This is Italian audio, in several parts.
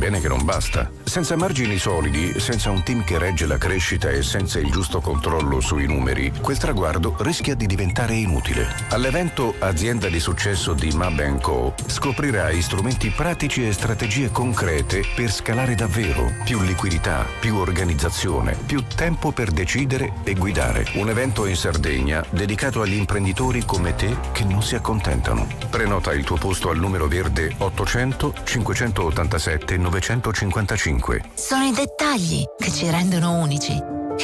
bene che non basta. Senza margini solidi, senza un team che regge la crescita e senza il giusto controllo sui numeri, quel traguardo rischia di diventare inutile. All'evento Azienda di successo di Mab & Co. scoprirai strumenti pratici e strategie concrete per scalare davvero. Più liquidità, più organizzazione, più tempo per decidere e guidare. Un evento in Sardegna dedicato agli imprenditori come te che non si accontentano. Prenota il tuo posto al numero verde 800 587 955. Sono i dettagli che ci rendono unici.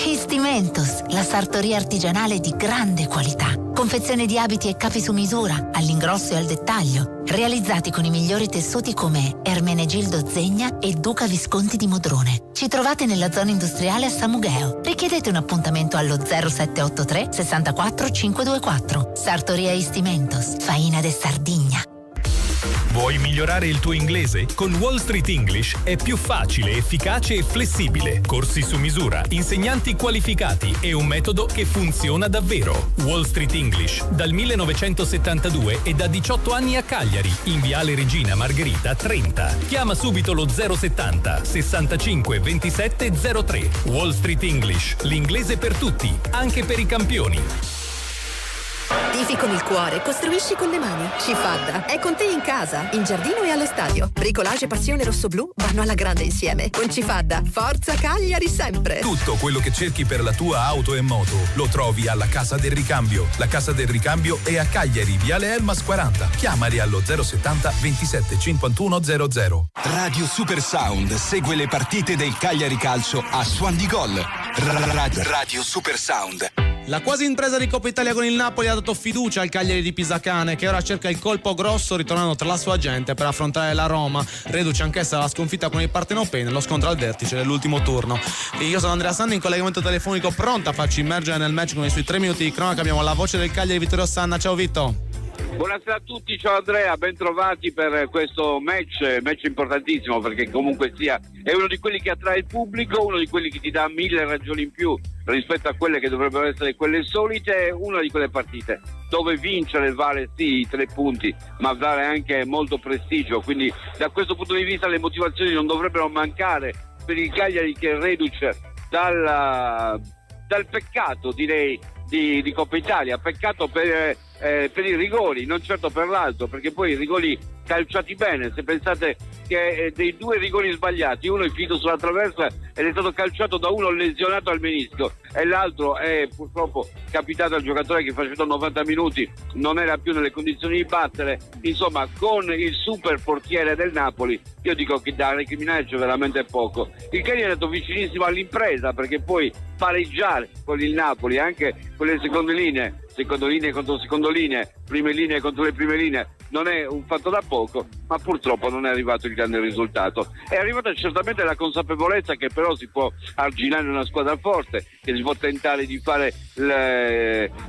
Istimentos, la sartoria artigianale di grande qualità. Confezione di abiti e capi su misura, all'ingrosso e al dettaglio, realizzati con i migliori tessuti come Ermenegildo Zegna e Duca Visconti di Modrone. Ci trovate nella zona industriale a Samugheo. Richiedete un appuntamento allo 0783 64 524. Sartoria Istimentos, Faina de Sardigna. Vuoi migliorare il tuo inglese? Con Wall Street English è più facile, efficace e flessibile. Corsi su misura, insegnanti qualificati e un metodo che funziona davvero. Wall Street English, dal 1972 e da 18 anni a Cagliari, in Viale Regina Margherita 30. Chiama subito lo 070 65 27 03. Wall Street English, l'inglese per tutti, anche per i campioni. Tifi con il cuore, costruisci con le mani. Cifadda è con te in casa, in giardino e allo stadio. Bricolage e passione rossoblu vanno alla grande insieme. Con Cifadda, forza Cagliari sempre. Tutto quello che cerchi per la tua auto e moto lo trovi alla Casa del Ricambio. La Casa del Ricambio è a Cagliari, Viale Elmas 40. Chiamali allo 070 27 51 00. Radio Super Sound segue le partite del Cagliari Calcio a Suon di Gol. Radio Super Sound. La quasi impresa di Coppa Italia con il Napoli ha dato fiducia al Cagliari di Pisacane, che ora cerca il colpo grosso ritornando tra la sua gente per affrontare la Roma, reduce anch'essa la sconfitta con il Partenopei nello scontro al vertice dell'ultimo turno. E io sono Andrea Sanni, in collegamento telefonico, pronta a farci immergere nel match con i suoi 3 minuti di cronaca. Abbiamo la voce del Cagliari, Vittorio Sanna. Ciao Vitto. Buonasera a tutti, ciao Andrea, ben trovati per questo match importantissimo, perché comunque sia è uno di quelli che attrae il pubblico, uno di quelli che ti dà 1000 ragioni in più rispetto a quelle che dovrebbero essere quelle solite, una di quelle partite dove vincere vale sì i 3 punti, ma vale anche molto prestigio, quindi da questo punto di vista le motivazioni non dovrebbero mancare per il Cagliari, che è reduce dal peccato, direi, di Coppa Italia, peccato per i rigori, non certo per l'altro, perché poi i rigori calciati bene, se pensate che dei 2 rigori sbagliati, uno è finito sulla traversa ed è stato calciato da uno lesionato al menisco e l'altro è purtroppo capitato al giocatore che facendo 90 minuti non era più nelle condizioni di battere. Insomma, con il super portiere del Napoli io dico che da recriminare c'è veramente poco. Il Cagliari è andato vicinissimo all'impresa, perché poi pareggiare con il Napoli anche con le seconde linee contro seconde linee, prime linee contro le prime linee, non è un fatto da poco, ma purtroppo non è arrivato il grande risultato. È arrivata certamente la consapevolezza che però si può arginare una squadra forte, che si può tentare di fare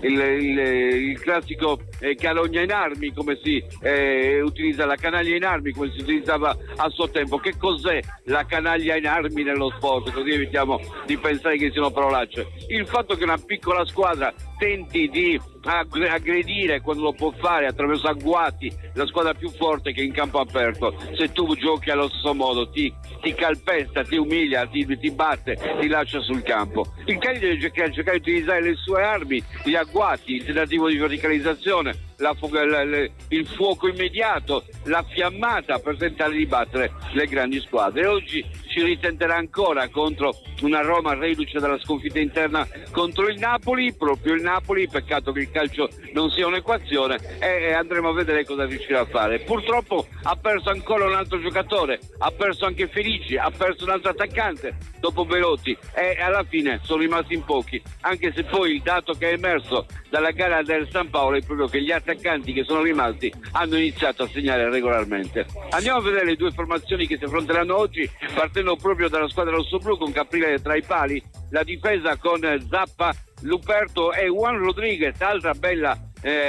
il classico calogna in armi, come si utilizza la canaglia in armi, come si utilizzava a suo tempo. Che cos'è la canaglia in armi nello sport? Così evitiamo di pensare che siano parolacce. Il fatto che una piccola squadra tenti di aggredire quando lo può fare attraverso agguati la squadra più forte che è in campo aperto, se tu giochi allo stesso modo ti calpesta, ti umilia, ti batte, ti lascia sul campo. Il Cagliari deve cercare di utilizzare le sue armi, gli agguati, il tentativo di verticalizzazione, il fuoco immediato, la fiammata per tentare di battere le grandi squadre. E oggi ci ritenterà ancora contro una Roma reduce dalla sconfitta interna contro il Napoli, proprio il Napoli, peccato che il calcio non sia un'equazione, e andremo a vedere cosa riuscirà a fare. Purtroppo ha perso ancora un altro giocatore, ha perso anche Felici, ha perso un altro attaccante dopo Belotti, e alla fine sono rimasti in pochi, anche se poi il dato che è emerso dalla gara del San Paolo è proprio che gli attaccanti che sono rimasti hanno iniziato a segnare regolarmente. Andiamo a vedere le 2 formazioni che si affronteranno oggi, partendo proprio dalla squadra rossoblu con Caprile tra i pali, la difesa con Zappa, Luperto e Juan Rodriguez, altra bella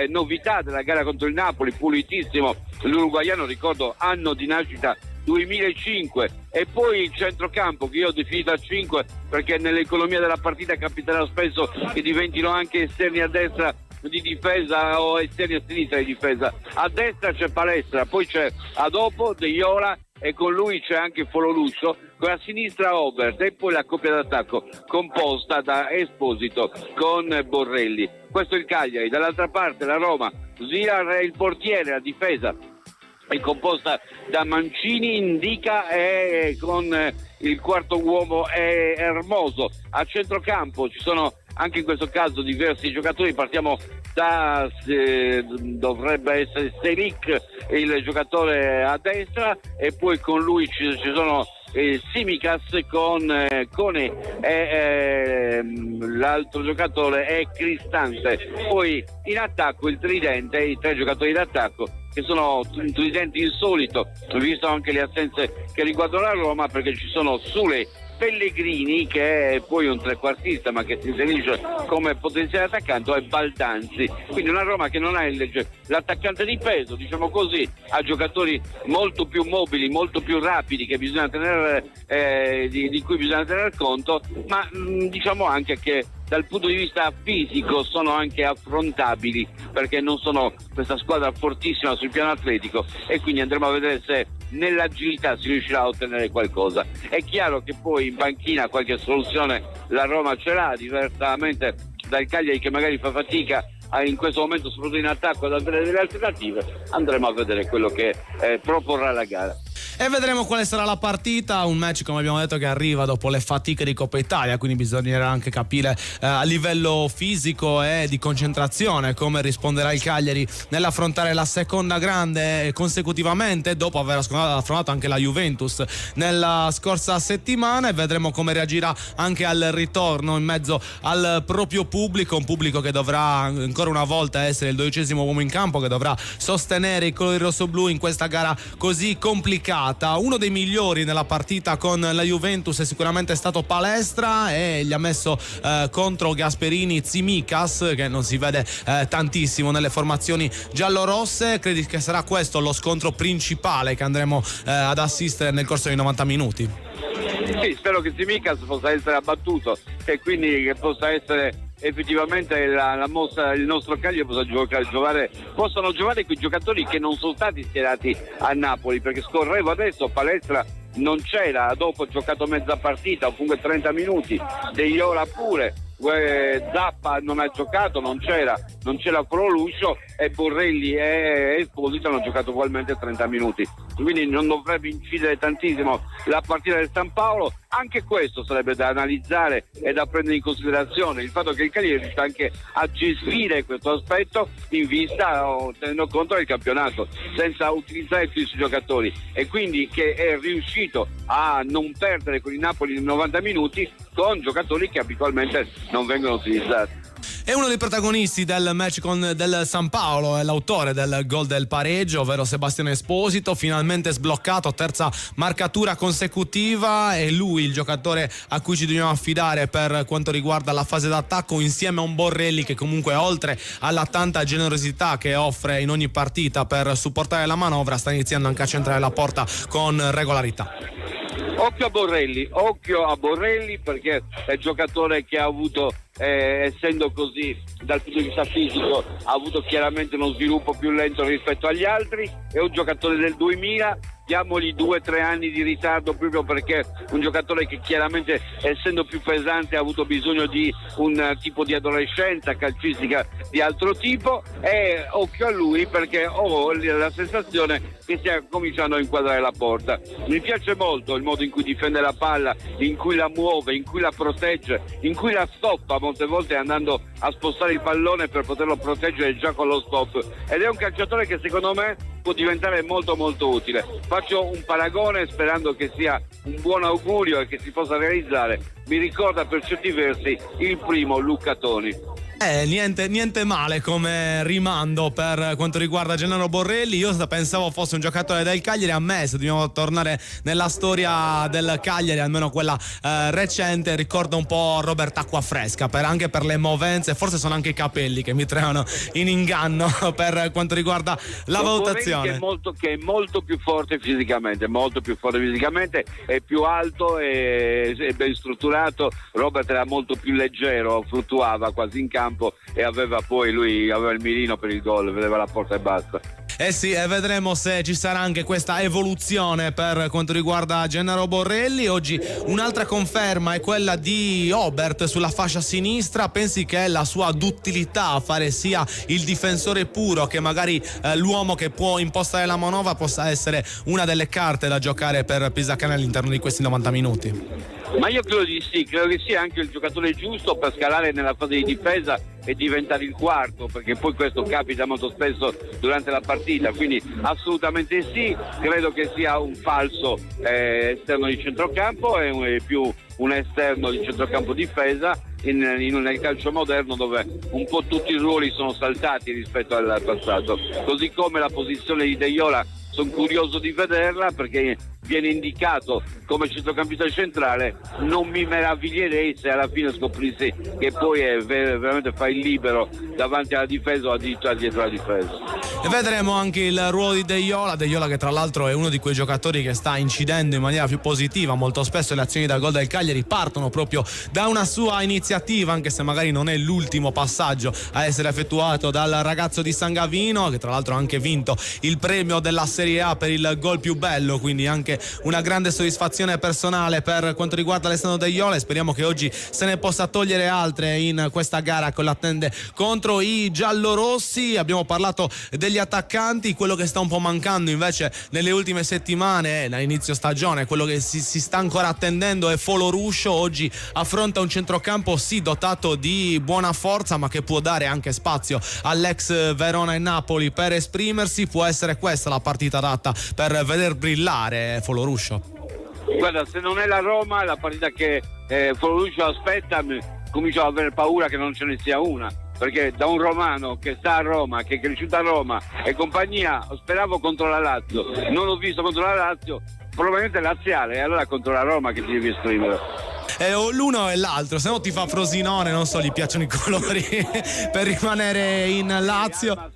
novità della gara contro il Napoli, pulitissimo l'uruguaiano, ricordo anno di nascita 2005, e poi il centrocampo che io ho definito a 5 perché nell'economia della partita capiterà spesso che diventino anche esterni a destra di difesa o esterni a sinistra di difesa. A destra c'è Palestra, poi c'è Adopo, De Iola e con lui c'è anche Fololuccio, con la sinistra Obert e poi la coppia d'attacco composta da Esposito con Borrelli. Questo è il Cagliari. Dall'altra parte la Roma, Zvilar è il portiere, la difesa è composta da Mancini, Indica e con il quarto uomo è Hermoso. A centrocampo ci sono anche in questo caso diversi giocatori, partiamo da dovrebbe essere Selic, il giocatore a destra, e poi con lui ci sono Simicas con Cone e l'altro giocatore è Cristante. Poi in attacco il tridente, i tre giocatori d'attacco che sono un tridente insolito, visto anche le assenze che riguardano la Roma, perché ci sono Sule, Pellegrini, che è poi un trequartista ma che si inserisce come potenziale attaccante, e Baldanzi. Quindi una Roma che non ha l'attaccante di peso, diciamo così, ha giocatori molto più mobili, molto più rapidi che bisogna tenere di cui bisogna tener conto, ma diciamo anche che dal punto di vista fisico sono anche affrontabili, perché non sono questa squadra fortissima sul piano atletico, e quindi andremo a vedere se nell'agilità si riuscirà a ottenere qualcosa. È chiaro che poi in panchina qualche soluzione la Roma ce l'ha, diversamente dal Cagliari che magari fa fatica in questo momento, soprattutto in attacco, ad avere delle alternative. Andremo a vedere quello che proporrà la gara. E vedremo quale sarà la partita, un match come abbiamo detto che arriva dopo le fatiche di Coppa Italia, quindi bisognerà anche capire a livello fisico e di concentrazione come risponderà il Cagliari nell'affrontare la seconda grande consecutivamente dopo aver affrontato anche la Juventus nella scorsa settimana, e vedremo come reagirà anche al ritorno in mezzo al proprio pubblico, un pubblico che dovrà ancora una volta essere il 12° uomo in campo, che dovrà sostenere i colori rossoblù in questa gara così complicata. Uno dei migliori nella partita con la Juventus è sicuramente stato Palestra, e gli ha messo contro Gasperini Tsimikas, che non si vede tantissimo nelle formazioni giallorosse. Credi che sarà questo lo scontro principale che andremo ad assistere nel corso dei 90 minuti? Sì, spero che Tsimikas possa essere abbattuto e quindi che possa essere effettivamente la mossa, il nostro Cagliari possano giocare quei giocatori che non sono stati schierati a Napoli, perché scorrevo adesso, Palestra non c'era, dopo ha giocato mezza partita o comunque 30 minuti, De Iola pure, Zappa non ha giocato, non c'era Fololuccio, e Borrelli e Esposito hanno giocato ugualmente 30 minuti, quindi non dovrebbe incidere tantissimo la partita del San Paolo. Anche questo sarebbe da analizzare e da prendere in considerazione, il fatto che il Cagliari riesca anche a gestire questo aspetto in vista, tenendo conto del campionato, senza utilizzare tutti i suoi giocatori, e quindi che è riuscito a non perdere con il Napoli in 90 minuti con giocatori che abitualmente non vengono utilizzati. È uno dei protagonisti del match del San Paolo, è l'autore del gol del pareggio, ovvero Sebastiano Esposito, finalmente sbloccato, terza marcatura consecutiva, è lui il giocatore a cui ci dobbiamo affidare per quanto riguarda la fase d'attacco, insieme a un Borrelli che comunque, oltre alla tanta generosità che offre in ogni partita per supportare la manovra, sta iniziando anche a centrare la porta con regolarità. Occhio a Borrelli, perché è il giocatore che ha avuto, essendo così dal punto di vista fisico, ha avuto chiaramente uno sviluppo più lento rispetto agli altri. È un giocatore del 2000, diamogli 2-3 anni di ritardo, proprio perché un giocatore che chiaramente, essendo più pesante, ha avuto bisogno di un tipo di adolescenza calcistica di altro tipo, e occhio a lui perché ho la sensazione che stia cominciando a inquadrare la porta. Mi piace molto il modo in cui difende la palla, in cui la muove, in cui la protegge, in cui la stoppa molte volte andando a spostare il pallone per poterlo proteggere già con lo stop, ed è un calciatore che secondo me può diventare molto molto utile. Faccio un paragone sperando che sia un buon augurio e che si possa realizzare. Mi ricorda per certi versi il primo Luca Toni. Niente male come rimando per quanto riguarda Gennaro Borrelli. Io pensavo fosse un giocatore del Cagliari, a me, se dobbiamo tornare nella storia del Cagliari, almeno quella recente, ricorda un po' Robert Acquafresca, anche per le movenze, forse sono anche i capelli che mi creano in inganno per quanto riguarda la valutazione. Che è molto più forte fisicamente, è più alto e ben strutturato. Robert era molto più leggero, fluttuava quasi in campo e aveva il mirino per il gol, vedeva la porta e basta. Sì, e vedremo se ci sarà anche questa evoluzione per quanto riguarda Gennaro Borrelli. Oggi un'altra conferma è quella di Obert sulla fascia sinistra. Pensi che la sua duttilità a fare sia il difensore puro che magari l'uomo che può impostare la manovra possa essere una delle carte da giocare per Pisacane all'interno di questi 90 minuti? Ma io credo di sì, credo che sia anche il giocatore giusto per scalare nella fase di difesa e diventare il quarto, perché poi questo capita molto spesso durante la partita, quindi assolutamente sì. Credo che sia un falso esterno di centrocampo e più un esterno di centrocampo difesa nel calcio moderno, dove un po' tutti i ruoli sono saltati rispetto al passato, così come la posizione di De Jola. Sono curioso di vederla perché viene indicato come centrocampista centrale. Non mi meraviglierei se alla fine scoprissi che poi è veramente fa il libero davanti alla difesa o addirittura dietro la difesa. E vedremo anche il ruolo di De Jola che tra l'altro è uno di quei giocatori che sta incidendo in maniera più positiva. Molto spesso le azioni da gol del Cagliari partono proprio da una sua iniziativa, anche se magari non è l'ultimo passaggio a essere effettuato dal ragazzo di San Gavino, che tra l'altro ha anche vinto il premio della Serie A per il gol più bello, quindi anche una grande soddisfazione personale per quanto riguarda Alessandro De Jola, e speriamo che oggi se ne possa togliere altre in questa gara che l'attende contro i giallorossi. Abbiamo parlato degli attaccanti, quello che sta un po' mancando invece nelle ultime settimane, dall'inizio stagione, quello che si sta ancora attendendo è Foloruscio. Oggi affronta un centrocampo sì dotato di buona forza, ma che può dare anche spazio all'ex Verona e Napoli per esprimersi. Può essere questa la partita adatta per veder brillare Foloruscio? Guarda, se non è la Roma, la partita che Foloruscio aspetta, comincio ad avere paura che non ce ne sia una, perché da un romano che sta a Roma, che è cresciuto a Roma e compagnia, speravo contro la Lazio, non ho visto contro la Lazio, probabilmente laziale, e allora contro la Roma che ti devi esprimere. O l'uno e l'altro, se no ti fa Frosinone, non so, gli piacciono i colori per rimanere in Lazio.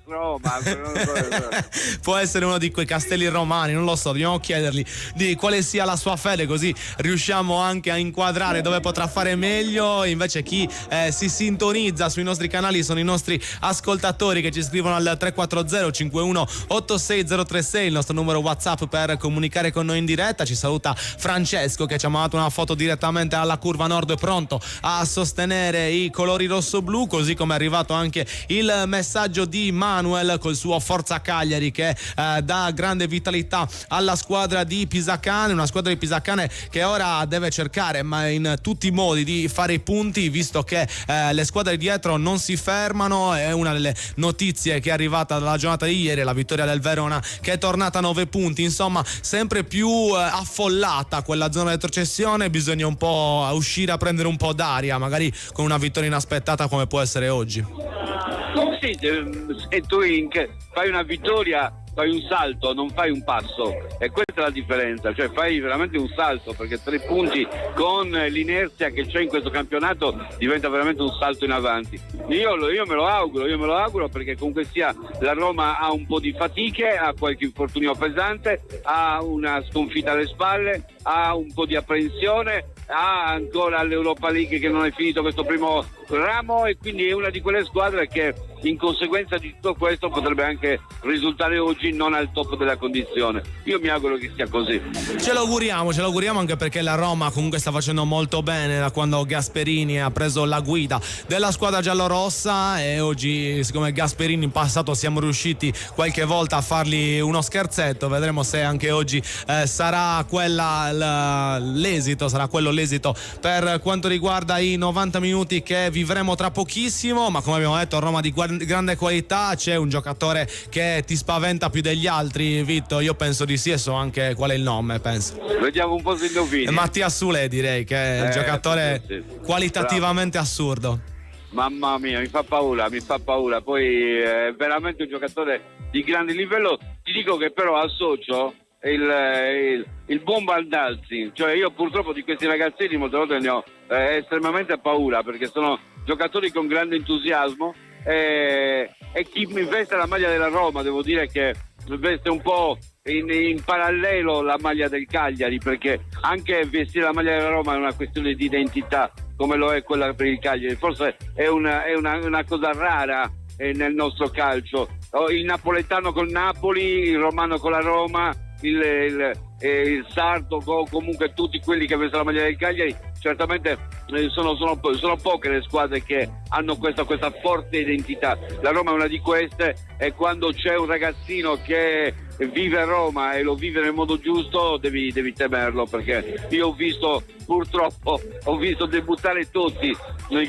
Può essere uno di quei castelli romani, non lo so, dobbiamo chiedergli di quale sia la sua fede, così riusciamo anche a inquadrare dove potrà fare meglio. Invece chi si sintonizza sui nostri canali sono i nostri ascoltatori che ci scrivono al 340 51 86036, il nostro numero WhatsApp per comunicare con noi in diretta. Ci saluta Francesco che ci ha mandato una foto direttamente alla curva nord, pronto a sostenere i colori rosso-blu, così come è arrivato anche il messaggio di Manuel col suo Forza Cagliari che dà grande vitalità alla squadra di Pisacane, una squadra di Pisacane che ora deve cercare ma in tutti i modi di fare i punti, visto che le squadre dietro non si fermano. È una delle notizie che è arrivata dalla giornata di ieri, la vittoria del Verona che è tornata a 9 punti, insomma sempre più affollata quella zona di retrocessione. Bisogna un po' uscire a prendere un po' d'aria, magari con una vittoria inaspettata come può essere oggi. Sì, se tu fai una vittoria, fai un salto, non fai un passo, e questa è la differenza, cioè fai veramente un salto, perché 3 punti con l'inerzia che c'è in questo campionato diventa veramente un salto in avanti. Io me lo auguro perché comunque sia la Roma ha un po' di fatiche, ha qualche infortunio pesante, ha una sconfitta alle spalle, ha un po' di apprensione, ha ancora l'Europa League che non è finito questo primo ramo, e quindi è una di quelle squadre che in conseguenza di tutto questo potrebbe anche risultare oggi non al top della condizione. Io mi auguro che sia così. Ce l'auguriamo anche perché la Roma comunque sta facendo molto bene da quando Gasperini ha preso la guida della squadra giallorossa, e oggi, siccome Gasperini in passato siamo riusciti qualche volta a fargli uno scherzetto, vedremo se anche oggi sarà quello l'esito per quanto riguarda i 90 minuti che vivremo tra pochissimo. Ma come abbiamo detto, Roma di grande qualità, c'è un giocatore che ti spaventa più degli altri, Vitto? Io penso di sì, e so anche qual è il nome, penso. Vediamo un po' se indovini. Mattia Sule, direi che è un giocatore qualitativamente assurdo. Mamma mia, mi fa paura, poi è veramente un giocatore di grande livello. Ti dico che però associo il buon Baldazzi, cioè io purtroppo di questi ragazzini molte volte ne ho estremamente paura, perché sono giocatori con grande entusiasmo, e chi mi veste la maglia della Roma devo dire che veste un po' in parallelo la maglia del Cagliari, perché anche vestire la maglia della Roma è una questione di identità come lo è quella per il Cagliari. Forse è una cosa rara nel nostro calcio, il napoletano col Napoli, il romano con la Roma, il sardo, comunque tutti quelli che vestono la maglia del Cagliari. Certamente sono poche le squadre che hanno questa forte identità. La Roma è una di queste, e quando c'è un ragazzino che vive a Roma e lo vive nel modo giusto devi temerlo, perché io purtroppo ho visto debuttare tutti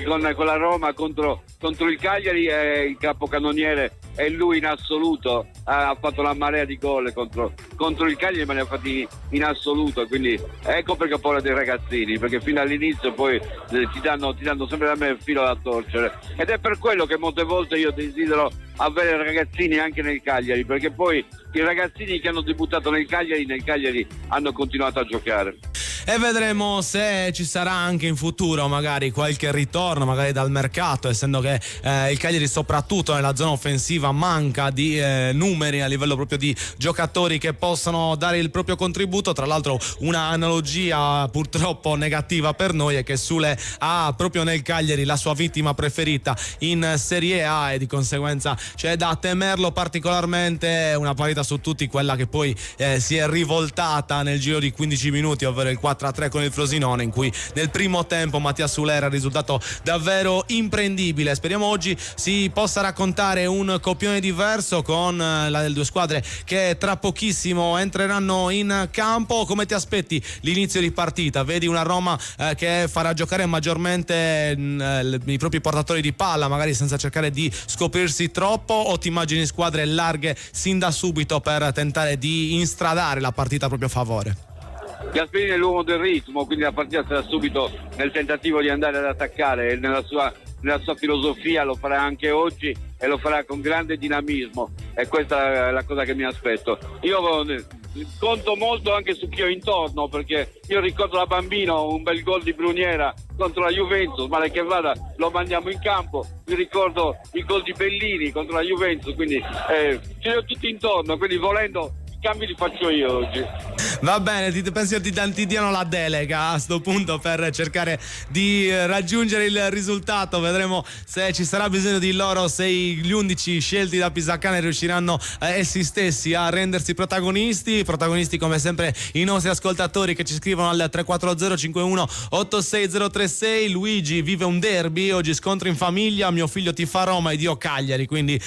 con la Roma contro il Cagliari, e il capocannoniere è lui in assoluto, ha fatto una marea di gol contro il Cagliari, ma ne ha fatti in assoluto, quindi ecco perché ho paura dei ragazzini, perché fino all'inizio poi ti danno sempre da me il filo da torcere, ed è per quello che molte volte io desidero avere ragazzini anche nel Cagliari, perché poi i ragazzini che hanno debuttato nel Cagliari hanno continuato a giocare. E vedremo se ci sarà anche in futuro magari qualche ritorno magari dal mercato, essendo che il Cagliari soprattutto nella zona offensiva manca di numeri a livello proprio di giocatori che possano dare il proprio contributo. Tra l'altro una analogia purtroppo negativa per noi è che Sule ha proprio nel Cagliari la sua vittima preferita in Serie A, e di conseguenza c'è da temerlo particolarmente. Una partita su tutti, quella che poi si è rivoltata nel giro di 15 minuti, ovvero il 4-3 con il Frosinone, in cui nel primo tempo Mattia Sule era risultato davvero imprendibile. Speriamo oggi si possa raccontare un copione diverso con le due squadre che tra pochissimo entreranno in campo. Come ti aspetti l'inizio di partita? Vedi una Roma che farà giocare maggiormente i propri portatori di palla, magari senza cercare di scoprirsi troppo, o ti immagini squadre larghe sin da subito per tentare di instradare la partita a proprio favore? Gasperini è l'uomo del ritmo, quindi la partita sarà subito nel tentativo di andare ad attaccare, e nella sua filosofia lo farà anche oggi, e lo farà con grande dinamismo, e questa è la cosa che mi aspetto. Io conto molto anche su chi ho intorno, perché io ricordo da bambino un bel gol di Bruniera contro la Juventus, male che vada lo mandiamo in campo. Mi ricordo il gol di Bellini contro la Juventus, quindi ce li ho tutti intorno, quindi volendo cambi li faccio io oggi. Va bene, penso ti diano la delega a sto punto per cercare di raggiungere il risultato. Vedremo se ci sarà bisogno di loro, se gli 11 scelti da Pisacane riusciranno essi stessi a rendersi protagonisti come sempre i nostri ascoltatori che ci scrivono al 340 51 86036. Luigi vive un derby, oggi scontro in famiglia, mio figlio tifa Roma ed io Cagliari, quindi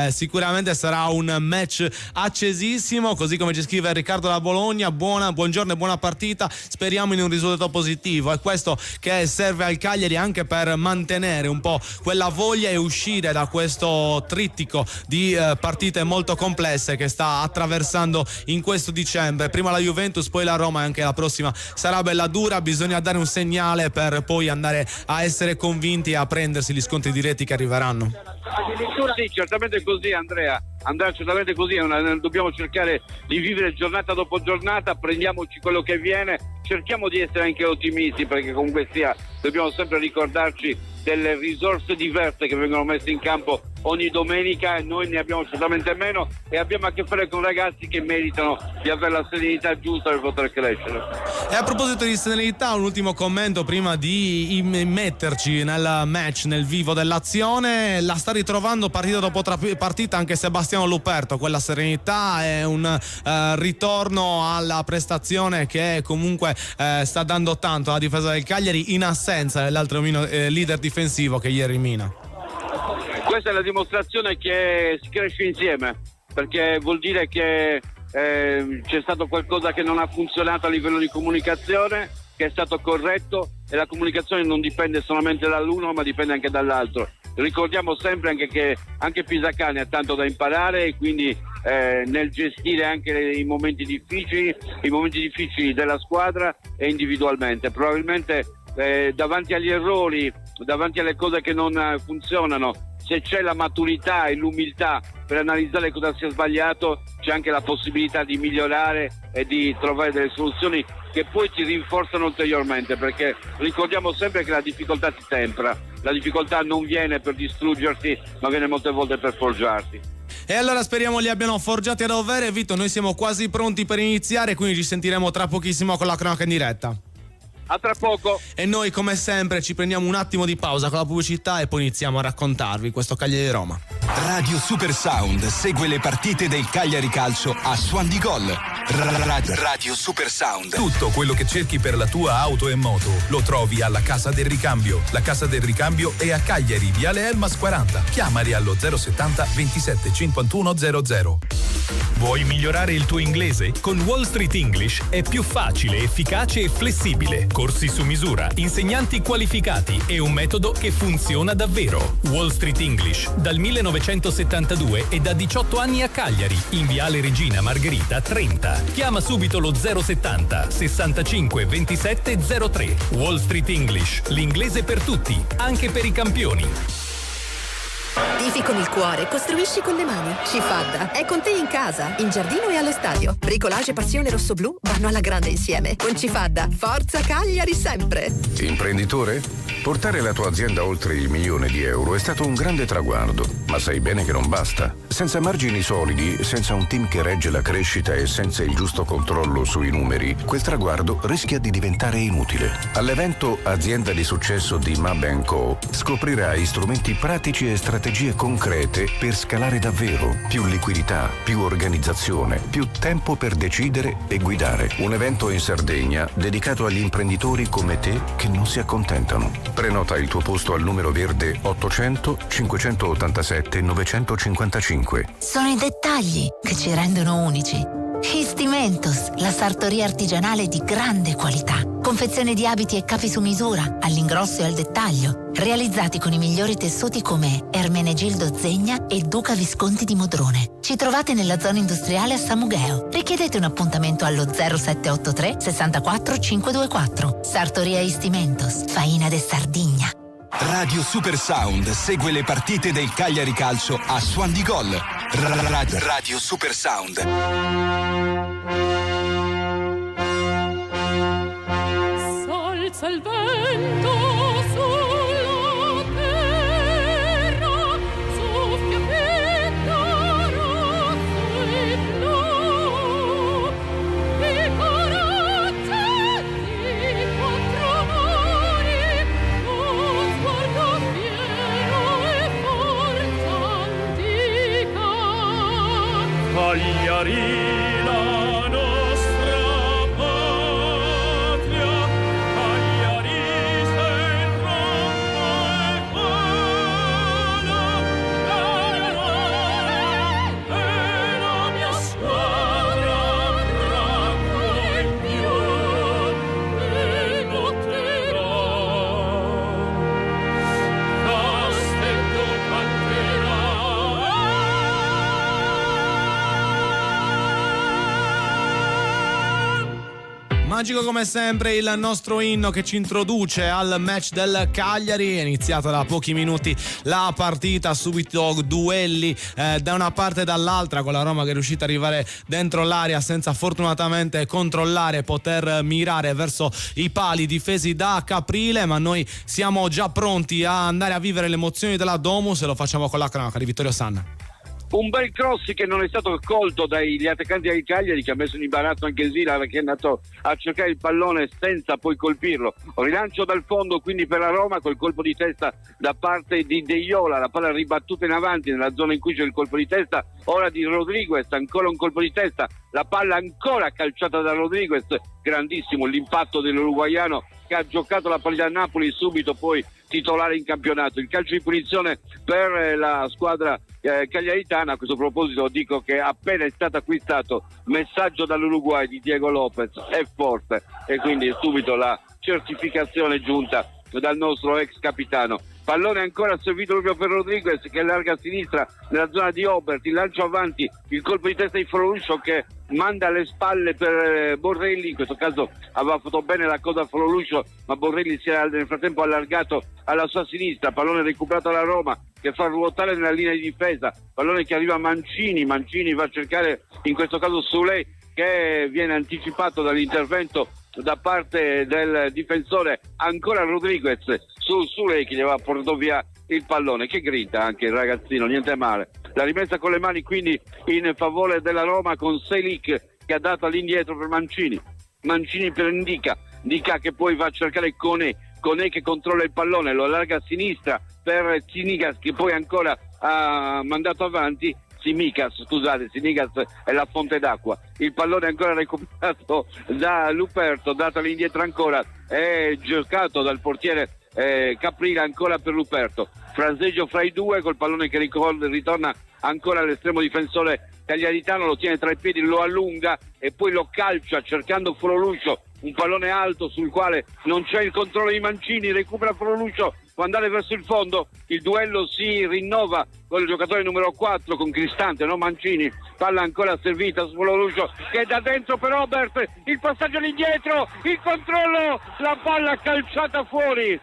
sicuramente sarà un match accesissimo, così come ci scrive Riccardo da Bologna. Buongiorno e buona partita, speriamo in un risultato positivo. È questo che serve al Cagliari anche per mantenere un po' quella voglia e uscire da questo trittico di partite molto complesse che sta attraversando in questo dicembre. Prima la Juventus, poi la Roma, e anche la prossima sarà bella dura. Bisogna dare un segnale per poi andare a essere convinti e a prendersi gli scontri diretti che arriveranno. Sì, certamente così, Andrea, certamente così. Dobbiamo cercare di vivere giornata dopo giornata, prendiamoci quello che viene, cerchiamo di essere anche ottimisti, perché comunque sia dobbiamo sempre ricordarci delle risorse diverse che vengono messe in campo ogni domenica, e noi ne abbiamo certamente meno, e abbiamo a che fare con ragazzi che meritano di avere la serenità giusta per poter crescere. E a proposito di serenità, un ultimo commento prima di immetterci nel match, nel vivo dell'azione. La sta ritrovando partita dopo partita anche Sebastiano Luperto, quella serenità è un ritorno alla prestazione che comunque sta dando tanto alla difesa del Cagliari, in assenza dell'altro leader difensivo che ieri Mina. Questa è la dimostrazione che si cresce insieme, perché vuol dire che c'è stato qualcosa che non ha funzionato a livello di comunicazione, che è stato corretto, e la comunicazione non dipende solamente dall'uno ma dipende anche dall'altro. Ricordiamo sempre anche che anche Pisacane ha tanto da imparare, e quindi nel gestire anche i momenti difficili della squadra e individualmente. Probabilmente davanti agli errori, davanti alle cose che non funzionano, se c'è la maturità e l'umiltà per analizzare cosa si è sbagliato, c'è anche la possibilità di migliorare e di trovare delle soluzioni che poi ti rinforzano ulteriormente, perché ricordiamo sempre che la difficoltà ti tempra, la difficoltà non viene per distruggerti ma viene molte volte per forgiarti. E allora speriamo li abbiano forgiati a dovere. Vito, noi siamo quasi pronti per iniziare, quindi ci sentiremo tra pochissimo con la cronaca in diretta. A tra poco. E noi come sempre ci prendiamo un attimo di pausa con la pubblicità e poi iniziamo a raccontarvi questo Cagliari Roma. Radio Super Sound segue le partite del Cagliari Calcio a Suon di Gol. Radio Super Sound. Tutto quello che cerchi per la tua auto e moto lo trovi alla Casa del Ricambio. La Casa del Ricambio è a Cagliari, Viale Elmas 40. Chiamali allo 070 27 51 00. Vuoi migliorare il tuo inglese? Con Wall Street English è più facile, efficace e flessibile. Corsi su misura, insegnanti qualificati e un metodo che funziona davvero. Wall Street English, dal 1972 e da 18 anni a Cagliari, in Viale Regina Margherita 30. Chiama subito lo 070 65 27 03. Wall Street English, l'inglese per tutti, anche per i campioni. Tifi con il cuore, costruisci con le mani. Cifadda è con te in casa, in giardino e allo stadio. Bricolage e passione rossoblu vanno alla grande insieme. Con Cifadda, forza Cagliari sempre. Imprenditore? Portare la tua azienda oltre il €1.000.000 è stato un grande traguardo, ma sai bene che non basta. Senza margini solidi, senza un team che regge la crescita e senza il giusto controllo sui numeri, quel traguardo rischia di diventare inutile. All'evento Azienda di Successo di Mab & Co. scoprirai strumenti pratici e strategie concrete per scalare davvero. Più liquidità, più organizzazione, più tempo per decidere e guidare. Un evento in Sardegna dedicato agli imprenditori come te che non si accontentano. Prenota il tuo posto al numero verde 800 587 955. Sono i dettagli che ci rendono unici. Histimentos, la sartoria artigianale di grande qualità. Confezione di abiti e capi su misura, all'ingrosso e al dettaglio, realizzati con i migliori tessuti come Ermenegildo Zegna e Duca Visconti di Modrone. Ci trovate nella zona industriale a Samugheo. Richiedete un appuntamento allo 0783 64 524. Sartoria Histimentos, Faina de Sardigna. Radio Super Sound segue le partite del Cagliari Calcio a Suon di Gol. Radio Super Sound. S'alza il vento sulla terra, soffia fitta rosso e blu, i corazzetti quattro mari, con sguardo fiero e forza antica. Cagliari Magico come sempre il nostro inno che ci introduce al match del Cagliari. È iniziata da pochi minuti la partita, subito duelli da una parte e dall'altra, con la Roma che è riuscita ad arrivare dentro l'area senza fortunatamente controllare e poter mirare verso i pali difesi da Caprile, ma noi siamo già pronti a andare a vivere le emozioni della Domus e lo facciamo con la cronaca di Vittorio Sanna. Un bel cross che non è stato colto dagli attaccanti del Cagliari, che ha messo in imbarazzo anche Sila, perché è andato a cercare il pallone senza poi colpirlo. Rilancio dal fondo quindi per la Roma col colpo di testa da parte di Deiola, la palla ribattuta in avanti nella zona in cui c'è il colpo di testa, ora di Rodriguez, ancora un colpo di testa, la palla ancora calciata da Rodriguez, grandissimo l'impatto dell'uruguaiano che ha giocato la partita a Napoli, subito poi titolare in campionato. Il calcio di punizione per la squadra cagliaritana. A questo proposito dico che appena è stato acquistato, messaggio dall'Uruguay di Diego Lopez, è forte, e quindi subito la certificazione giunta dal nostro ex capitano. Pallone ancora servito proprio per Rodriguez che allarga a sinistra nella zona di Obert, il lancio avanti, il colpo di testa di Floruscio che manda alle spalle per Borrelli. In questo caso aveva fatto bene la cosa Floruscio, ma Borrelli si era nel frattempo allargato alla sua sinistra. Pallone recuperato alla Roma che fa ruotare nella linea di difesa, pallone che arriva a Mancini va a cercare in questo caso Soulé, che viene anticipato dall'intervento da parte del difensore, ancora Rodriguez su Soulé che gli aveva portato via il pallone. Che grinta anche il ragazzino, niente male. La rimessa con le mani quindi in favore della Roma, con Selic che ha dato all'indietro per Mancini per Indica che poi va a cercare Koné che controlla il pallone, lo allarga a sinistra per Tsimikas che poi ancora ha mandato avanti Tsimikas è la fonte d'acqua. Il pallone ancora recuperato da Luperto, dato all'indietro ancora, è giocato dal portiere Caprila ancora per Luperto. Franseggio fra i due col pallone che ritorna ancora all'estremo difensore cagliaritano, lo tiene tra i piedi, lo allunga e poi lo calcia cercando Fololuscio, un pallone alto sul quale non c'è il controllo di Mancini, recupera Fololuscio, può andare verso il fondo, il duello si rinnova con il giocatore numero 4 con Cristante, no Mancini, palla ancora servita su Fololuscio che è da dentro per Obert, il passaggio all'indietro, il controllo, la palla calciata fuori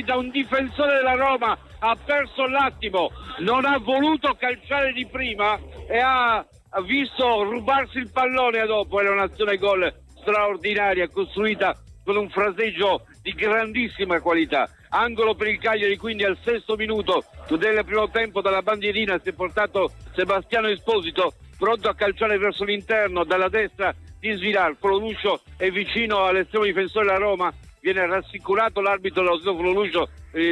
da un difensore della Roma, ha perso l'attimo, non ha voluto calciare di prima e ha visto rubarsi il pallone dopo. Era un'azione gol straordinaria costruita con un fraseggio di grandissima qualità. Angolo per il Cagliari, quindi al 6° minuto del primo tempo. Dalla bandierina si è portato Sebastiano Esposito, pronto a calciare verso l'interno dalla destra di Svilar. Fololuscio è vicino all'estremo difensore della Roma, viene rassicurato l'arbitro dello Fololuscio,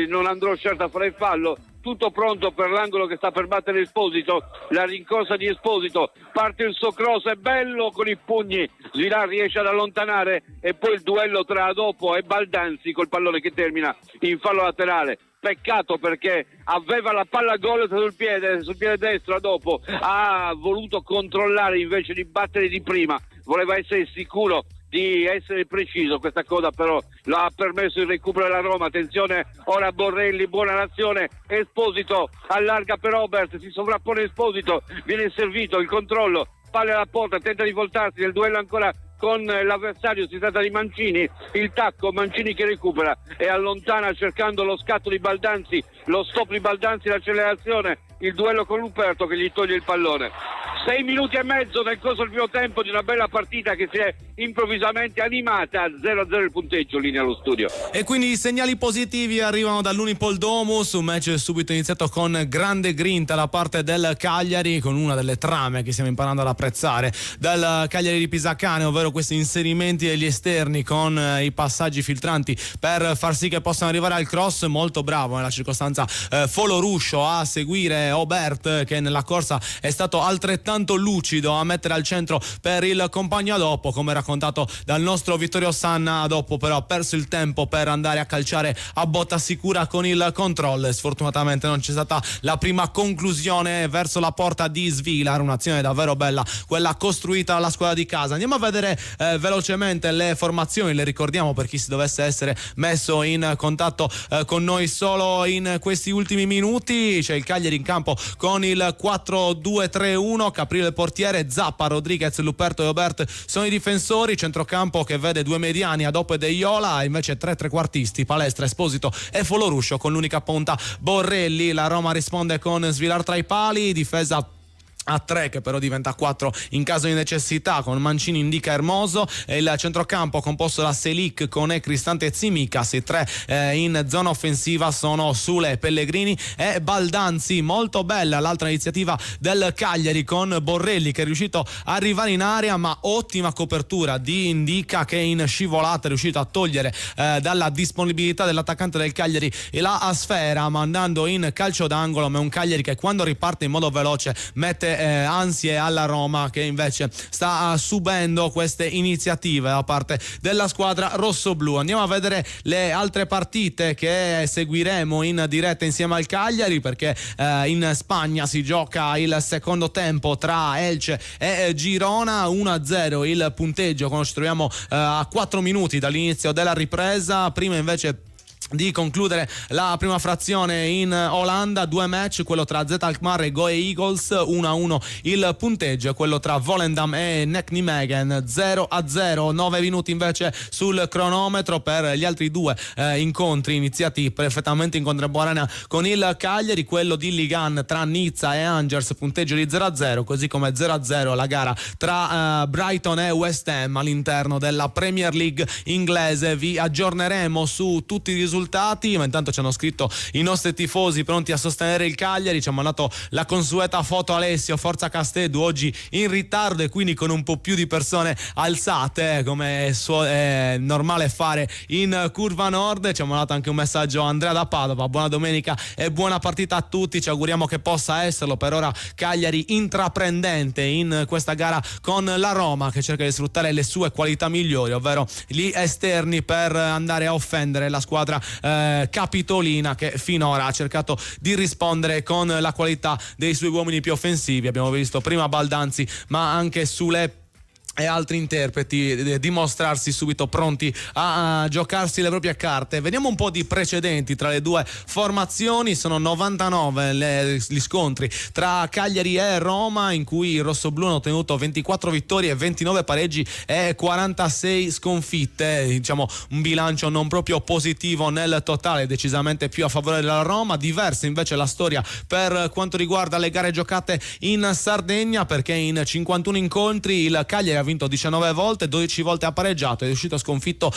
non andrò certo a fare il fallo. Tutto pronto per l'angolo che sta per battere Esposito, la rincorsa di Esposito, parte il suo cross, è bello con i pugni, Svilar riesce ad allontanare e poi il duello tra dopo e Baldanzi col pallone che termina in fallo laterale. Peccato perché aveva la palla gol sul piede destro, dopo ha voluto controllare invece di battere di prima, voleva essere sicuro di essere preciso. Questa cosa però l'ha permesso il recupero della Roma. Attenzione ora Borrelli, buona l'azione, Esposito allarga per Obert, si sovrappone Esposito, viene servito, il controllo, palle alla porta, tenta di voltarsi nel duello ancora con l'avversario, si tratta di Mancini, il tacco, Mancini che recupera e allontana cercando lo scatto di Baldanzi, lo stop di Baldanzi, l'accelerazione, il duello con Luperto che gli toglie il pallone. 6 minuti e mezzo nel corso del primo tempo di una bella partita che si è improvvisamente animata, 0-0 il punteggio, linea allo studio. E quindi i segnali positivi arrivano dall'Unipol Domus, un match subito iniziato con grande grinta da parte del Cagliari, con una delle trame che stiamo imparando ad apprezzare dal Cagliari di Pisacane, ovvero questi inserimenti degli esterni con i passaggi filtranti per far sì che possano arrivare al cross. Molto bravo nella circostanza Foloruscio a seguire Obert, che nella corsa è stato altrettanto lucido a mettere al centro per il compagno. Dopo, come raccontato dal nostro Vittorio Sanna, dopo però ha perso il tempo per andare a calciare a botta sicura con il controllo. Sfortunatamente non c'è stata la prima conclusione verso la porta di Svilar, un'azione davvero bella quella costruita dalla squadra di casa. Andiamo a vedere velocemente le formazioni, le ricordiamo per chi si dovesse essere messo in contatto con noi solo in questi ultimi minuti. C'è il Cagliari in campo con il 4-2-3-1, Caprile il portiere, Zappa, Rodriguez, Luperto e Obert sono i difensori, centrocampo che vede due mediani, Adopo e De Iola, invece tre trequartisti, Palestra, Esposito e Foloruscio con l'unica punta Borrelli. La Roma risponde con Svilar tra i pali, difesa a 3 che però diventa 4 in caso di necessità, con Mancini, Indica, Hermoso, e il centrocampo composto da Selic, Conè, Cristante e Tsimikas. I tre in zona offensiva sono Sule, Pellegrini e Baldanzi. Molto bella l'altra iniziativa del Cagliari con Borrelli che è riuscito a arrivare in area, ma ottima copertura di Indica che in scivolata è riuscito a togliere dalla disponibilità dell'attaccante del Cagliari e la sfera, mandando in calcio d'angolo. Ma è un Cagliari che quando riparte in modo veloce mette ansie alla Roma, che invece sta subendo queste iniziative da parte della squadra rossoblu. Andiamo a vedere le altre partite che seguiremo in diretta insieme al Cagliari, perché in Spagna si gioca il secondo tempo tra Elche e Girona. 1-0 il punteggio quando ci troviamo a 4 minuti dall'inizio della ripresa. Prima invece di concludere la prima frazione in Olanda, due match, quello tra Z Alkmaar e Go Eagles, 1-1 il punteggio, quello tra Volendam e Nek Nijmegen 0-0. 9 minuti invece sul cronometro per gli altri due incontri iniziati perfettamente in contemporanea con il Cagliari, quello di Ligan tra Nizza e Angers, punteggio di 0-0, così come 0-0 la gara tra Brighton e West Ham all'interno della Premier League inglese. Vi aggiorneremo su tutti i risultati risultati, ma intanto ci hanno scritto i nostri tifosi pronti a sostenere il Cagliari. Ci ha mandato la consueta foto Alessio, forza Castedo, oggi in ritardo e quindi con un po' più di persone alzate, come è normale fare in Curva Nord. Ci ha mandato anche un messaggio Andrea da Padova: buona domenica e buona partita a tutti, ci auguriamo che possa esserlo. Per ora Cagliari intraprendente in questa gara con la Roma, che cerca di sfruttare le sue qualità migliori, ovvero gli esterni, per andare a offendere la squadra capitolina, che finora ha cercato di rispondere con la qualità dei suoi uomini più offensivi. Abbiamo visto prima Baldanzi, ma anche Sule e altri interpreti dimostrarsi subito pronti a giocarsi le proprie carte. Vediamo un po' di precedenti tra le due formazioni. Sono 99 gli scontri tra Cagliari e Roma, in cui i rossoblù hanno ottenuto 24 vittorie, 29 pareggi e 46 sconfitte. Diciamo un bilancio non proprio positivo nel totale, decisamente più a favore della Roma. Diversa invece la storia per quanto riguarda le gare giocate in Sardegna, perché in 51 incontri il Cagliari ha vinto 19 volte, 12 volte ha pareggiato ed è uscito sconfitto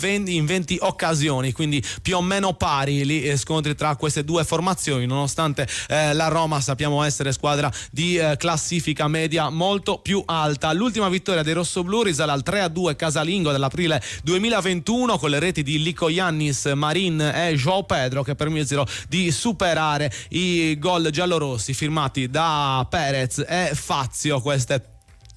in 20 occasioni, quindi più o meno pari gli scontri tra queste due formazioni, nonostante la Roma sappiamo essere squadra di classifica media molto più alta. L'ultima vittoria dei rossoblù risale al 3-2 casalingo dell'aprile 2021, con le reti di Lico Iannis, Marin e João Pedro, che permisero di superare i gol giallorossi firmati da Perez e Fazio. Queste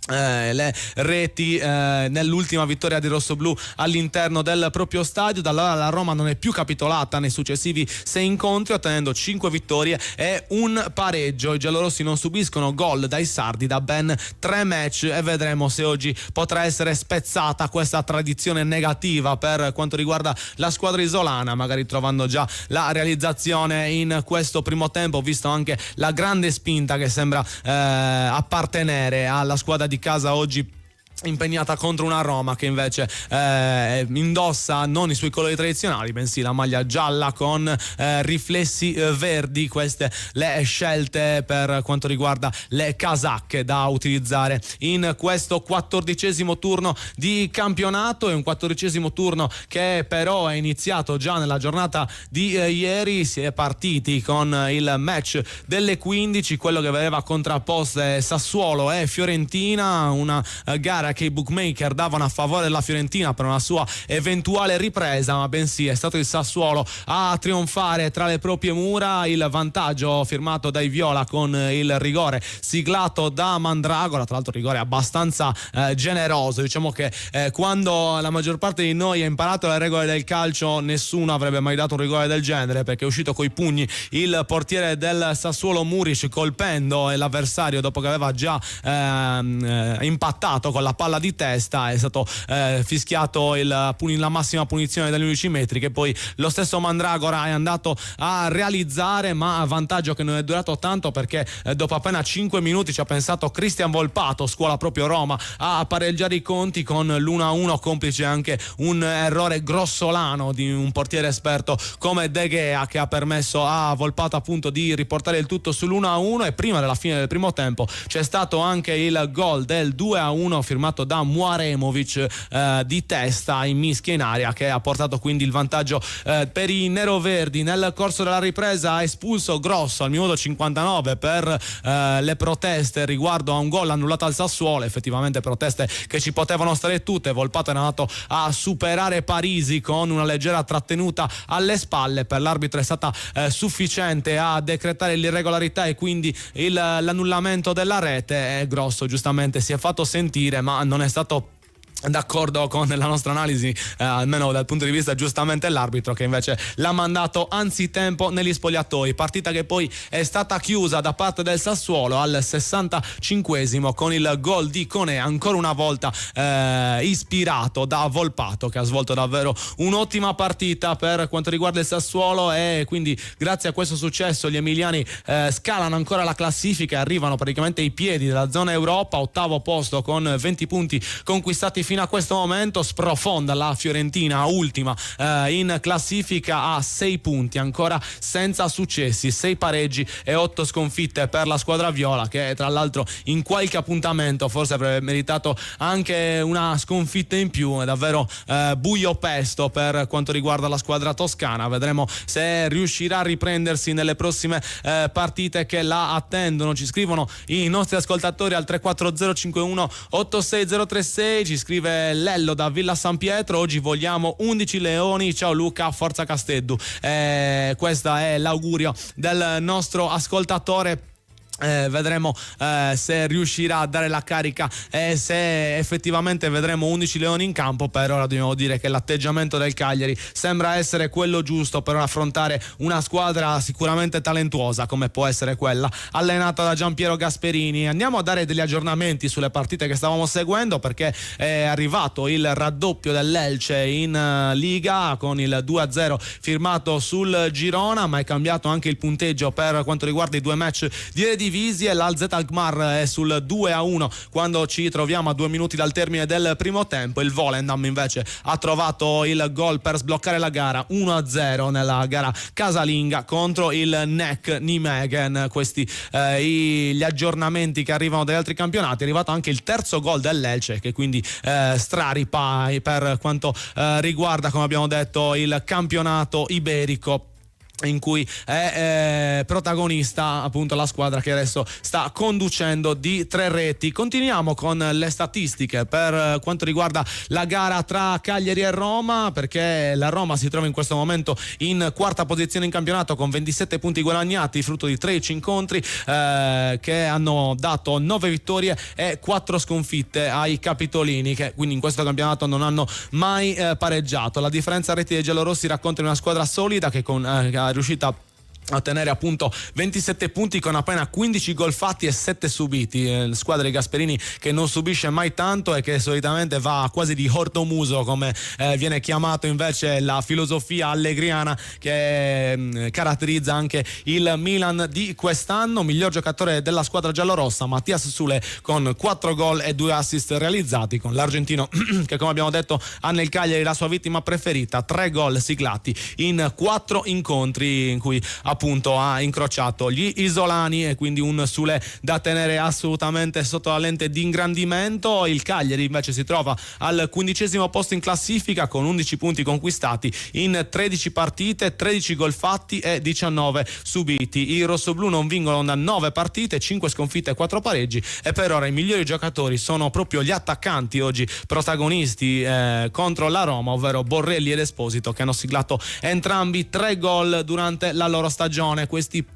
le reti nell'ultima vittoria di rossoblù all'interno del proprio stadio. Da allora la Roma non è più capitolata nei successivi 6 incontri, ottenendo 5 vittorie e un pareggio. I giallorossi non subiscono gol dai sardi da ben 3 match e vedremo se oggi potrà essere spezzata questa tradizione negativa per quanto riguarda la squadra isolana, magari trovando già la realizzazione in questo primo tempo, visto anche la grande spinta che sembra appartenere alla squadra di casa oggi, impegnata contro una Roma che invece indossa non i suoi colori tradizionali, bensì la maglia gialla con riflessi verdi. Queste le scelte per quanto riguarda le casacche da utilizzare in questo 14° turno di campionato. È un 14° turno che però è iniziato già nella giornata di ieri. Si è partiti con il match delle 15, quello che vedeva contrapposte Sassuolo e Fiorentina, una gara che i bookmaker davano a favore della Fiorentina per una sua eventuale ripresa, ma bensì è stato il Sassuolo a trionfare tra le proprie mura. Il vantaggio firmato dai viola con il rigore siglato da Mandragora, tra l'altro rigore abbastanza generoso. Diciamo che quando la maggior parte di noi ha imparato le regole del calcio, nessuno avrebbe mai dato un rigore del genere, perché è uscito coi pugni il portiere del Sassuolo Muric, colpendo l'avversario dopo che aveva già impattato con la palla di testa. È stato fischiato la massima punizione dagli 11 metri, che poi lo stesso Mandragora è andato a realizzare, ma vantaggio che non è durato tanto, perché dopo appena 5 minuti ci ha pensato Cristian Volpato, scuola proprio Roma, a pareggiare i conti con l'1-1, complice anche un errore grossolano di un portiere esperto come De Gea, che ha permesso a Volpato appunto di riportare il tutto sull'1-1. E prima della fine del primo tempo c'è stato anche il gol del 2-1 firmato da Muaremovic di testa in mischia in aria, che ha portato quindi il vantaggio per i neroverdi. Nel corso della ripresa ha espulso Grosso al minuto 59 per le proteste riguardo a un gol annullato al Sassuolo. Effettivamente proteste che ci potevano stare tutte. Volpato è andato a superare Parisi con una leggera trattenuta alle spalle. Per l'arbitro è stata sufficiente a decretare l'irregolarità e quindi l'annullamento della rete. E Grosso giustamente si è fatto sentire, ma non è stato d'accordo con la nostra analisi, almeno dal punto di vista giustamente dell'arbitro, che invece l'ha mandato anzitempo negli spogliatoi. Partita che poi è stata chiusa da parte del Sassuolo al 65esimo con il gol di Koné, ancora una volta ispirato da Volpato, che ha svolto davvero un'ottima partita per quanto riguarda il Sassuolo. E quindi grazie a questo successo gli emiliani scalano ancora la classifica e arrivano praticamente ai piedi della zona Europa, 8° posto con 20 punti conquistati fino a questo momento sprofonda la Fiorentina, ultima in classifica a 6 punti, ancora senza successi, 6 pareggi e 8 sconfitte per la squadra viola, che tra l'altro in qualche appuntamento forse avrebbe meritato anche una sconfitta in più. È davvero buio pesto per quanto riguarda la squadra toscana. Vedremo se riuscirà a riprendersi nelle prossime partite che la attendono. Ci scrivono i nostri ascoltatori al 34051 86036, ci scrive Lello da Villa San Pietro: oggi vogliamo 11 leoni, ciao Luca, forza Casteddu. Questo è l'augurio del nostro ascoltatore. Vedremo se riuscirà a dare la carica e se effettivamente vedremo 11 leoni in campo. Per ora dobbiamo dire che l'atteggiamento del Cagliari sembra essere quello giusto per affrontare una squadra sicuramente talentuosa come può essere quella allenata da Giampiero Gasperini. Andiamo a dare degli aggiornamenti sulle partite che stavamo seguendo, perché è arrivato il raddoppio dell'Elce in Liga con il 2-0 firmato sul Girona, ma è cambiato anche il punteggio per quanto riguarda i due match di Eredivisie. L'Al-Z Alkmaar è sul 2-1 quando ci troviamo a 2 minuti dal termine del primo tempo. Il Volendam invece ha trovato il gol per sbloccare la gara, 1-0 nella gara casalinga contro il NEC Nijmegen. Questi gli aggiornamenti che arrivano dagli altri campionati. È arrivato anche il terzo gol dell'Elce, che quindi straripa per quanto riguarda, come abbiamo detto, il campionato iberico, in cui è protagonista appunto la squadra che adesso sta conducendo di 3 reti. Continuiamo con le statistiche per quanto riguarda la gara tra Cagliari e Roma, perché la Roma si trova in questo momento in quarta posizione in campionato con 27 punti guadagnati, frutto di 13 incontri che hanno dato 9 vittorie e 4 sconfitte ai capitolini, che quindi in questo campionato non hanno mai pareggiato. La differenza reti dei giallorossi racconta una squadra solida che è riuscita a tenere appunto 27 punti con appena 15 gol fatti e 7 subiti. Squadra di Gasperini che non subisce mai tanto e che solitamente va quasi di ortomuso, come viene chiamato invece la filosofia allegriana che caratterizza anche il Milan di quest'anno. Miglior giocatore della squadra giallorossa Mattias Sule con 4 gol e 2 assist realizzati, con l'argentino che, come abbiamo detto, ha nel Cagliari la sua vittima preferita, 3 gol siglati in 4 incontri in cui appunto ha incrociato gli isolani, e quindi un Sule da tenere assolutamente sotto la lente di ingrandimento. Il Cagliari invece si trova al 15° posto in classifica con 11 punti conquistati in 13 partite, 13 gol fatti e 19 subiti. I rossoblù non vincono da 9 partite, 5 sconfitte e 4 pareggi, e per ora i migliori giocatori sono proprio gli attaccanti oggi protagonisti contro la Roma, ovvero Borrelli ed Esposito, che hanno siglato entrambi 3 gol durante la loro stagione. Questi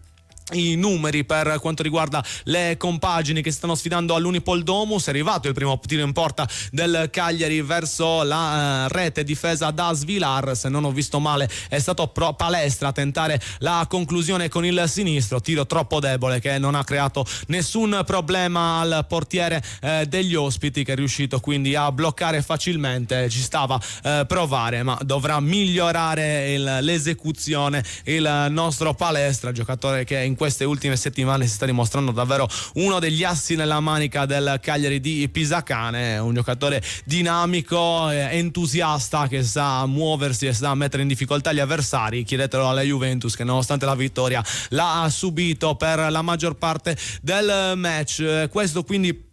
i numeri per quanto riguarda le compagini che si stanno sfidando all'Unipol Domus. È arrivato il primo tiro in porta del Cagliari verso la rete difesa da Svilar. Se non ho visto male è stato Palestra a tentare la conclusione con il sinistro, tiro troppo debole che non ha creato nessun problema al portiere degli ospiti, che è riuscito quindi a bloccare facilmente. Ci stava provare, ma dovrà migliorare l'esecuzione il nostro Palestra, giocatore che in queste ultime settimane si sta dimostrando davvero uno degli assi nella manica del Cagliari di Pisacane. Un giocatore dinamico, entusiasta, che sa muoversi e sa mettere in difficoltà gli avversari. Chiedetelo alla Juventus, che nonostante la vittoria l'ha subito per la maggior parte del match. Questo quindi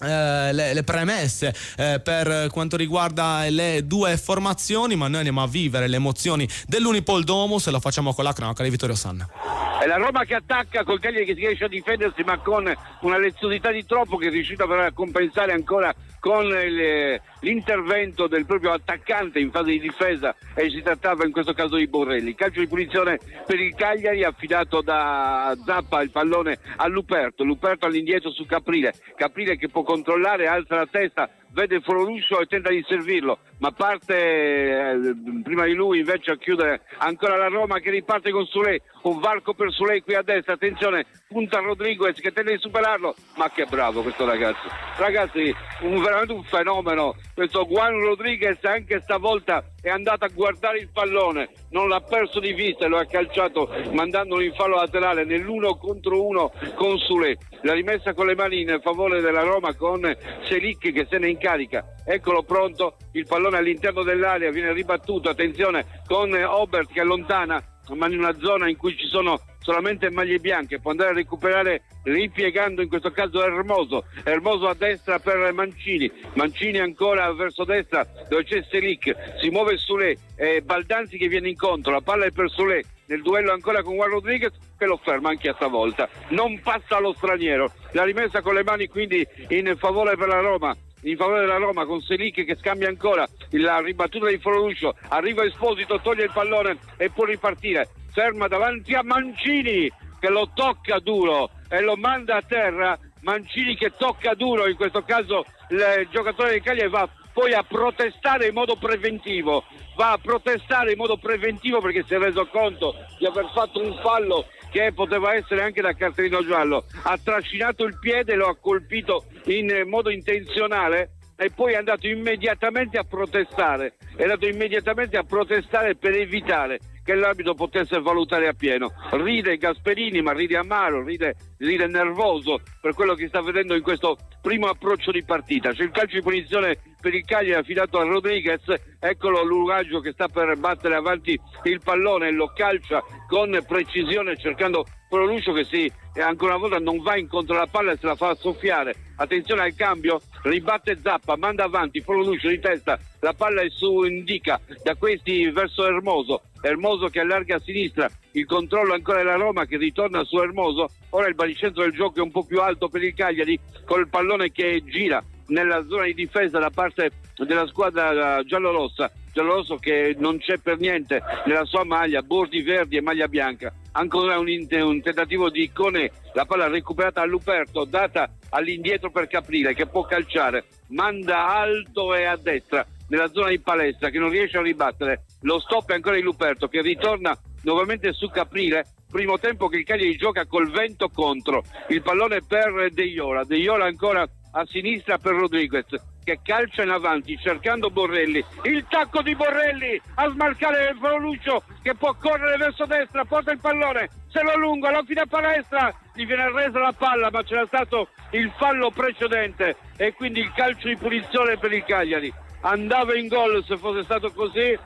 le premesse per quanto riguarda le due formazioni, ma noi andiamo a vivere le emozioni dell'Unipol Domus e lo facciamo con la cronaca di Vittorio Sanna. È la Roma che attacca, col Cagliari che si riesce a difendersi, ma con una leziosità di troppo, che è riuscita però a compensare ancora con l'intervento del proprio attaccante in fase di difesa, e si trattava in questo caso di Borrelli. Calcio di punizione per il Cagliari, affidato da Zappa il pallone a Luperto all'indietro su Caprile che può controllare, alza la testa, vede Forluscio e tenta di servirlo, ma parte prima di lui invece a chiudere ancora la Roma, che riparte con Sulé, un varco per Sulé qui a destra, attenzione, punta Rodriguez che tenta di superarlo, ma che bravo questo ragazzi, veramente un fenomeno, questo Juan Rodriguez anche stavolta è andato a guardare il pallone, non l'ha perso di vista e lo ha calciato mandandolo in fallo laterale nell'1 contro 1 con Sule. La rimessa con le mani in favore della Roma con Selic che se ne incarica, eccolo pronto, il pallone all'interno dell'area viene ribattuto, attenzione con Obert che allontana ma in una zona in cui ci sono solamente maglie bianche, può andare a recuperare ripiegando in questo caso Hermoso a destra per Mancini ancora verso destra dove c'è Selic, si muove Sule, Baldanzi che viene incontro, la palla è per Sule nel duello ancora con Juan Rodriguez che lo ferma anche a stavolta, non passa allo straniero, la rimessa con le mani quindi in favore della Roma con Selic che scambia ancora la ribattuta di Forluscio, arriva Esposito, toglie il pallone e può ripartire, ferma davanti a Mancini che lo tocca duro e lo manda a terra. Mancini che tocca duro, in questo caso il giocatore del Cagliari va poi a protestare in modo preventivo perché si è reso conto di aver fatto un fallo che poteva essere anche da cartellino giallo, ha trascinato il piede, lo ha colpito in modo intenzionale e poi è andato immediatamente a protestare per evitare che l'arbitro potesse valutare appieno. Ride Gasperini, ma ride amaro, ride nervoso per quello che sta vedendo in questo primo approccio di partita. C'è il calcio di punizione per il Cagliari affidato a Rodriguez, eccolo l'Uraggio che sta per battere avanti il pallone, lo calcia con precisione cercando Forluscio che ancora una volta non va incontro alla palla e se la fa soffiare. Attenzione al cambio, ribatte Zappa, manda avanti Forluscio di testa, la palla è su Indica, da questi verso Hermoso che allarga a sinistra, il controllo ancora della Roma che ritorna su Hermoso, ora il baricentro del gioco è un po' più alto per il Cagliari col pallone che gira nella zona di difesa da parte della squadra giallorosso che non c'è per niente nella sua maglia, bordi verdi e maglia bianca. Ancora un tentativo di Conè, la palla recuperata a Luperto, data all'indietro per Caprile che può calciare, manda alto e a destra nella zona di palestra che non riesce a ribattere, lo stop è ancora di Luperto che ritorna nuovamente su Caprile. Primo tempo che il Cagliari gioca col vento contro, il pallone per De Iola ancora a sinistra per Rodriguez che calcia in avanti cercando Borrelli, il tacco di Borrelli a smarcare Forluscio che può correre verso destra, porta il pallone, se lo allunga, lo affida a palestra, gli viene resa la palla ma c'era stato il fallo precedente e quindi il calcio di punizione per il Cagliari. Andava in gol se fosse stato così.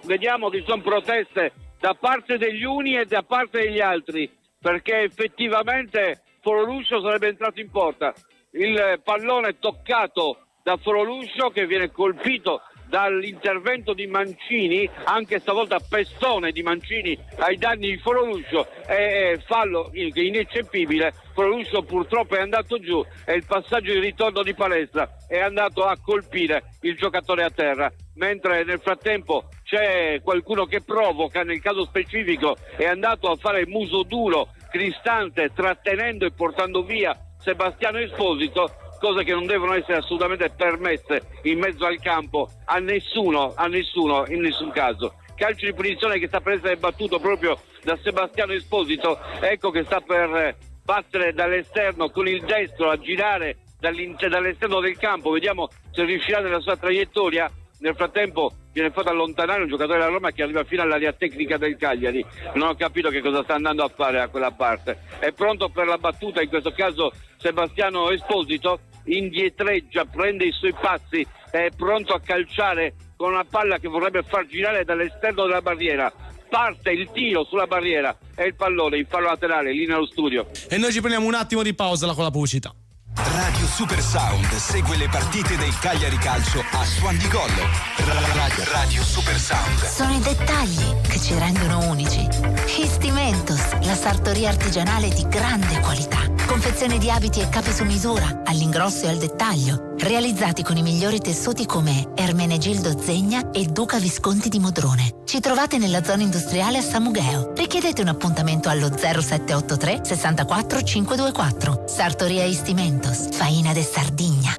Vediamo che sono proteste da parte degli uni e da parte degli altri perché effettivamente Forluscio sarebbe entrato in porta, il pallone toccato da Forluscio che viene colpito dall'intervento di Mancini, anche stavolta pestone di Mancini ai danni di Forluscio, è fallo ineccepibile. Forluscio purtroppo è andato giù e il passaggio di ritorno di palestra è andato a colpire il giocatore a terra, mentre nel frattempo c'è qualcuno che provoca, nel caso specifico è andato a fare muso duro Cristante trattenendo e portando via Sebastiano Esposito, cose che non devono essere assolutamente permesse in mezzo al campo a nessuno in nessun caso. Calcio di punizione che sta per essere battuto proprio da Sebastiano Esposito, ecco che sta per battere dall'esterno con il destro a girare dall'esterno del campo, vediamo se riuscirà nella sua traiettoria. Nel frattempo viene fatto allontanare un giocatore della Roma che arriva fino all'area tecnica del Cagliari, non ho capito che cosa sta andando a fare a quella parte. È pronto per la battuta, in questo caso Sebastiano Esposito, indietreggia, prende i suoi passi, è pronto a calciare con una palla che vorrebbe far girare dall'esterno della barriera. Parte il tiro sulla barriera e il pallone in fallo laterale, lì nello studio. E noi ci prendiamo un attimo di pausa con la pubblicità. Radio Super Sound segue le partite del Cagliari Calcio a Suon di Gol. Radio Super Sound. Sono i dettagli che ci rendono unici. Histimentos, la sartoria artigianale di grande qualità. Confezione di abiti e capi su misura, all'ingrosso e al dettaglio. Realizzati con i migliori tessuti come Ermenegildo Zegna e Duca Visconti di Modrone. Ci trovate nella zona industriale a Samugheo. Richiedete un appuntamento allo 0783 64 524. Sartoria Histimentos, Faina de Sardigna.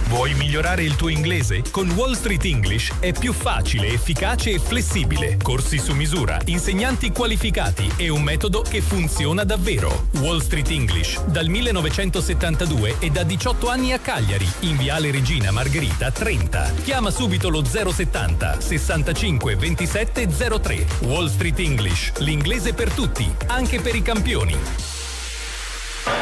Vuoi migliorare il tuo inglese? Con Wall Street English è più facile, efficace e flessibile. Corsi su misura, insegnanti qualificati e un metodo che funziona davvero. Wall Street English, dal 1972 e da 18 anni a Cagliari, in Viale Regina Margherita 30. Chiama subito lo 070 65 27 03. Wall Street English, l'inglese per tutti, anche per i campioni.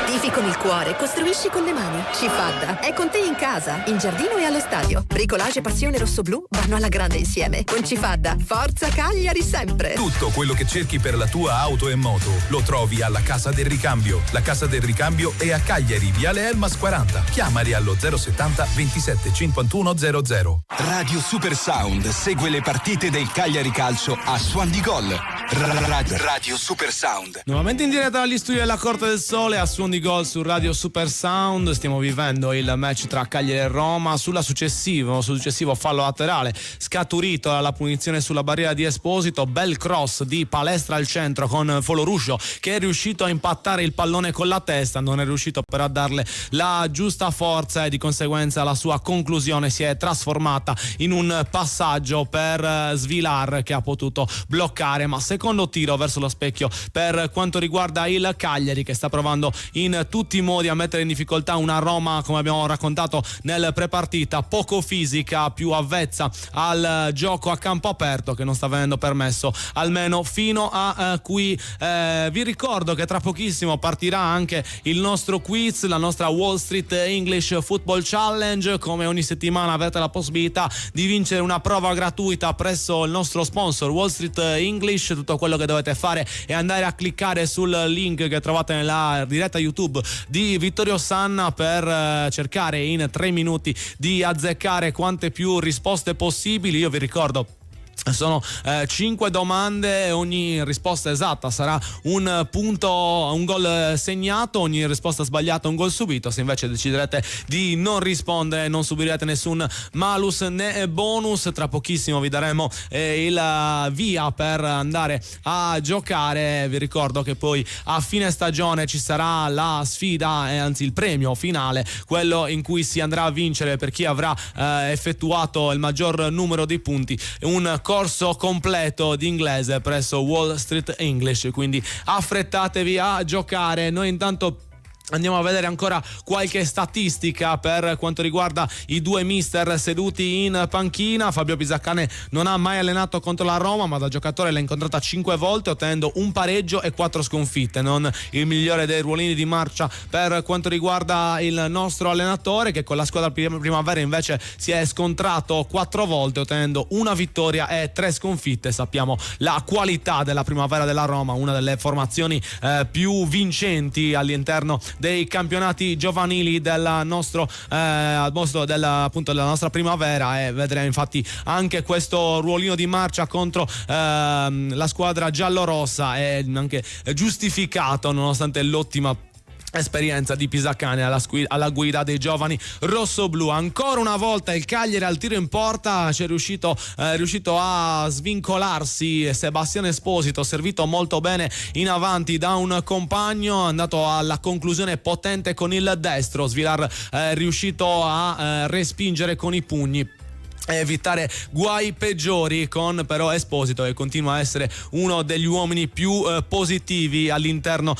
Tifi con il cuore, costruisci con le mani. Cifadda è con te in casa, in giardino e allo stadio. Bricolage e passione rossoblu vanno alla grande insieme. Con Cifadda, forza Cagliari sempre. Tutto quello che cerchi per la tua auto e moto lo trovi alla Casa del Ricambio. La Casa del Ricambio è a Cagliari, Viale Elmas 40. Chiamali allo 070 27 51 00. Radio Super Sound segue le partite del Cagliari Calcio a Suon di Gol. Radio Super Sound. Nuovamente in diretta dagli studi della Corte del Sole a Suon di Gol su Radio Super Sound. Stiamo vivendo il match tra Cagliari e Roma. Sul successivo fallo laterale scaturito dalla punizione sulla barriera di Esposito. Bel cross di Palestra al centro con Foloruscio che è riuscito a impattare il pallone con la testa, non è riuscito però a darle la giusta forza e di conseguenza la sua conclusione si è trasformata in un passaggio per Svilar che ha potuto bloccare. Ma secondo tiro verso lo specchio per quanto riguarda il Cagliari, che sta provando in tutti i modi a mettere in difficoltà una Roma, come abbiamo raccontato nel prepartita, poco fisica, più avvezza al gioco a campo aperto, che non sta venendo permesso almeno fino a qui. Vi ricordo che tra pochissimo partirà anche il nostro quiz, la nostra Wall Street English Football Challenge. Come ogni settimana avete la possibilità di vincere una prova gratuita presso il nostro sponsor Wall Street English. Tutto quello che dovete fare è andare a cliccare sul link che trovate nella diretta YouTube di Vittorio Sanna per cercare in 3 minuti di azzeccare quante più risposte possibili. Io vi ricordo sono 5 domande, ogni risposta esatta sarà un punto, un gol segnato, ogni risposta sbagliata un gol subito. Se invece deciderete di non rispondere non subirete nessun malus né bonus. Tra pochissimo vi daremo il via per andare a giocare. Vi ricordo che poi a fine stagione ci sarà la sfida, anzi il premio finale, quello in cui si andrà a vincere per chi avrà effettuato il maggior numero di punti un corso completo di inglese presso Wall Street English, quindi affrettatevi a giocare. Noi intanto andiamo a vedere ancora qualche statistica per quanto riguarda i due mister seduti in panchina. Fabio Pisacane non ha mai allenato contro la Roma, ma da giocatore l'ha incontrata 5 volte ottenendo un pareggio e 4 sconfitte. Non il migliore dei ruolini di marcia per quanto riguarda il nostro allenatore, che con la squadra primavera invece si è scontrato 4 volte ottenendo una vittoria e 3 sconfitte. Sappiamo la qualità della primavera della Roma, una delle formazioni più vincenti all'interno dei campionati giovanili del nostro della nostra primavera, e vedremo infatti anche questo ruolino di marcia contro la squadra giallorossa è anche giustificato nonostante l'ottima esperienza di Pisacane alla guida dei giovani rossoblù. Ancora una volta il Cagliari al tiro in porta è riuscito a svincolarsi Sebastiano Esposito, servito molto bene in avanti da un compagno, andato alla conclusione potente con il destro. Svilar è riuscito a respingere con i pugni, evitare guai peggiori, con però Esposito che continua a essere uno degli uomini più positivi all'interno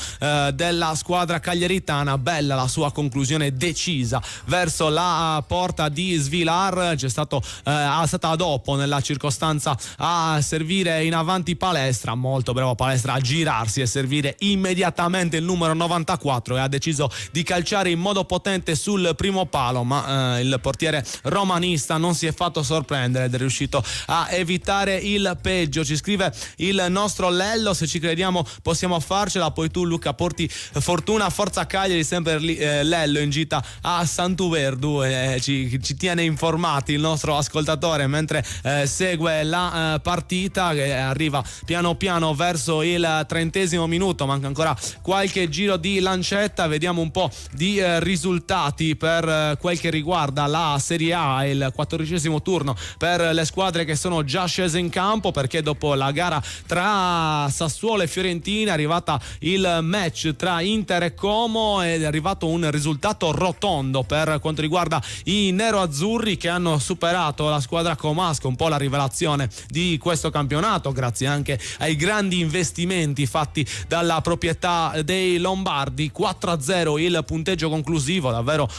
della squadra cagliaritana. Bella la sua conclusione decisa verso la porta di Svilar. C'è stata dopo nella circostanza a servire in avanti Palestra, molto bravo Palestra a girarsi e servire immediatamente il numero 94, e ha deciso di calciare in modo potente sul primo palo, ma il portiere romanista non si è fatto sorprendere ed è riuscito a evitare il peggio. Ci scrive il nostro Lello: se ci crediamo possiamo farcela. Poi tu, Luca, porti fortuna, forza Cagliari, sempre lì, Lello in gita a Santuverdu, ci tiene informati il nostro ascoltatore mentre segue la partita, che arriva piano piano verso il 30° minuto. Manca ancora qualche giro di lancetta, vediamo un po' di risultati per quel che riguarda la Serie A, il 14° turno per le squadre che sono già scese in campo, perché dopo la gara tra Sassuolo e Fiorentina è arrivata il match tra Inter e Como ed è arrivato un risultato rotondo per quanto riguarda i neroazzurri, che hanno superato la squadra comasca, un po' la rivelazione di questo campionato, grazie anche ai grandi investimenti fatti dalla proprietà dei lombardi. 4-0 il punteggio conclusivo, davvero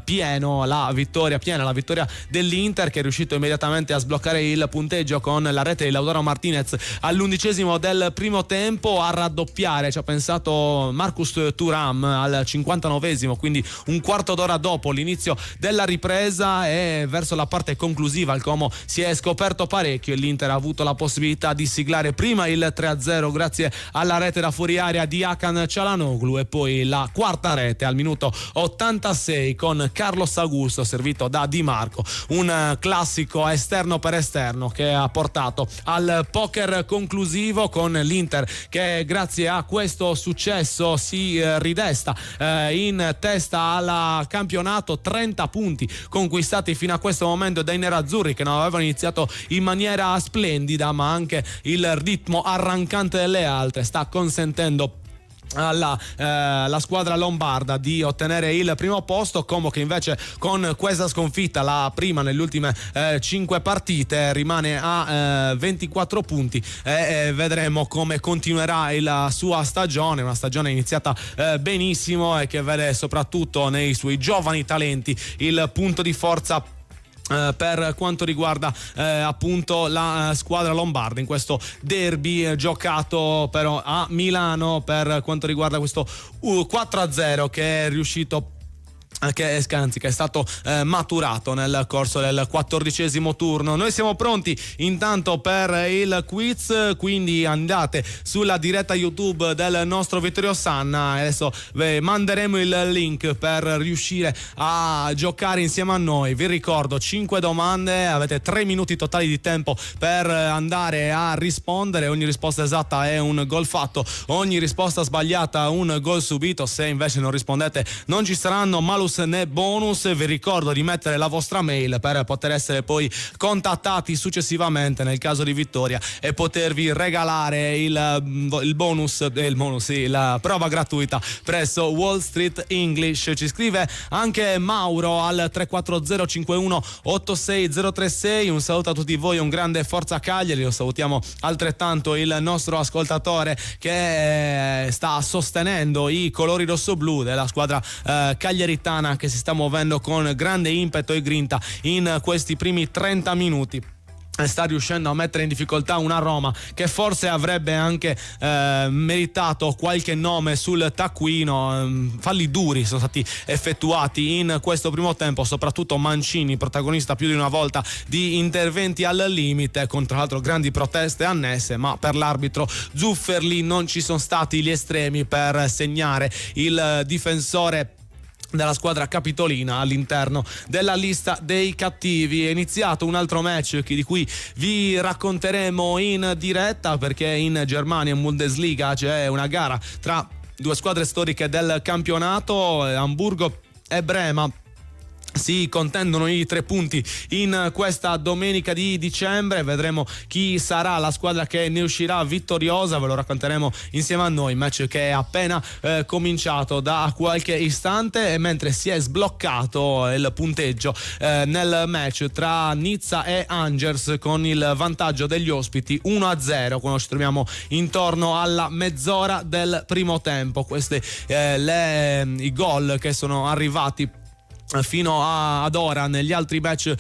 piena la vittoria dell'Inter, che è riuscito immediatamente a sbloccare il punteggio con la rete di Lautaro Martinez all'11° del primo tempo. A raddoppiare ci ha pensato Marcus Thuram al 59°, quindi un quarto d'ora dopo l'inizio della ripresa, e verso la parte conclusiva il Como si è scoperto parecchio e l'Inter ha avuto la possibilità di siglare prima il 3-0 grazie alla rete da fuori area di Hakan Çalhanoğlu e poi la quarta rete al minuto 86 con Carlos Augusto servito da Di Marco, un classico esterno per esterno che ha portato al poker conclusivo, con l'Inter che grazie a questo successo si ridesta in testa al campionato. 30 punti conquistati fino a questo momento dai nerazzurri, che non avevano iniziato in maniera splendida, ma anche il ritmo arrancante delle altre sta consentendo alla squadra lombarda di ottenere il primo posto. Como che invece con questa sconfitta, la prima nelle ultime 5 partite, rimane a 24 punti e vedremo come continuerà la sua stagione, una stagione iniziata benissimo e che vede soprattutto nei suoi giovani talenti il punto di forza per quanto riguarda appunto la squadra lombarda in questo derby giocato però a Milano, per quanto riguarda questo 4-0 che è riuscito che è stato maturato nel corso del 14° turno. Noi siamo pronti intanto per il quiz, quindi andate sulla diretta YouTube del nostro Vittorio Sanna, adesso manderemo il link per riuscire a giocare insieme a noi. Vi ricordo 5 domande, avete 3 minuti totali di tempo per andare a rispondere, ogni risposta esatta è un gol fatto, ogni risposta sbagliata un gol subito. Se invece non rispondete non ci saranno malus né bonus. Vi ricordo di mettere la vostra mail per poter essere poi contattati successivamente nel caso di vittoria e potervi regalare il bonus, la prova gratuita presso Wall Street English. Ci scrive anche Mauro al 340 51 86036. Un saluto a tutti voi, un grande forza Cagliari. Lo salutiamo altrettanto il nostro ascoltatore che sta sostenendo i colori rossoblu della squadra cagliaritana, che si sta muovendo con grande impeto e grinta in questi primi 30 minuti. Sta riuscendo a mettere in difficoltà una Roma che forse avrebbe anche meritato qualche nome sul taccuino. Falli duri sono stati effettuati in questo primo tempo, soprattutto Mancini, protagonista più di una volta di interventi al limite, con tra l'altro grandi proteste annesse, ma per l'arbitro Zufferli non ci sono stati gli estremi per segnare il difensore della squadra capitolina all'interno della lista dei cattivi. È iniziato un altro match di cui vi racconteremo in diretta, perché in Germania, in Bundesliga, c'è una gara tra due squadre storiche del campionato, Amburgo e Brema. Si contendono i 3 punti in questa domenica di dicembre. Vedremo chi sarà la squadra che ne uscirà vittoriosa, ve lo racconteremo insieme a noi. Match che è appena cominciato da qualche istante, e mentre si è sbloccato il punteggio nel match tra Nizza e Angers, con il vantaggio degli ospiti 1-0 quando ci troviamo intorno alla mezz'ora del primo tempo. Questi i gol che sono arrivati fino ad ora negli altri match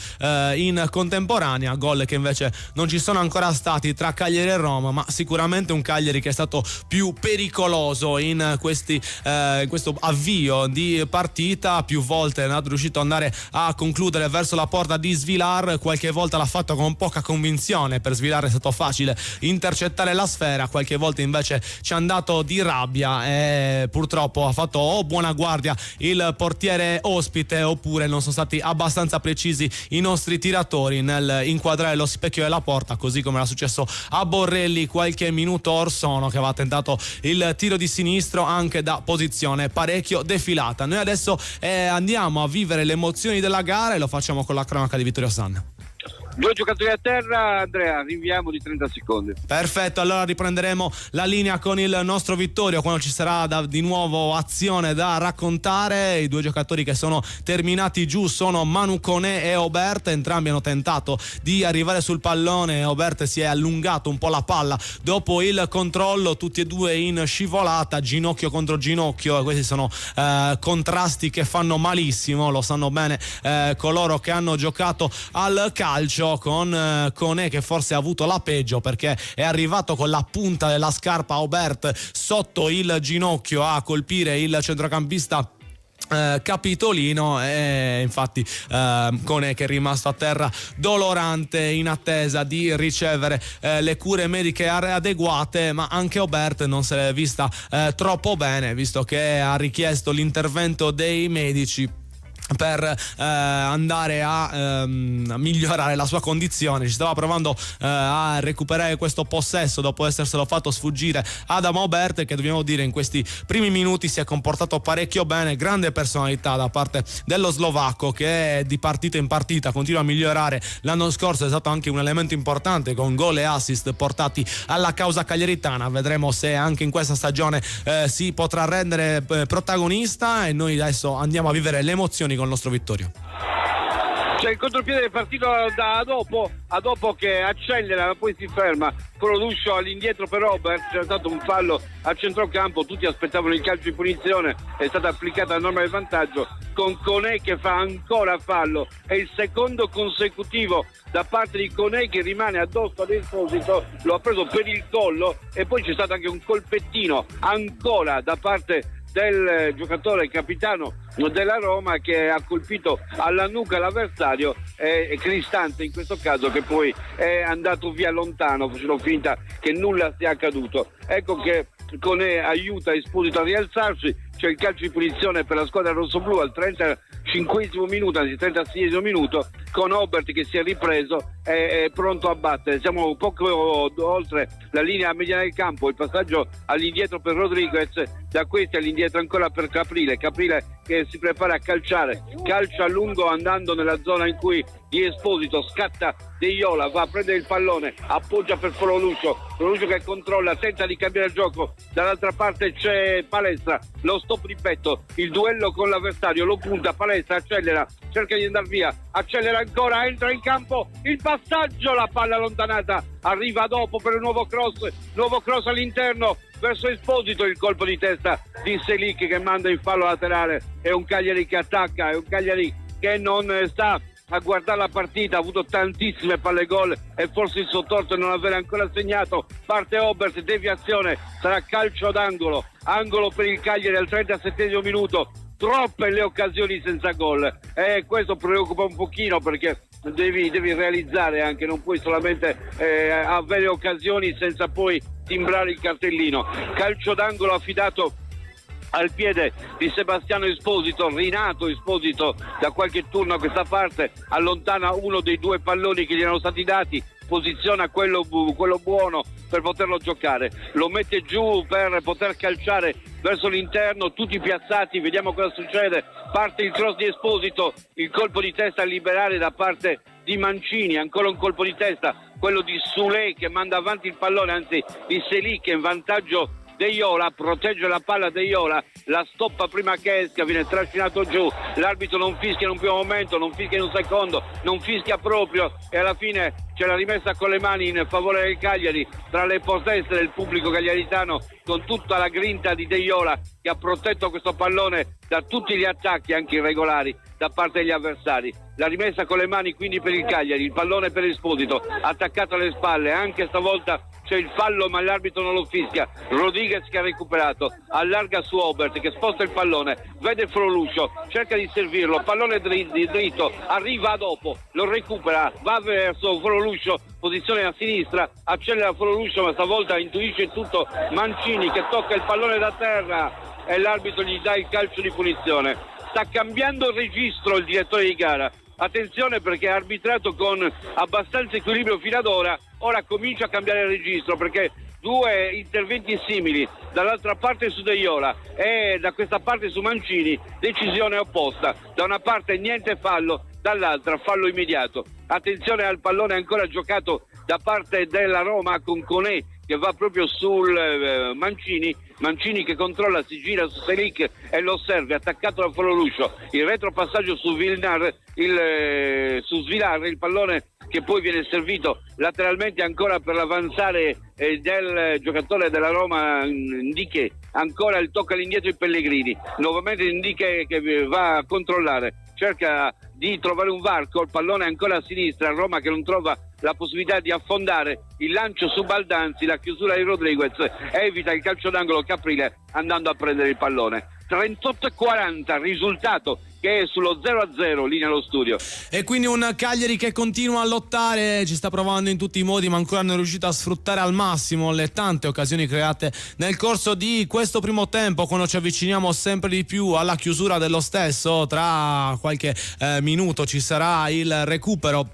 in contemporanea, gol che invece non ci sono ancora stati tra Cagliari e Roma, ma sicuramente un Cagliari che è stato più pericoloso in questo avvio di partita. Più volte è riuscito ad andare a concludere verso la porta di Svilar, qualche volta l'ha fatto con poca convinzione. Per Svilar è stato facile intercettare la sfera, qualche volta invece ci è andato di rabbia e purtroppo ha fatto o buona guardia il portiere ospite, oppure non sono stati abbastanza precisi i nostri tiratori nel inquadrare lo specchio della porta, così come era successo a Borrelli qualche minuto or sono, che aveva tentato il tiro di sinistro anche da posizione parecchio defilata. Noi adesso andiamo a vivere le emozioni della gara e lo facciamo con la cronaca di Vittorio Sanna. Due giocatori a terra, Andrea, rinviamo di 30 secondi. Perfetto, allora riprenderemo la linea con il nostro Vittorio quando ci sarà di nuovo azione da raccontare. I due giocatori che sono terminati giù sono Manu Koné e Aubert, entrambi hanno tentato di arrivare sul pallone. Aubert si è allungato un po' la palla dopo il controllo, tutti e due in scivolata, ginocchio contro ginocchio, e questi sono contrasti che fanno malissimo, lo sanno bene coloro che hanno giocato al calcio, con Koné che forse ha avuto la peggio perché è arrivato con la punta della scarpa Aubert sotto il ginocchio a colpire il centrocampista capitolino, e infatti Koné che è rimasto a terra dolorante in attesa di ricevere le cure mediche adeguate, ma anche Aubert non se l'è vista troppo bene, visto che ha richiesto l'intervento dei medici per andare a migliorare la sua condizione. Ci stava provando a recuperare questo possesso dopo esserselo fatto sfuggire Adam Aubert, che dobbiamo dire in questi primi minuti si è comportato parecchio bene. Grande personalità da parte dello slovacco, che di partita in partita continua a migliorare. L'anno scorso è stato anche un elemento importante con gol e assist portati alla causa cagliaritana. Vedremo se anche in questa stagione si potrà rendere protagonista, e noi adesso andiamo a vivere le emozioni con il nostro Vittorio. C'è il contropiede del partito da dopo che accelera ma poi si ferma. Produscio all'indietro per Robert, c'è stato un fallo a centrocampo, tutti aspettavano il calcio di punizione, è stata applicata la norma del vantaggio con Koné che fa ancora fallo, è il secondo consecutivo da parte di Koné che rimane addosso ad Esposito, lo ha preso per il collo e poi c'è stato anche un colpettino ancora da parte del giocatore capitano della Roma che ha colpito alla nuca l'avversario, Cristante in questo caso, che poi è andato via lontano facendo finta che nulla sia accaduto. Ecco che Koné aiuta Esposito a rialzarsi. C'è il calcio di punizione per la squadra rossoblu al 35esimo minuto, anzi 36esimo minuto, con Aubert che si è ripreso e è pronto a battere. Siamo poco oltre la linea mediana del campo, il passaggio all'indietro per Rodriguez, da questi all'indietro ancora per Caprile che si prepara a calciare, calcia a lungo andando nella zona in cui di Esposito, scatta De Iola, va a prendere il pallone, appoggia per Floroluccio che controlla, tenta di cambiare il gioco, dall'altra parte c'è Palestra, lo stop di petto, il duello con l'avversario, lo punta, Palestra accelera, cerca di andare via, accelera ancora, entra in campo, il passaggio, la palla allontanata, arriva dopo per un nuovo cross all'interno verso Esposito, il colpo di testa di Selic che manda in fallo laterale. È un Cagliari che attacca, è un Cagliari che non sta a guardare la partita, ha avuto tantissime palle gol e forse il suo torto è non aver ancora segnato. Parte Aubert, deviazione, sarà calcio d'angolo, angolo per il Cagliari al 37esimo minuto. Troppe le occasioni senza gol e questo preoccupa un pochino, perché devi realizzare anche, non puoi solamente avere occasioni senza poi timbrare il cartellino. Calcio d'angolo affidato al piede di Sebastiano Esposito, rinato Esposito da qualche turno a questa parte, allontana uno dei due palloni che gli erano stati dati, posiziona quello buono per poterlo giocare, lo mette giù per poter calciare verso l'interno, tutti piazzati, vediamo cosa succede. Parte il cross di Esposito, il colpo di testa a liberare da parte di Mancini, ancora un colpo di testa, quello di Sule che manda avanti il pallone, anzi di Selic in vantaggio. De Iola protegge la palla, De Iola la stoppa prima che esca, viene trascinato giù, l'arbitro non fischia in un primo momento, non fischia in un secondo, non fischia proprio e alla fine c'è la rimessa con le mani in favore del Cagliari tra le proteste del pubblico cagliaritano, con tutta la grinta di De Iola che ha protetto questo pallone da tutti gli attacchi anche irregolari da parte degli avversari. La rimessa con le mani quindi per il Cagliari, il pallone per Esposito, attaccato alle spalle, anche stavolta c'è il fallo ma l'arbitro non lo fischia. Rodriguez che ha recuperato, allarga su Aubert che sposta il pallone, vede Floroluccio, cerca di servirlo, pallone dritto, arriva dopo, lo recupera, va verso Floroluccio, posizione a sinistra, accelera Floroluccio ma stavolta intuisce tutto Mancini che tocca il pallone da terra e l'arbitro gli dà il calcio di punizione. Sta cambiando il registro il direttore di gara. Attenzione perché ha arbitrato con abbastanza equilibrio fino ad ora, ora comincia a cambiare il registro perché due interventi simili, dall'altra parte su De Iola e da questa parte su Mancini, decisione opposta. Da una parte niente fallo, dall'altra fallo immediato. Attenzione al pallone ancora giocato da parte della Roma con Conè che va proprio sul Mancini che controlla, si gira su Selic e lo serve, attaccato da Foloruccio, il retropassaggio su Svilar, il pallone che poi viene servito lateralmente ancora per l'avanzare del giocatore della Roma Ndiché, ancora il tocca all'indietro di Pellegrini, nuovamente Ndiché che va a controllare, cerca di trovare un varco, il pallone ancora a sinistra, Roma che non trova la possibilità di affondare, il lancio su Baldanzi, la chiusura di Rodriguez, evita il calcio d'angolo Caprile andando a prendere il pallone. 38-40, risultato che è sullo 0-0 lì nello studio. E quindi un Cagliari che continua a lottare, ci sta provando in tutti i modi, ma ancora non è riuscito a sfruttare al massimo le tante occasioni create nel corso di questo primo tempo, quando ci avviciniamo sempre di più alla chiusura dello stesso. Tra qualche minuto ci sarà il recupero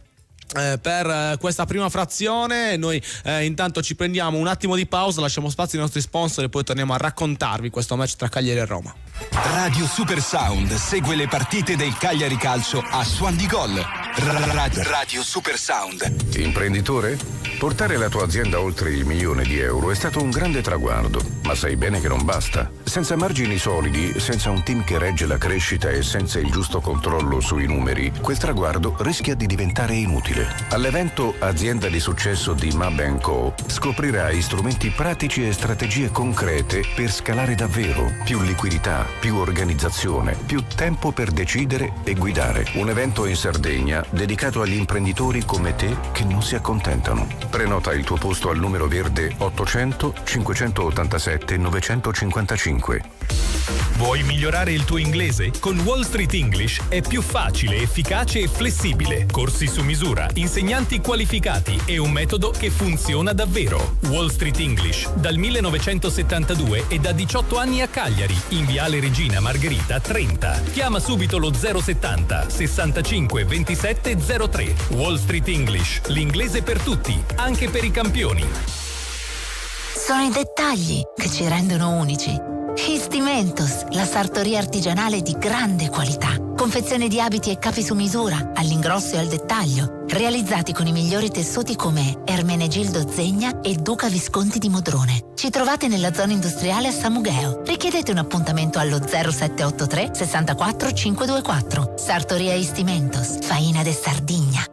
per questa prima frazione. Noi intanto ci prendiamo un attimo di pausa, lasciamo spazio ai nostri sponsor e poi torniamo a raccontarvi questo match tra Cagliari e Roma. Radio Super Sound segue le partite del Cagliari Calcio a Suon di Gol. Radio Super Sound. Imprenditore? Portare la tua azienda oltre il €1.000.000 è stato un grande traguardo, ma sai bene che non basta. Senza margini solidi, senza un team che regge la crescita e senza il giusto controllo sui numeri, quel traguardo rischia di diventare inutile. All'evento Azienda di Successo di Mab & Co. scoprirai strumenti pratici e strategie concrete per scalare davvero. Più liquidità, più organizzazione, più tempo per decidere e guidare. Un evento in Sardegna dedicato agli imprenditori come te che non si accontentano. Prenota il tuo posto al numero verde 800 587 955. Vuoi migliorare il tuo inglese? Con Wall Street English è più facile, efficace e flessibile. Corsi su misura, insegnanti qualificati e un metodo che funziona davvero. Wall Street English, dal 1972 e da 18 anni a Cagliari, in Viale Regina Margherita 30. Chiama subito lo 070 65 27 03. Wall Street English, l'inglese per tutti, anche per i campioni. Sono i dettagli che ci rendono unici. Histimentos, la sartoria artigianale di grande qualità. Confezione di abiti e capi su misura, all'ingrosso e al dettaglio, realizzati con i migliori tessuti come Ermenegildo Zegna e Duca Visconti di Modrone. Ci trovate nella zona industriale a Samugheo. Richiedete un appuntamento allo 0783 64 524. Sartoria Histimentos, Faina de Sardigna.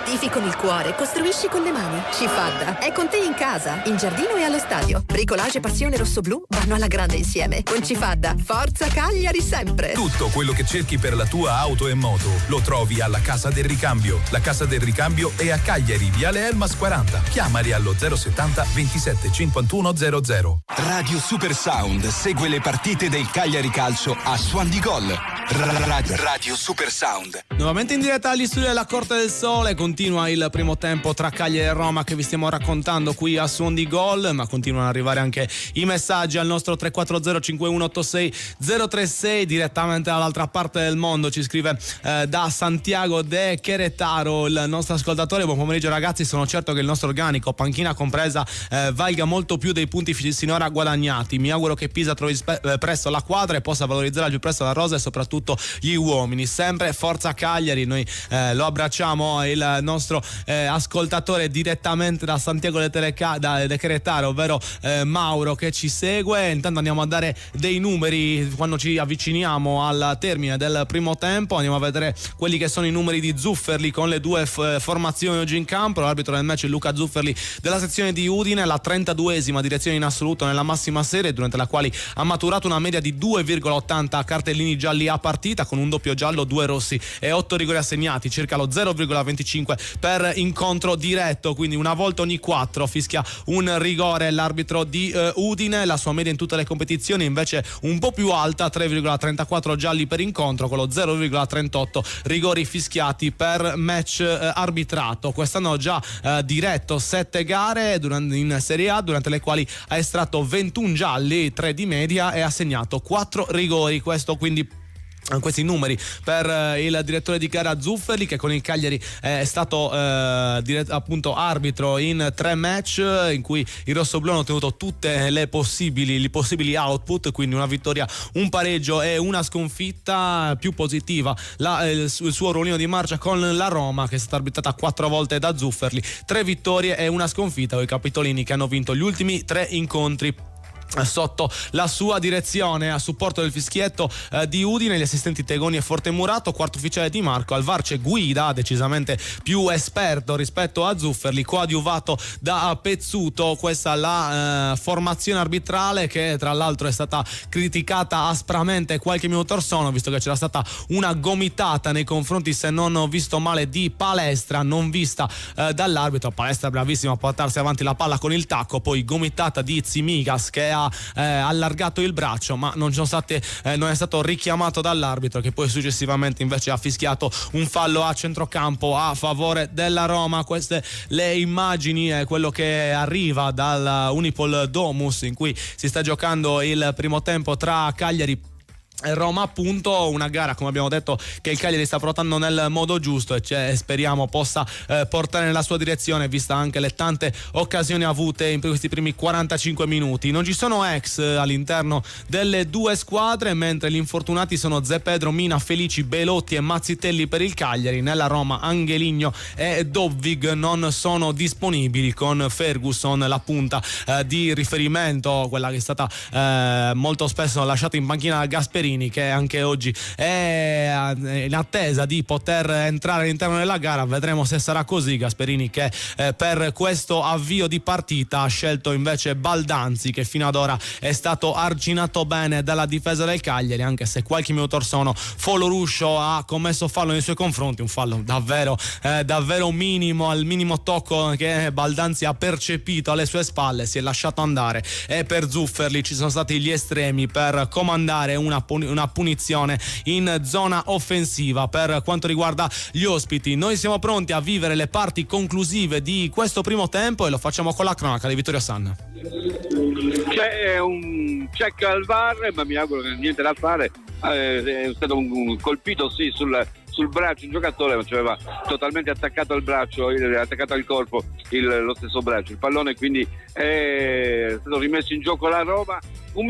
Tifi con il cuore, costruisci con le mani. Cifadda è con te in casa, in giardino e allo stadio. Bricolage e passione rossoblu vanno alla grande insieme. Con Cifadda, forza Cagliari sempre. Tutto quello che cerchi per la tua auto e moto lo trovi alla Casa del Ricambio. La Casa del Ricambio è a Cagliari, Viale Elmas 40. Chiamali allo 070 27 51 00. Radio Super Sound segue le partite del Cagliari Calcio a Suon di Gol. Radio Super Sound. Nuovamente in diretta agli studi della Corte del Sole, continua il primo tempo tra Cagliari e Roma che vi stiamo raccontando qui a Suon di Gol, ma continuano ad arrivare anche i messaggi al nostro 340 5186 036 direttamente dall'altra parte del mondo. Ci scrive da Santiago de Querétaro il nostro ascoltatore: buon pomeriggio ragazzi, sono certo che il nostro organico, panchina compresa, valga molto più dei punti sinora guadagnati. Mi auguro che Pisa trovi presto la quadra e possa valorizzare al più presto la rosa e soprattutto gli uomini. Sempre forza Cagliari, noi lo abbracciamo, il nostro ascoltatore direttamente da Santiago de Querétaro, ovvero Mauro, che ci segue. Intanto andiamo a dare dei numeri quando ci avviciniamo al termine del primo tempo. Andiamo a vedere quelli che sono i numeri di Zufferli con le due formazioni oggi in campo. L'arbitro del match è Luca Zufferli della sezione di Udine, la 32esima direzione in assoluto nella massima serie, durante la quale ha maturato una media di 2,80 cartellini gialli a partita, con un doppio giallo, 2 rossi e 8 rigori assegnati, circa lo 0,25 per incontro diretto, quindi una volta ogni 4 fischia un rigore l'arbitro di Udine. La sua media in tutte le competizioni invece un po' più alta, 3,34 gialli per incontro, con lo 0,38 rigori fischiati per match arbitrato. Quest'anno ha già diretto 7 gare in Serie A, durante le quali ha estratto 21 gialli, 3 di media, e ha segnato 4 rigori. Questo quindi questi numeri per il direttore di gara Zufferli, che con il Cagliari è stato appunto arbitro in 3 match in cui i rossoblù hanno ottenuto tutte i possibili output, quindi una vittoria, un pareggio e una sconfitta. Più positiva il suo ruolino di marcia con la Roma, che è stata arbitrata 4 volte da Zufferli, 3 vittorie e una sconfitta con i capitolini, che hanno vinto gli ultimi 3 incontri sotto la sua direzione. A supporto del fischietto di Udine, gli assistenti Tegoni e Fortemurato, quarto ufficiale Di Marco, al VAR c'è Guida, decisamente più esperto rispetto a Zufferli, coadiuvato da Pezzuto. Questa la formazione arbitrale, che tra l'altro è stata criticata aspramente qualche minuto or sono, visto che c'era stata una gomitata nei confronti, se non ho visto male, di Palestra, non vista dall'arbitro. Palestra bravissimo a portarsi avanti la palla con il tacco, poi gomitata di Tsimikas, che ha allargato il braccio, ma non è stato richiamato dall'arbitro, che poi successivamente invece ha fischiato un fallo a centrocampo a favore della Roma. Queste le immagini, quello che arriva dal Unipol Domus, in cui si sta giocando il primo tempo tra Cagliari Roma, appunto. Una gara, come abbiamo detto, che il Cagliari sta affrontando nel modo giusto e speriamo possa portare nella sua direzione, vista anche le tante occasioni avute in questi primi 45 minuti. Non ci sono ex all'interno delle due squadre, mentre gli infortunati sono Zé Pedro, Mina, Felici, Belotti e Mazzitelli per il Cagliari. Nella Roma Angeligno e Dovvig non sono disponibili, con Ferguson la punta di riferimento, quella che è stata molto spesso lasciata in panchina da Gasperini, che anche oggi è in attesa di poter entrare all'interno della gara. Vedremo se sarà così. Gasperini, che per questo avvio di partita ha scelto invece Baldanzi, che fino ad ora è stato arginato bene dalla difesa del Cagliari, anche se qualche minuto or sono Foloruscio ha commesso fallo nei suoi confronti, un fallo davvero minimo, al minimo tocco che Baldanzi ha percepito alle sue spalle si è lasciato andare. E per Zufferli ci sono stati gli estremi per comandare una punizione in zona offensiva. Per quanto riguarda gli ospiti, noi siamo pronti a vivere le parti conclusive di questo primo tempo e lo facciamo con la cronaca di Vittorio Sanna. C'è un check al VAR, ma mi auguro che niente da fare. È stato un colpito sul braccio un giocatore, ma ci aveva totalmente attaccato al braccio, attaccato al corpo lo stesso braccio, il pallone, quindi è stato rimesso in gioco la Roma. Un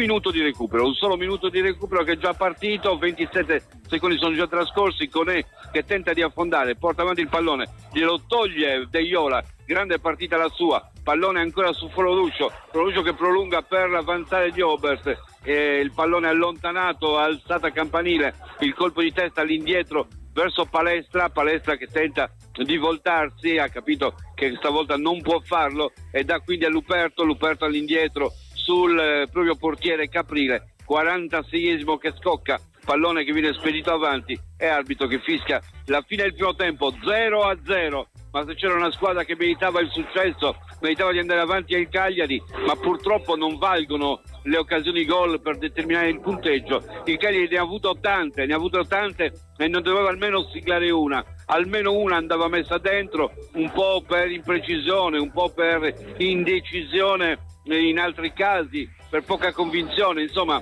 solo minuto di recupero che è già partito, 27 secondi sono già trascorsi. Conè che tenta di affondare, porta avanti il pallone, glielo toglie Deiola, grande partita la sua, pallone ancora su Foloruscio che prolunga per avanzare di Obert, il pallone allontanato, alzata campanile, il colpo di testa all'indietro verso Palestra che tenta di voltarsi, ha capito che stavolta non può farlo e dà quindi a Luperto all'indietro sul proprio portiere Caprile. 46esimo che scocca, pallone che viene spedito avanti e arbitro che fischia la fine del primo tempo, 0-0. Ma se c'era una squadra che meritava il successo, meritava di andare avanti, al Cagliari, ma purtroppo non valgono le occasioni gol per determinare il punteggio. Il Cagliari ne ha avuto tante e non doveva almeno siglare almeno una andava messa dentro, un po' per imprecisione, un po' per indecisione in altri casi, per poca convinzione. Insomma,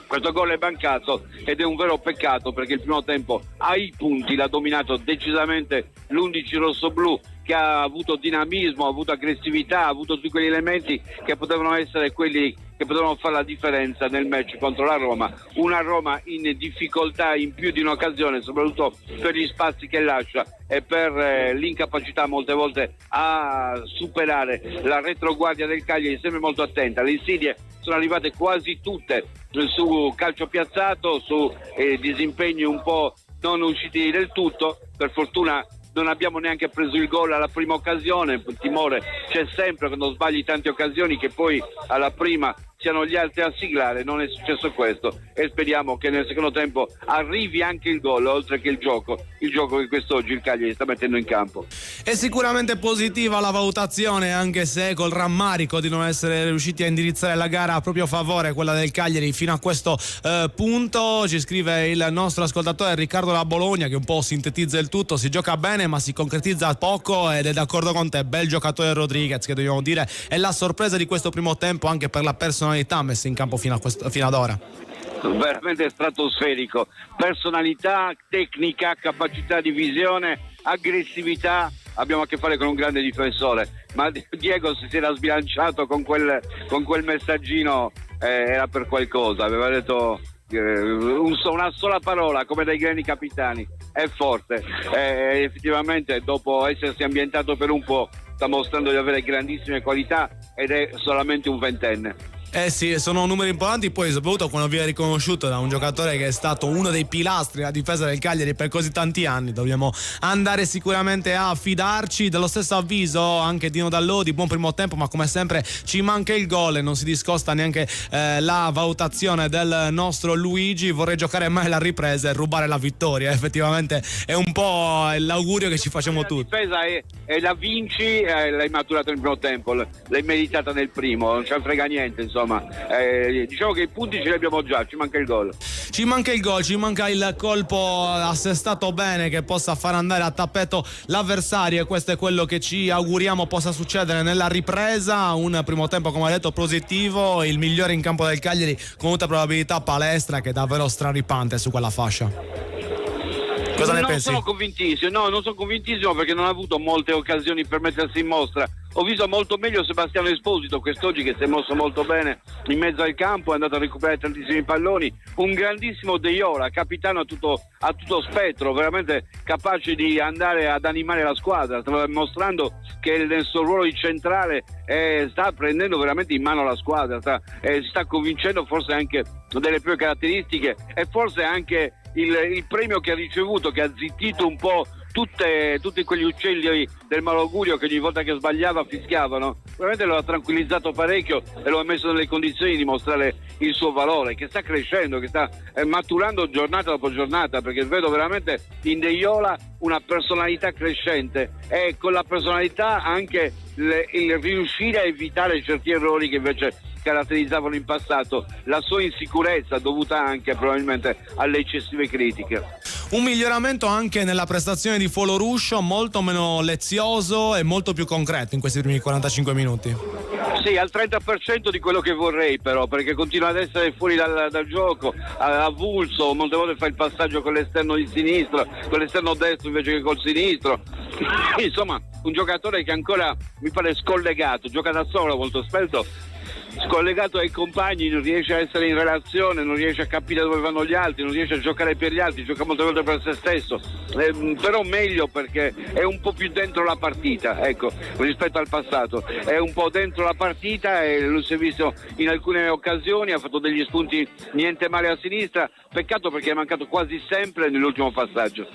questo gol è mancato ed è un vero peccato, perché il primo tempo ai punti l'ha dominato decisamente l'11 rossoblù, che ha avuto dinamismo, ha avuto aggressività, ha avuto tutti quegli elementi che potevano essere quelli che potevano fare la differenza nel match contro la Roma. Una Roma in difficoltà in più di un'occasione, soprattutto per gli spazi che lascia e per l'incapacità molte volte a superare la retroguardia del Cagliari, sempre molto attenta. Le insidie sono arrivate quasi tutte su calcio piazzato, su disimpegni un po' non usciti del tutto. Per fortuna non abbiamo neanche preso il gol alla prima occasione, il timore c'è sempre quando sbagli tante occasioni che poi alla prima siano gli altri a siglare. Non è successo questo e speriamo che nel secondo tempo arrivi anche il gol, oltre che il gioco che quest'oggi il Cagliari sta mettendo in campo. È sicuramente positiva la valutazione, anche se col rammarico di non essere riusciti a indirizzare la gara a proprio favore, quella del Cagliari, fino a questo punto. Ci scrive il nostro ascoltatore Riccardo da Bologna, che un po' sintetizza il tutto: si gioca bene ma si concretizza poco, ed è d'accordo con te. Bel giocatore Rodriguez, che dobbiamo dire è la sorpresa di questo primo tempo, anche per la personalità messa in campo fino ad ora. veramente stratosferico, personalità, tecnica, capacità di visione, aggressività. Abbiamo a che fare con un grande difensore, ma Diego si era sbilanciato con quel messaggino, era per qualcosa, aveva detto una sola parola come dai grandi capitani, è forte, effettivamente dopo essersi ambientato per un po' sta mostrando di avere grandissime qualità ed è solamente un ventenne. Eh sì, sono numeri importanti, poi soprattutto quando viene riconosciuto da un giocatore che è stato uno dei pilastri della difesa del Cagliari per così tanti anni, dobbiamo andare sicuramente a fidarci. Dello stesso avviso anche Dino Dall'Odi, buon primo tempo, ma come sempre ci manca il gol e non si discosta neanche la valutazione del nostro Luigi. Vorrei giocare mai la ripresa e rubare la vittoria, effettivamente è un po' l'augurio che ci facciamo tutti. La difesa è la vinci, l'hai maturata nel primo tempo, l'hai meditata nel primo, non ce ne frega niente, insomma. Diciamo che i punti ce li abbiamo già, ci manca il gol. Ci manca il gol, ci manca il colpo assestato bene che possa far andare a tappeto l'avversario, e questo è quello che ci auguriamo possa succedere nella ripresa. Un primo tempo, come ha detto, positivo, il migliore in campo del Cagliari con tutta probabilità Palestra, che è davvero straripante su quella fascia. Cosa ne pensi? Non sono convintissimo perché non ha avuto molte occasioni per mettersi in mostra. Ho visto molto meglio Sebastiano Esposito quest'oggi, che si è mosso molto bene in mezzo al campo, è andato a recuperare tantissimi palloni, un grandissimo De Iola, capitano a tutto spettro, veramente capace di andare ad animare la squadra, sta mostrando che nel suo ruolo di centrale sta prendendo veramente in mano la squadra, si sta convincendo forse anche delle proprie caratteristiche e forse anche il premio che ha ricevuto, che ha zittito un po' tutti quegli uccelli del malaugurio che ogni volta che sbagliava fischiavano, veramente lo ha tranquillizzato parecchio e lo ha messo nelle condizioni di mostrare il suo valore, che sta crescendo, che sta maturando giornata dopo giornata, perché vedo veramente in De Iola una personalità crescente e con la personalità anche il riuscire a evitare certi errori che invece caratterizzavano in passato, la sua insicurezza dovuta anche probabilmente alle eccessive critiche. Un miglioramento anche nella prestazione di Foloruscio, molto meno lezioso e molto più concreto in questi primi 45 minuti. Sì, al 30% di quello che vorrei, però, perché continua ad essere fuori dal gioco, avulso, molte volte fa il passaggio con l'esterno di sinistra, con l'esterno destro invece che col sinistro. Insomma, un giocatore che ancora mi pare scollegato, gioca da solo molto spesso, scollegato ai compagni, non riesce a essere in relazione, non riesce a capire dove vanno gli altri, non riesce a giocare per gli altri, gioca molte volte per se stesso, però meglio perché è un po' più dentro la partita, ecco, rispetto al passato, è un po' dentro la partita e lo si è visto in alcune occasioni, ha fatto degli spunti niente male a sinistra, peccato perché è mancato quasi sempre nell'ultimo passaggio.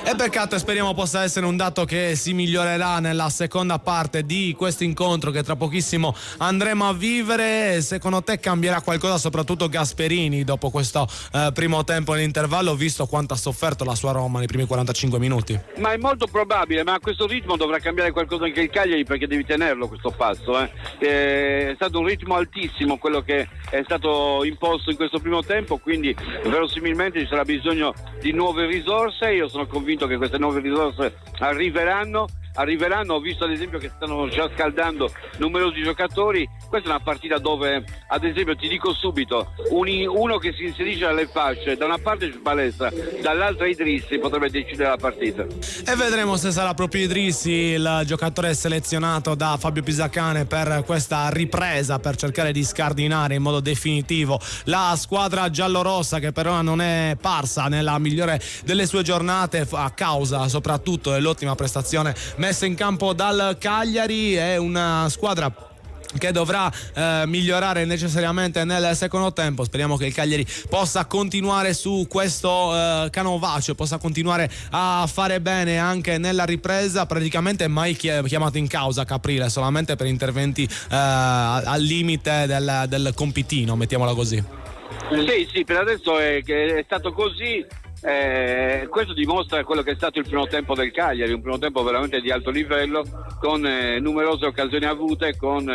E peccato, e speriamo possa essere un dato che si migliorerà nella seconda parte di questo incontro che tra pochissimo andremo a vivere. Secondo te cambierà qualcosa soprattutto Gasperini dopo questo primo tempo nell'intervallo, visto quanto ha sofferto la sua Roma nei primi 45 minuti? Ma è molto probabile, ma a questo ritmo dovrà cambiare qualcosa anche il Cagliari, perché devi tenerlo questo passo, È stato un ritmo altissimo quello che è stato imposto in questo primo tempo, quindi verosimilmente ci sarà bisogno di nuove risorse. Io sono convinto che queste nuove risorse arriveranno. Ho visto ad esempio che stanno già scaldando numerosi giocatori. Questa è una partita dove, ad esempio, ti dico subito, uno che si inserisce alle fasce, da una parte c'è Palestra, dall'altra Idrissi potrebbe decidere la partita. E vedremo se sarà proprio Idrissi il giocatore selezionato da Fabio Pisacane per questa ripresa, per cercare di scardinare in modo definitivo la squadra giallorossa, che però non è parsa nella migliore delle sue giornate a causa soprattutto dell'ottima prestazione messa in campo dal Cagliari. È una squadra che dovrà migliorare necessariamente nel secondo tempo. Speriamo che il Cagliari possa continuare su questo canovaccio, possa continuare a fare bene anche nella ripresa. Praticamente mai chiamato in causa Caprile, solamente per interventi al limite del compitino, mettiamola così. Sì, per adesso è stato così. Questo dimostra quello che è stato il primo tempo del Cagliari, un primo tempo veramente di alto livello, con numerose occasioni avute, con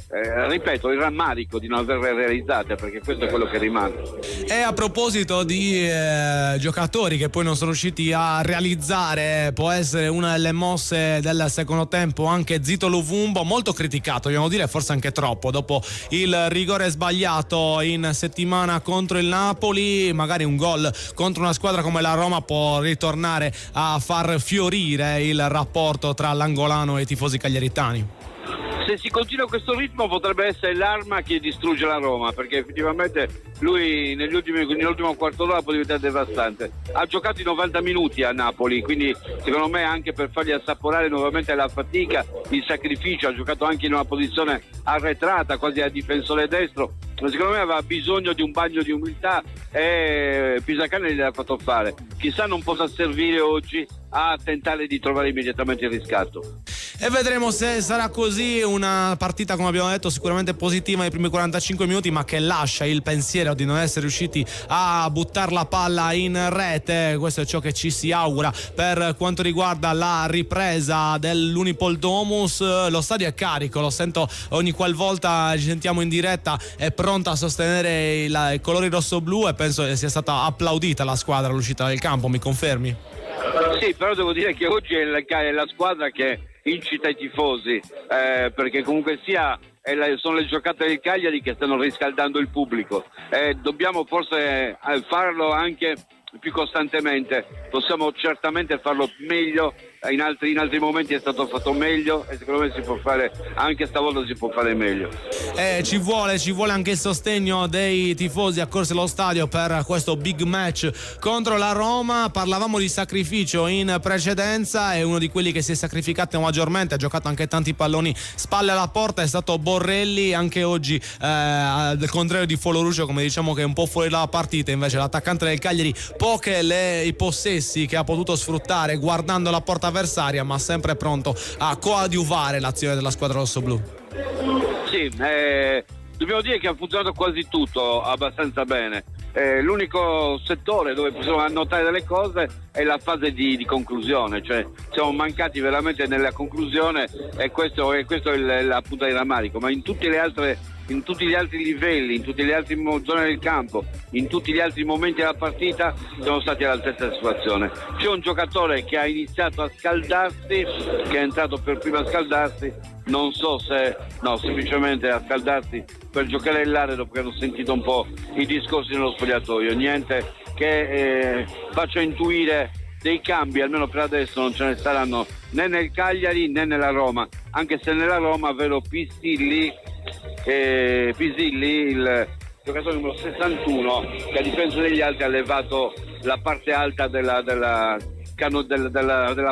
ripeto, il rammarico di non averle realizzate, perché questo è quello che rimane. E a proposito di giocatori che poi non sono riusciti a realizzare, può essere una delle mosse del secondo tempo anche Zito Luvumbo, molto criticato, dobbiamo dire, forse anche troppo, dopo il rigore sbagliato in settimana contro il Napoli. Magari un gol contro una squadra come la Roma può ritornare a far fiorire il rapporto tra l'angolano e i tifosi cagliaritani. Se si continua questo ritmo potrebbe essere l'arma che distrugge la Roma, perché effettivamente lui nell'ultimo quarto d'ora può diventare devastante. Ha giocato i 90 minuti a Napoli, quindi secondo me anche per fargli assaporare nuovamente la fatica, il sacrificio, ha giocato anche in una posizione arretrata, quasi a difensore destro. Secondo me aveva bisogno di un bagno di umiltà e Pisacane gliel'ha fatto fare. Chissà non possa servire oggi a tentare di trovare immediatamente il riscatto. E vedremo se sarà così. Una partita, come abbiamo detto, sicuramente positiva nei primi 45 minuti, ma che lascia il pensiero di non essere riusciti a buttare la palla in rete. Questo è ciò che ci si augura per quanto riguarda la ripresa dell'Unipol Domus. Lo stadio è carico, lo sento ogni qualvolta ci sentiamo in diretta, è pronta a sostenere i colori rossoblu, e penso che sia stata applaudita la squadra all'uscita del campo. Mi confermi? Sì, però devo dire che oggi è la squadra che incita i tifosi, perché comunque sia sono le giocate del Cagliari che stanno riscaldando il pubblico. Dobbiamo forse farlo anche più costantemente, possiamo certamente farlo meglio. In altri momenti è stato fatto meglio e secondo me si può fare, anche stavolta si può fare meglio. Ci vuole anche il sostegno dei tifosi accorsi allo stadio per questo big match contro la Roma. Parlavamo di sacrificio in precedenza, e uno di quelli che si è sacrificato maggiormente, ha giocato anche tanti palloni spalle alla porta, è stato Borrelli. Anche oggi al contrario di Foloruccio, come diciamo, che è un po' fuori dalla partita, invece l'attaccante del Cagliari poche i possessi che ha potuto sfruttare guardando la porta avversaria, ma sempre pronto a coadiuvare l'azione della squadra rossoblu. Sì, dobbiamo dire che ha funzionato quasi tutto abbastanza bene. L'unico settore dove possiamo annotare delle cose è la fase di conclusione, cioè siamo mancati veramente nella conclusione, e questo è la punta di rammarico, ma in tutti gli altri livelli, in tutte le altre zone del campo, in tutti gli altri momenti della partita siamo stati all'altezza della situazione. C'è un giocatore che ha iniziato a scaldarsi, che è entrato per prima a scaldarsi, non so se semplicemente a scaldarsi per giocare all'area dopo che hanno sentito un po' i discorsi nello spogliatoio. Niente che faccia intuire dei cambi, almeno per adesso non ce ne saranno né nel Cagliari né nella Roma, anche se nella Roma vedo Pisilli, il giocatore numero 61, che a differenza degli altri ha levato la parte alta della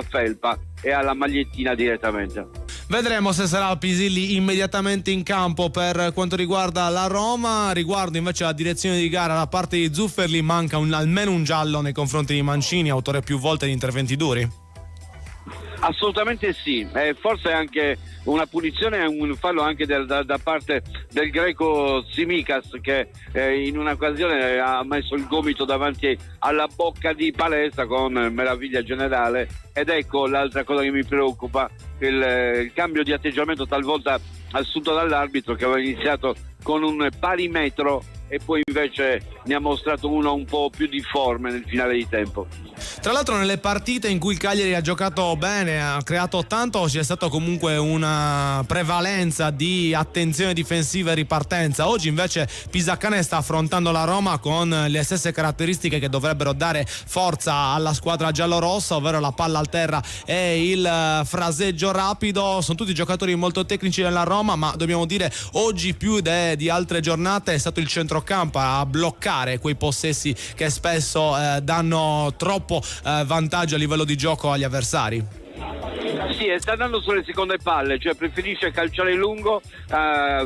felpa e ha la magliettina direttamente. Vedremo se sarà Pisilli immediatamente in campo per quanto riguarda la Roma. Riguardo invece la direzione di gara da parte di Zufferli, manca almeno un giallo nei confronti di Mancini, autore più volte di interventi duri. Assolutamente sì, forse anche una punizione, un fallo anche da parte del greco Tsimikas, che in un'occasione ha messo il gomito davanti alla bocca di Palestra con meraviglia generale. Ed ecco l'altra cosa che mi preoccupa, il cambio di atteggiamento talvolta assunto dall'arbitro, che aveva iniziato con un pari metro e poi invece ne ha mostrato uno un po' più difforme nel finale di tempo. Tra l'altro nelle partite in cui il Cagliari ha giocato bene, ha creato tanto, c'è stata comunque una prevalenza di attenzione difensiva e ripartenza. Oggi invece Pisacane sta affrontando la Roma con le stesse caratteristiche che dovrebbero dare forza alla squadra giallorossa, ovvero la palla al terra e il fraseggio rapido. Sono tutti giocatori molto tecnici nella Roma, ma dobbiamo dire oggi più di altre giornate è stato il centrocampo a bloccare quei possessi che spesso danno troppo vantaggio a livello di gioco agli avversari. Sì, sta andando sulle seconde palle, cioè preferisce calciare lungo,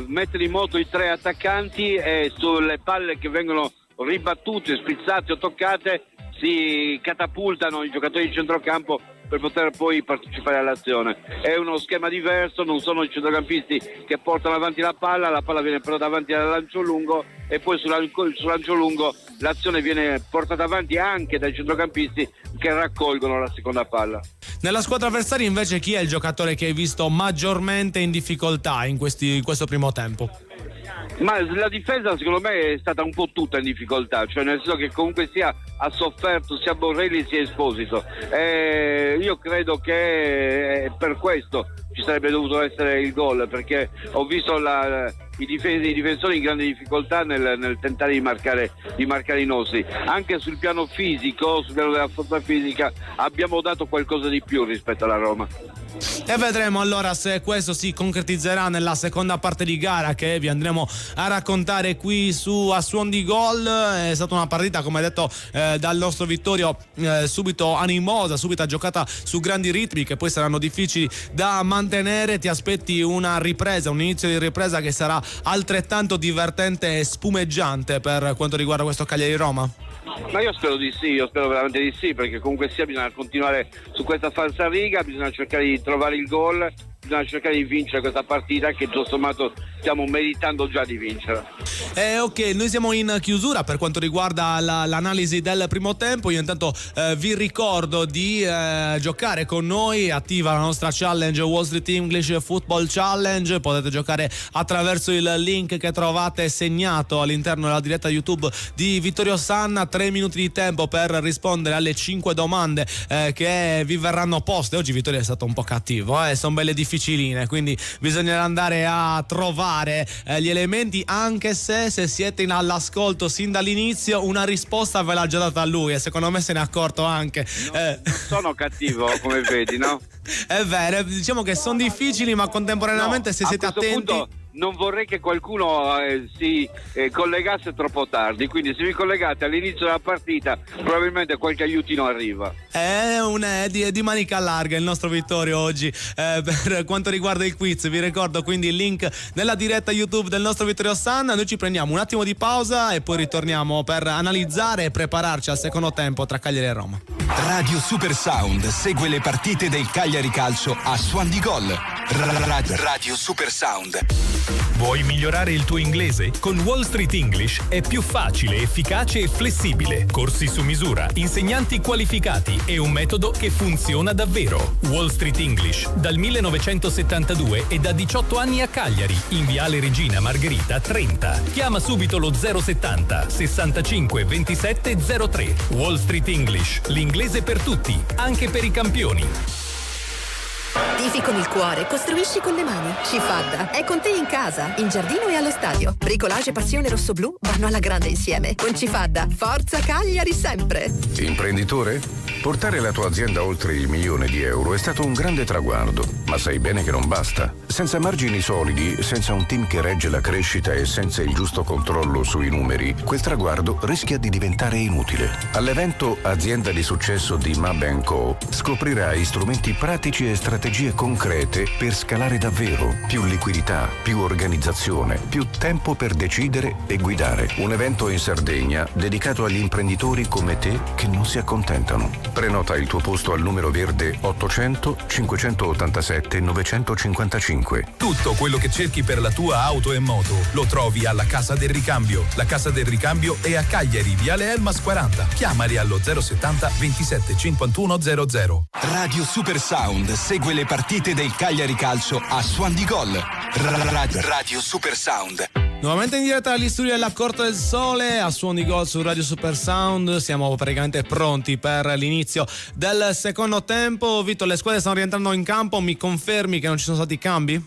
mettere in moto i tre attaccanti, e sulle palle che vengono ribattute, spizzate o toccate si catapultano i giocatori di centrocampo per poter poi partecipare all'azione. È uno schema diverso, non sono i centrocampisti che portano avanti la palla viene però davanti al lancio lungo, e poi sul lancio lungo l'azione viene portata avanti anche dai centrocampisti che raccolgono la seconda palla. Nella squadra avversaria invece chi è il giocatore che hai visto maggiormente in difficoltà in questo primo tempo? Ma la difesa secondo me è stata un po' tutta in difficoltà, cioè nel senso che comunque sia ha sofferto sia Borrelli sia Esposito. Io credo che per questo ci sarebbe dovuto essere il gol, perché ho visto i difensori in grande difficoltà nel tentare di marcare i nostri. Anche sul piano fisico, sul piano della forza fisica, abbiamo dato qualcosa di più rispetto alla Roma. E vedremo allora se questo si concretizzerà nella seconda parte di gara che vi andremo a raccontare qui a Suon di Gol. È stata una partita, come detto dal nostro Vittorio, subito animosa, subito giocata su grandi ritmi che poi saranno difficili da mantenere. Ti aspetti una ripresa, un inizio di ripresa che sarà altrettanto divertente e spumeggiante per quanto riguarda questo Cagliari-Roma? Ma io spero di sì, io spero veramente di sì, perché comunque sia bisogna continuare su questa falsariga, bisogna cercare di trovare il gol, bisogna cercare di vincere questa partita che tutto sommato stiamo meritando già di vincere. Ok, noi siamo in chiusura per quanto riguarda l'analisi del primo tempo. Io intanto vi ricordo di giocare con noi, attiva la nostra challenge Wall Street English Football Challenge. Potete giocare attraverso il link che trovate segnato all'interno della diretta YouTube di Vittorio Sanna. 3 minuti di tempo per rispondere alle 5 domande che vi verranno poste. Oggi Vittorio è stato un po' cattivo, sono belle difficiline, quindi bisognerà andare a trovare gli elementi, anche se siete all'ascolto sin dall'inizio una risposta ve l'ha già data lui e secondo me se ne è accorto anche. Non sono cattivo, come vedi, no? È vero, diciamo che sono difficili, ma contemporaneamente se siete attenti. Punto non vorrei che qualcuno si collegasse troppo tardi, quindi se vi collegate all'inizio della partita probabilmente qualche aiutino arriva. È di manica larga il nostro Vittorio oggi per quanto riguarda il quiz. Vi ricordo quindi il link nella diretta YouTube del nostro Vittorio Sanna. Noi ci prendiamo un attimo di pausa e poi ritorniamo per analizzare e prepararci al secondo tempo tra Cagliari e Roma. Radio Super Sound segue le partite del Cagliari Calcio a Suon di Gol. Radio Super Sound. Vuoi migliorare il tuo inglese? Con Wall Street English è più facile, efficace e flessibile. Corsi su misura, insegnanti qualificati e un metodo che funziona davvero. Wall Street English, dal 1972 e da 18 anni a Cagliari, in Viale Regina Margherita 30. Chiama subito lo 070 65 27 03. Wall Street English, l'inglese per tutti, anche per i campioni. Tifi con il cuore, costruisci con le mani. Cifadda è con te in casa, in giardino e allo stadio. Bricolage e passione rossoblù vanno alla grande insieme. Con Cifadda, forza Cagliari sempre. Imprenditore? Portare la tua azienda oltre il €1.000.000 è stato un grande traguardo, ma sai bene che non basta. Senza margini solidi, senza un team che regge la crescita e senza il giusto controllo sui numeri, quel traguardo rischia di diventare inutile. All'evento Azienda di Successo di Mab & Co. scoprirai strumenti pratici e strategie concrete per scalare davvero. Più liquidità, più organizzazione, più tempo per decidere e guidare. Un evento in Sardegna dedicato agli imprenditori come te che non si accontentano. Prenota il tuo posto al numero verde 800 587 955. Tutto quello che cerchi per la tua auto e moto lo trovi alla Casa del Ricambio. La Casa del Ricambio è a Cagliari, Viale Elmas 40. Chiamali allo 070 27 51 00. Radio Super Sound segue le partite del Cagliari Calcio a Suon di Gol. Radio Super Sound. Nuovamente in diretta dagli studi della Corte del Sole a Suon di Gol su Radio Super Sound. Siamo praticamente pronti per l'inizio del secondo tempo. Vito, le squadre stanno rientrando in campo, mi confermi che non ci sono stati cambi?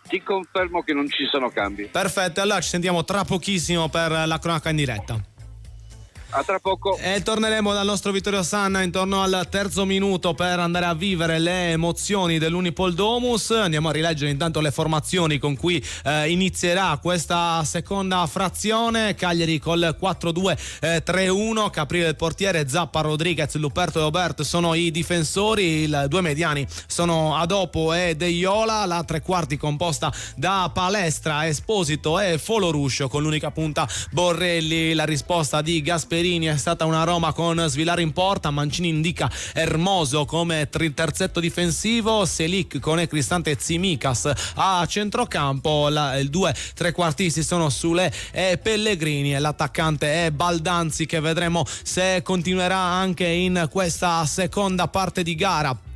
Ti confermo che non ci sono cambi. Perfetto, allora ci sentiamo tra pochissimo per la cronaca in diretta. A tra poco. E torneremo dal nostro Vittorio Sanna intorno al terzo minuto per andare a vivere le emozioni dell'Unipol Domus. Andiamo a rileggere intanto le formazioni con cui inizierà questa seconda frazione. Cagliari col 4-2-3-1, Caprile il portiere, Zappa, Rodriguez, Luperto e Oberto sono i difensori, i due mediani sono Adopo e De Iola, la tre quarti composta da Palestra, Esposito e Foloruscio con l'unica punta Borrelli. La risposta di Gasperini Ceferini, è stata una Roma con Svilaro in porta, Mancini indica Hermoso come terzetto difensivo, Selic con Cristante e Tsimikas a centrocampo, il 2 trequartisti sono Sule e Pellegrini e l'attaccante è Baldanzi, che vedremo se continuerà anche in questa seconda parte di gara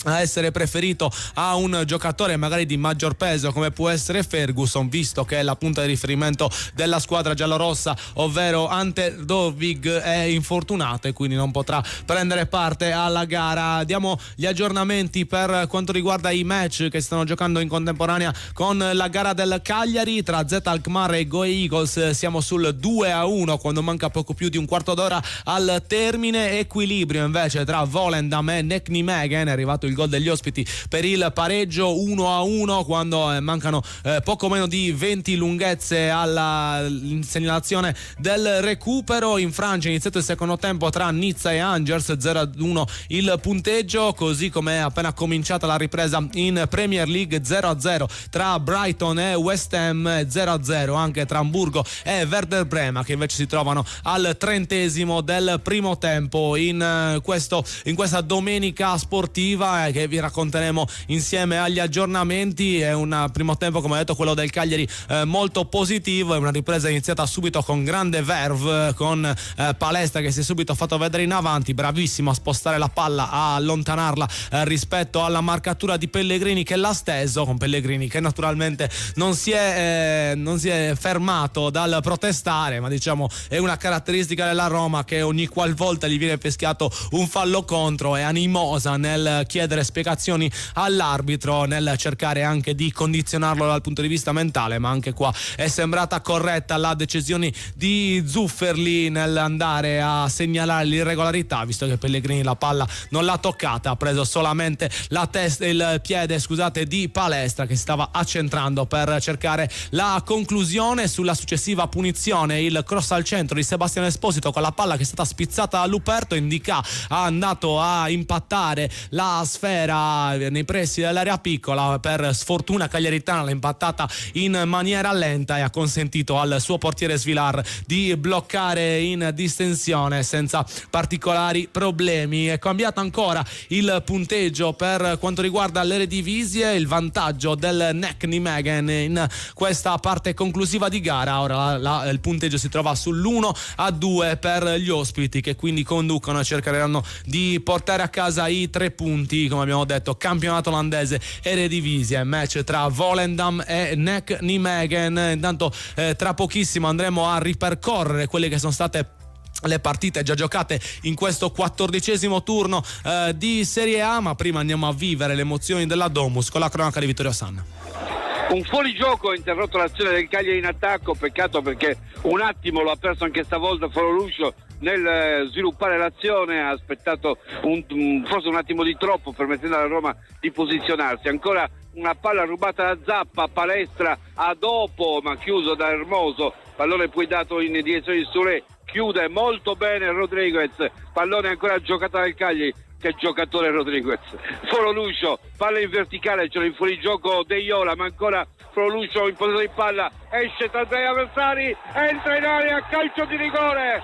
a essere preferito a un giocatore magari di maggior peso come può essere Ferguson, visto che la punta di riferimento della squadra giallorossa, ovvero Ante Dovig, è infortunato e quindi non potrà prendere parte alla gara. Diamo gli aggiornamenti per quanto riguarda i match che stanno giocando in contemporanea con la gara del Cagliari tra Z Alkmaar e Go Eagles. Siamo sul 2-1 quando manca poco più di un quarto d'ora al termine. Equilibrio invece tra Volendam e Nek Nijmegen, è arrivato il gol degli ospiti per il pareggio 1-1 quando mancano poco meno di 20 lunghezze alla segnalazione del recupero. In Francia è iniziato il secondo tempo tra Nizza e Angers, 0-1 il punteggio, così come è appena cominciata la ripresa in Premier League, 0-0 tra Brighton e West Ham, 0-0 anche tra Hamburgo e Werder Brema, che invece si trovano al 30° del primo tempo in questa domenica sportiva che vi racconteremo insieme agli aggiornamenti. È un primo tempo, come ho detto, quello del Cagliari molto positivo, è una ripresa iniziata subito con grande verve, con Palestra che si è subito fatto vedere in avanti, bravissimo a spostare la palla, a allontanarla rispetto alla marcatura di Pellegrini, che l'ha steso, con Pellegrini che naturalmente non si è fermato dal protestare, ma diciamo è una caratteristica della Roma che ogni qualvolta gli viene pescato un fallo contro è animosa nel chiedere spiegazioni all'arbitro, nel cercare anche di condizionarlo dal punto di vista mentale, ma anche qua è sembrata corretta la decisione di Zufferli nell'andare a segnalare l'irregolarità, visto che Pellegrini la palla non l'ha toccata, ha preso solamente il piede di Palestra, che stava accentrando per cercare la conclusione. Sulla successiva punizione, il cross al centro di Sebastiano Esposito con la palla che è stata spizzata da Luperto, Indica ha andato a impattare la sfera nei pressi dell'area piccola, per sfortuna cagliaritana l'ha impattata in maniera lenta e ha consentito al suo portiere Svilar di bloccare in distensione senza particolari problemi. È cambiato ancora il punteggio per quanto riguarda l'Eredivisie, il vantaggio del Nek Nijmegen in questa parte conclusiva di gara. Ora il punteggio si trova sull'1-2 per gli ospiti, che quindi conducono e cercheranno di portare a casa i 3 punti. Come abbiamo detto, campionato olandese, Eredivisie, match tra Volendam e Nek Nijmegen. Intanto tra pochissimo andremo a ripercorrere quelle che sono state le partite già giocate in questo 14° turno di Serie A, ma prima andiamo a vivere le emozioni della Domus con la cronaca di Vittorio Sanna. Un fuorigioco ha interrotto l'azione del Cagliari in attacco, peccato perché un attimo lo ha perso anche stavolta Foroluscio nel sviluppare l'azione, ha aspettato forse un attimo di troppo, permettendo alla Roma di posizionarsi. Ancora una palla rubata da Zappa, Palestra a dopo, ma chiuso da Hermoso, pallone poi dato in direzione di Sule, chiude molto bene Rodriguez, pallone ancora giocato dal Cagliari. Che giocatore Rodriguez. Foroluscio, palla in verticale, c'è il fuorigioco Deiola, ma ancora Foroluscio in possesso di palla, esce tra 3 avversari, entra in area, calcio di rigore.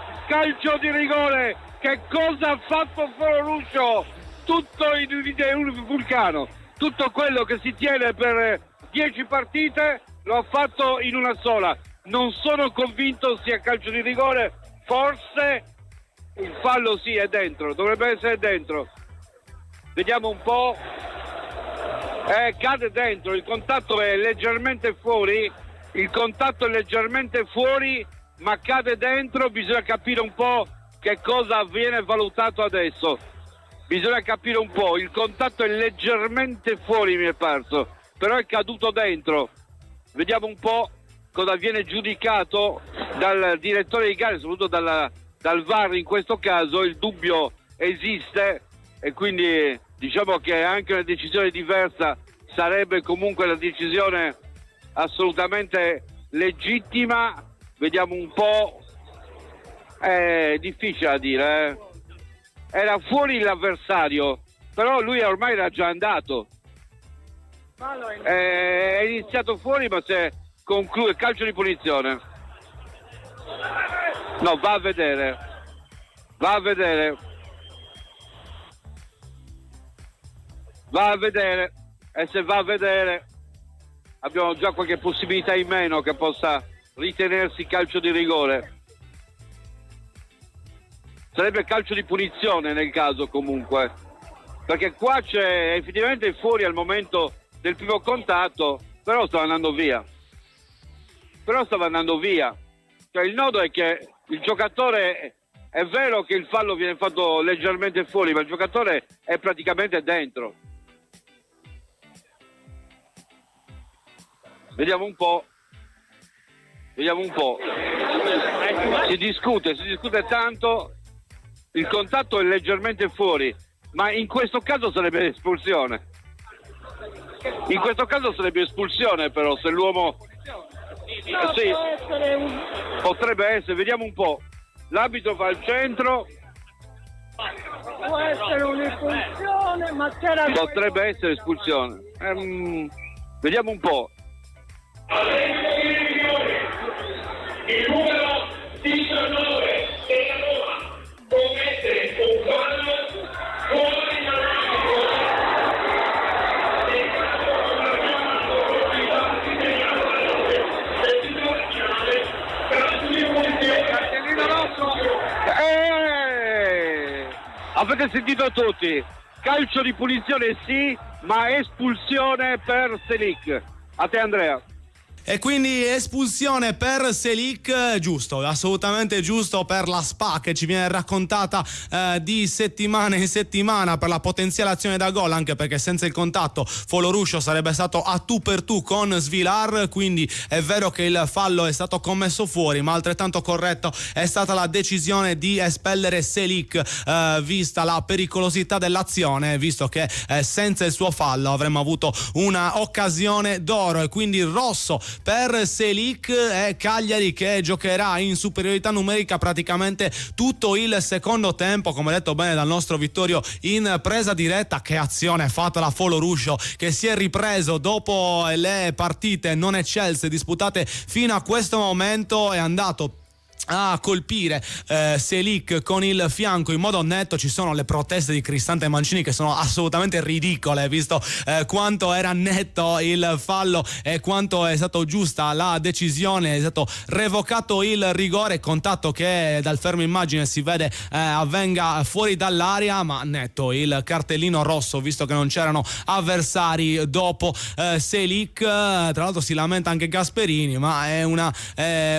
Che cosa ha fatto Foroluscio? Tutto in vulcano, tutto quello che si tiene per 10 partite lo ha fatto in una sola. Non sono convinto sia calcio di rigore, forse il fallo sì è dentro, dovrebbe essere dentro, vediamo un po', cade dentro, il contatto è leggermente fuori, ma cade dentro. Bisogna capire un po' che cosa viene valutato adesso, bisogna capire un po', il contatto è leggermente fuori mi è parso, però è caduto dentro, vediamo un po' cosa viene giudicato dal direttore di gara, soprattutto dal VAR in questo caso. Il dubbio esiste e quindi diciamo che anche una decisione diversa sarebbe comunque la decisione assolutamente legittima. Vediamo un po', è difficile da dire, era fuori l'avversario, però lui ormai era già andato, è iniziato fuori ma se conclude calcio di punizione. No, va a vedere. Va a vedere. E se va a vedere abbiamo già qualche possibilità in meno che possa ritenersi calcio di rigore. Sarebbe calcio di punizione nel caso, comunque, perché qua c'è effettivamente fuori al momento del primo contatto, però stava andando via. Cioè, il nodo è che il giocatore, è vero che il fallo viene fatto leggermente fuori, ma il giocatore è praticamente dentro. Vediamo un po'. Si discute tanto. Il contatto è leggermente fuori, ma in questo caso sarebbe espulsione. Però se l'uomo sì, potrebbe essere, vediamo un po'. L'arbitro fa il centro. Può essere un'espulsione, ma c'era... Potrebbe essere espulsione. Vediamo un po'. Il numero 19 della Roma commette un fallo fuori Avete sentito tutti, calcio di punizione sì, ma espulsione per Selic. A te Andrea. E quindi espulsione per Selic, giusto, assolutamente giusto, per la SPA che ci viene raccontata di settimana in settimana per la potenziale azione da gol, anche perché senza il contatto Foloruscio sarebbe stato a tu per tu con Svilar, quindi è vero che il fallo è stato commesso fuori, ma altrettanto corretto è stata la decisione di espellere Selic, vista la pericolosità dell'azione, visto che senza il suo fallo avremmo avuto una occasione d'oro. E quindi rosso per Selic e Cagliari che giocherà in superiorità numerica praticamente tutto il secondo tempo, come detto bene dal nostro Vittorio in presa diretta. Che azione fatta da Foloruscio, che si è ripreso dopo le partite non eccelse disputate fino a questo momento, è andato a colpire Selic con il fianco in modo netto. Ci sono le proteste di Cristante e Mancini che sono assolutamente ridicole, visto quanto era netto il fallo e quanto è stato giusta la decisione. È stato revocato il rigore, contatto che dal fermo immagine si vede avvenga fuori dall'area, ma netto il cartellino rosso, visto che non c'erano avversari dopo Selic. Tra l'altro si lamenta anche Gasperini, ma è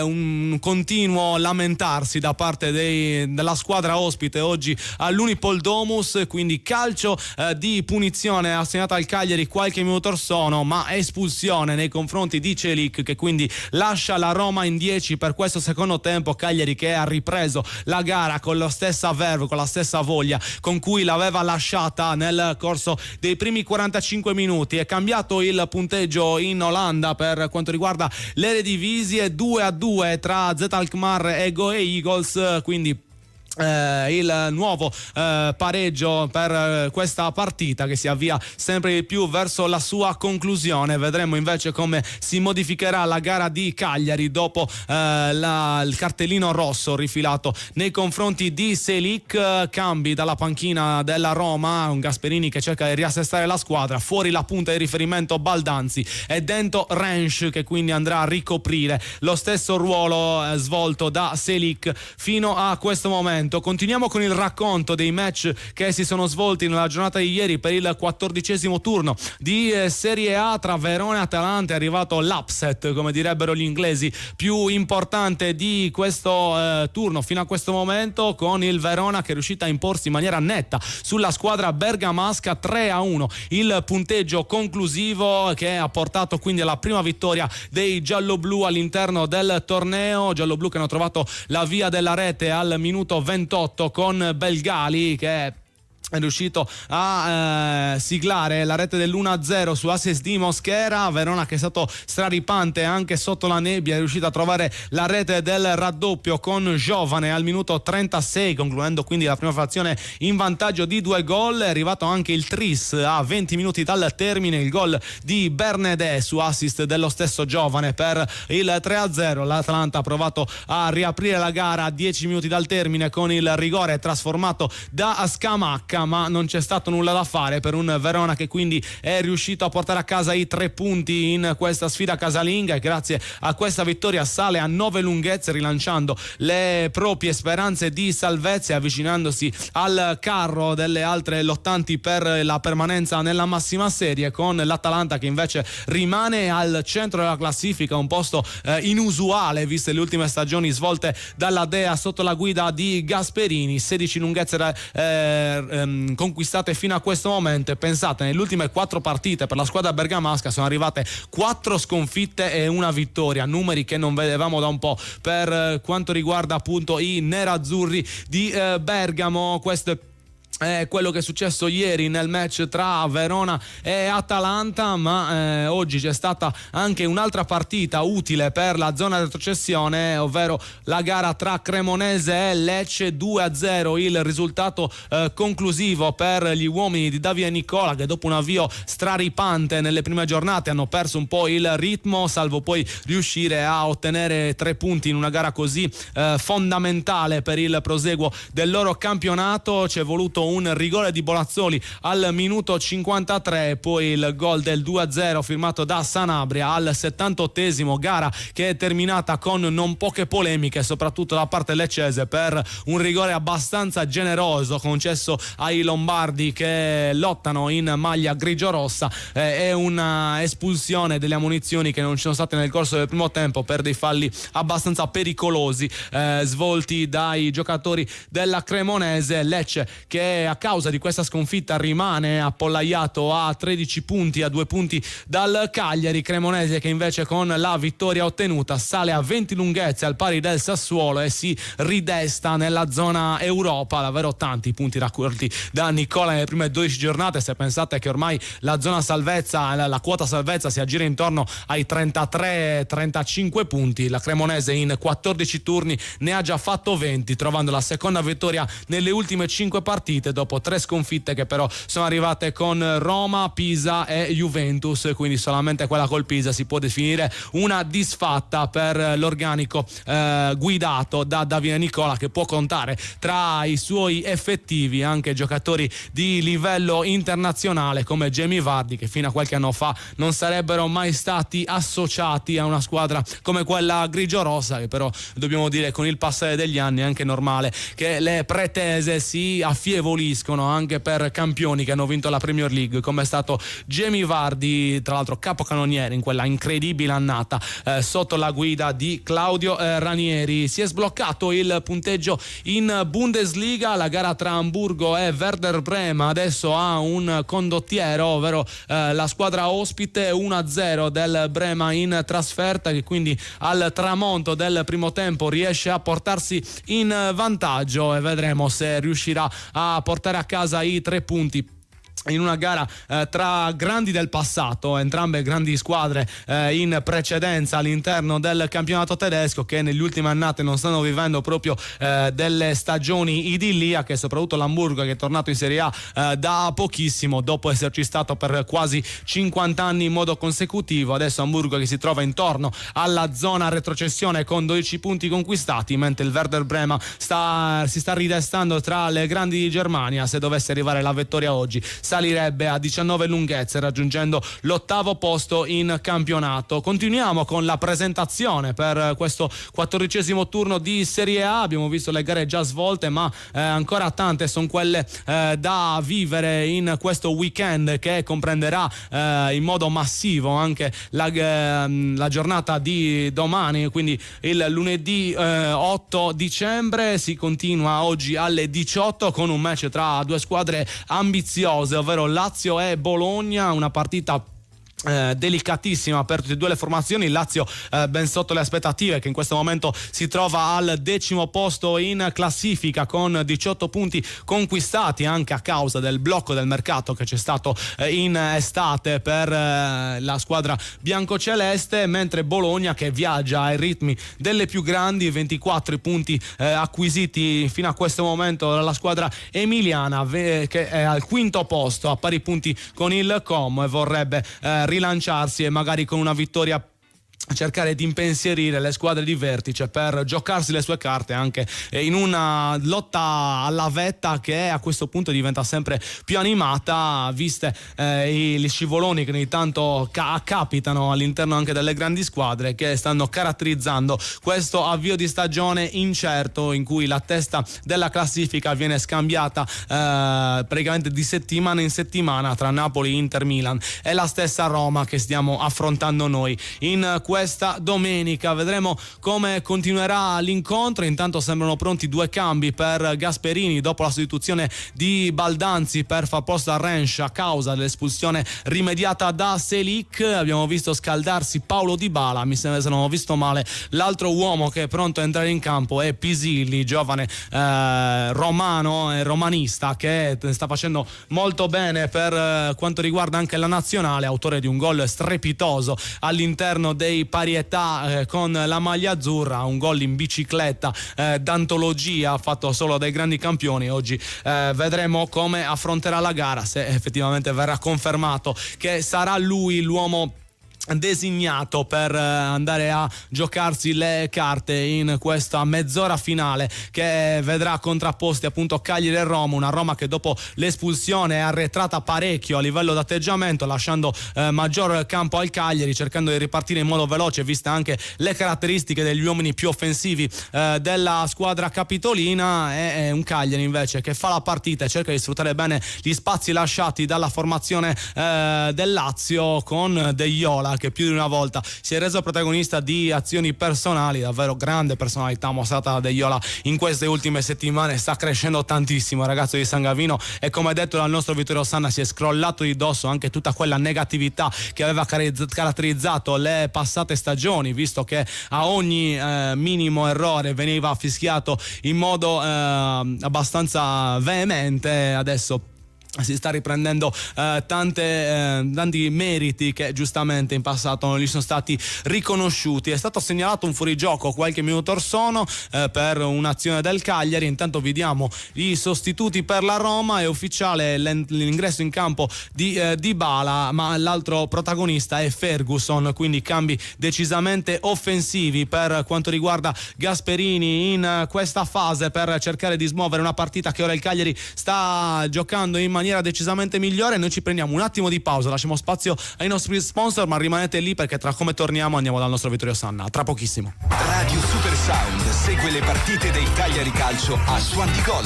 un continuo lamentarsi da parte della squadra ospite oggi all'Unipol Domus. Quindi calcio di punizione assegnato al Cagliari qualche minuto or sono, ma espulsione nei confronti di Selic, che quindi lascia la Roma in 10 per questo secondo tempo. Cagliari che ha ripreso la gara con la stessa verve, con la stessa voglia con cui l'aveva lasciata nel corso dei primi 45 minuti. È cambiato il punteggio in Olanda per quanto riguarda l'Eredivisie, 2-2 tra Z Alkmaar e Go Eagles, quindi il nuovo pareggio per questa partita che si avvia sempre di più verso la sua conclusione. Vedremo invece come si modificherà la gara di Cagliari dopo il cartellino rosso rifilato nei confronti di Selic. Cambi dalla panchina della Roma, un Gasperini che cerca di riassestare la squadra, fuori la punta di riferimento Baldanzi e dentro Rensch, che quindi andrà a ricoprire lo stesso ruolo svolto da Selic fino a questo momento. Continuiamo con il racconto dei match che si sono svolti nella giornata di ieri per il 14° turno di Serie A tra Verona e Atalanta. È arrivato l'upset, come direbbero gli inglesi, più importante di questo turno fino a questo momento, con il Verona che è riuscita a imporsi in maniera netta sulla squadra bergamasca, 3-1 il punteggio conclusivo, che ha portato quindi alla prima vittoria dei gialloblu all'interno del torneo. Gialloblu che hanno trovato la via della rete al minuto 28 con Belgali, che è riuscito a siglare la rete dell'1-0 su assist di Mosquera. Verona, che è stato straripante anche sotto la nebbia, è riuscito a trovare la rete del raddoppio con Giovane al minuto 36, concludendo quindi la prima frazione in vantaggio di 2 gol. È arrivato anche il tris a 20 minuti dal termine, il gol di Bernedè su assist dello stesso Giovane per il 3-0. L'Atalanta ha provato a riaprire la gara a 10 minuti dal termine con il rigore trasformato da Scamacca, ma non c'è stato nulla da fare per un Verona che quindi è riuscito a portare a casa i 3 punti in questa sfida casalinga, e grazie a questa vittoria sale a 9 lunghezze, rilanciando le proprie speranze di salvezza e avvicinandosi al carro delle altre lottanti per la permanenza nella massima serie, con l'Atalanta che invece rimane al centro della classifica, un posto inusuale viste le ultime stagioni svolte dalla Dea sotto la guida di Gasperini. 16 lunghezze conquistate fino a questo momento. Pensate, nelle ultime 4 partite per la squadra bergamasca sono arrivate 4 sconfitte e 1 vittoria, numeri che non vedevamo da un po' per quanto riguarda appunto i nerazzurri di Bergamo. Questo è quello che è successo ieri nel match tra Verona e Atalanta, ma oggi c'è stata anche un'altra partita utile per la zona di retrocessione, ovvero la gara tra Cremonese e Lecce. 2-0 il risultato conclusivo per gli uomini di Davide Nicola, che dopo un avvio straripante nelle prime giornate hanno perso un po' il ritmo, salvo poi riuscire a ottenere 3 punti in una gara così fondamentale per il proseguo del loro campionato. C'è voluto un rigore di Bonazzoli al minuto 53, poi il gol del 2-0 firmato da Sanabria al 78esimo, gara che è terminata con non poche polemiche, soprattutto da parte leccese, per un rigore abbastanza generoso concesso ai lombardi che lottano in maglia grigio-rossa e una espulsione delle ammonizioni che non ci sono state nel corso del primo tempo per dei falli abbastanza pericolosi svolti dai giocatori della Cremonese. Lecce che a causa di questa sconfitta rimane appollaiato a 13 punti, a 2 punti dal Cagliari. Cremonese che invece con la vittoria ottenuta sale a 20 lunghezze al pari del Sassuolo e si ridesta nella zona Europa. Davvero tanti punti raccolti da Nicola nelle prime 12 giornate, se pensate che ormai la zona salvezza, la quota salvezza si aggira intorno ai 33-35 punti. La Cremonese in 14 turni ne ha già fatto 20, trovando la seconda vittoria nelle ultime 5 partite dopo 3 sconfitte che però sono arrivate con Roma, Pisa e Juventus, quindi solamente quella col Pisa si può definire una disfatta per l'organico guidato da Davide Nicola, che può contare tra i suoi effettivi anche giocatori di livello internazionale come Jamie Vardy, che fino a qualche anno fa non sarebbero mai stati associati a una squadra come quella grigio-rossa, che però dobbiamo dire con il passare degli anni è anche normale che le pretese si affievoliscono anche per campioni che hanno vinto la Premier League, come è stato Jamie Vardy, tra l'altro capocannoniere in quella incredibile annata sotto la guida di Claudio Ranieri. Si è sbloccato il punteggio in Bundesliga, la gara tra Amburgo e Werder Brema adesso ha un condottiero, ovvero la squadra ospite. 1-0 del Brema in trasferta, che quindi al tramonto del primo tempo riesce a portarsi in vantaggio, e vedremo se riuscirà a portare a casa i 3 punti in una gara tra grandi del passato, entrambe grandi squadre in precedenza all'interno del campionato tedesco, che negli ultimi annate non stanno vivendo proprio delle stagioni idilliache, soprattutto l'Hamburgo, che è tornato in Serie A da pochissimo dopo esserci stato per quasi 50 anni in modo consecutivo. Adesso Hamburgo che si trova intorno alla zona retrocessione con 12 punti conquistati, mentre il Werder Brema si sta ridestando tra le grandi di Germania. Se dovesse arrivare la vittoria oggi salirebbe a 19 lunghezze, raggiungendo l'8° posto in campionato. Continuiamo con la presentazione per questo 14° turno di Serie A. Abbiamo visto le gare già svolte, ma ancora tante sono quelle da vivere in questo weekend, che comprenderà in modo massivo anche la giornata di domani, quindi il lunedì 8 dicembre. Si continua oggi alle 18 con un match tra 2 squadre ambiziose, ovvero Lazio e Bologna, una partita delicatissima per tutte e due le formazioni. Il Lazio ben sotto le aspettative, che in questo momento si trova al 10° posto in classifica con 18 punti conquistati anche a causa del blocco del mercato che c'è stato in estate per la squadra biancoceleste, mentre Bologna, che viaggia ai ritmi delle più grandi, 24 punti acquisiti fino a questo momento dalla squadra emiliana, che è al 5° posto a pari punti con il Como e vorrebbe rilanciarsi e magari con una vittoria cercare di impensierire le squadre di vertice per giocarsi le sue carte anche in una lotta alla vetta che a questo punto diventa sempre più animata, viste gli scivoloni che ogni tanto capitano all'interno anche delle grandi squadre che stanno caratterizzando questo avvio di stagione incerto, in cui la testa della classifica viene scambiata praticamente di settimana in settimana tra Napoli, Inter, Milan e la stessa Roma che stiamo affrontando noi in questa domenica. Vedremo come continuerà l'incontro. Intanto sembrano pronti 2 cambi per Gasperini dopo la sostituzione di Baldanzi per far posto a Rensch a causa dell'espulsione rimediata da Selic. Abbiamo visto scaldarsi Paulo Dybala, mi sembra, se non ho visto male, l'altro uomo che è pronto a entrare in campo è Pisilli, giovane romano e romanista che sta facendo molto bene per quanto riguarda anche la nazionale, autore di un gol strepitoso all'interno dei parietà con la maglia azzurra, un gol in bicicletta d'antologia fatto solo dai grandi campioni. Oggi vedremo come affronterà la gara, se effettivamente verrà confermato che sarà lui l'uomo designato per andare a giocarsi le carte in questa mezz'ora finale che vedrà contrapposti appunto Cagliari e Roma, una Roma che dopo l'espulsione è arretrata parecchio a livello d'atteggiamento, lasciando maggior campo al Cagliari, cercando di ripartire in modo veloce viste anche le caratteristiche degli uomini più offensivi della squadra capitolina. È un Cagliari invece che fa la partita e cerca di sfruttare bene gli spazi lasciati dalla formazione del Lazio, con De Iola che più di una volta si è reso protagonista di azioni personali, davvero grande personalità mostrata da De Iola in queste ultime settimane, sta crescendo tantissimo il ragazzo di San Gavino e, come detto dal nostro Vittorio Sanna, si è scrollato di dosso anche tutta quella negatività che aveva caratterizzato le passate stagioni, visto che a ogni minimo errore veniva fischiato in modo abbastanza veemente. Adesso si sta riprendendo tanti meriti che giustamente in passato non gli sono stati riconosciuti. È stato segnalato un fuorigioco qualche minuto or sono per un'azione del Cagliari. Intanto vediamo i sostituti per la Roma. È ufficiale l'ingresso in campo di Dybala, ma l'altro protagonista è Ferguson, quindi cambi decisamente offensivi per quanto riguarda Gasperini in questa fase, per cercare di smuovere una partita che ora il Cagliari sta giocando in maniera decisamente migliore. Noi ci prendiamo un attimo di pausa, lasciamo spazio ai nostri sponsor, ma rimanete lì perché tra come torniamo andiamo dal nostro Vittorio Sanna. Tra pochissimo. Radio Super Sound segue le partite del Cagliari Calcio a Suon di Gol.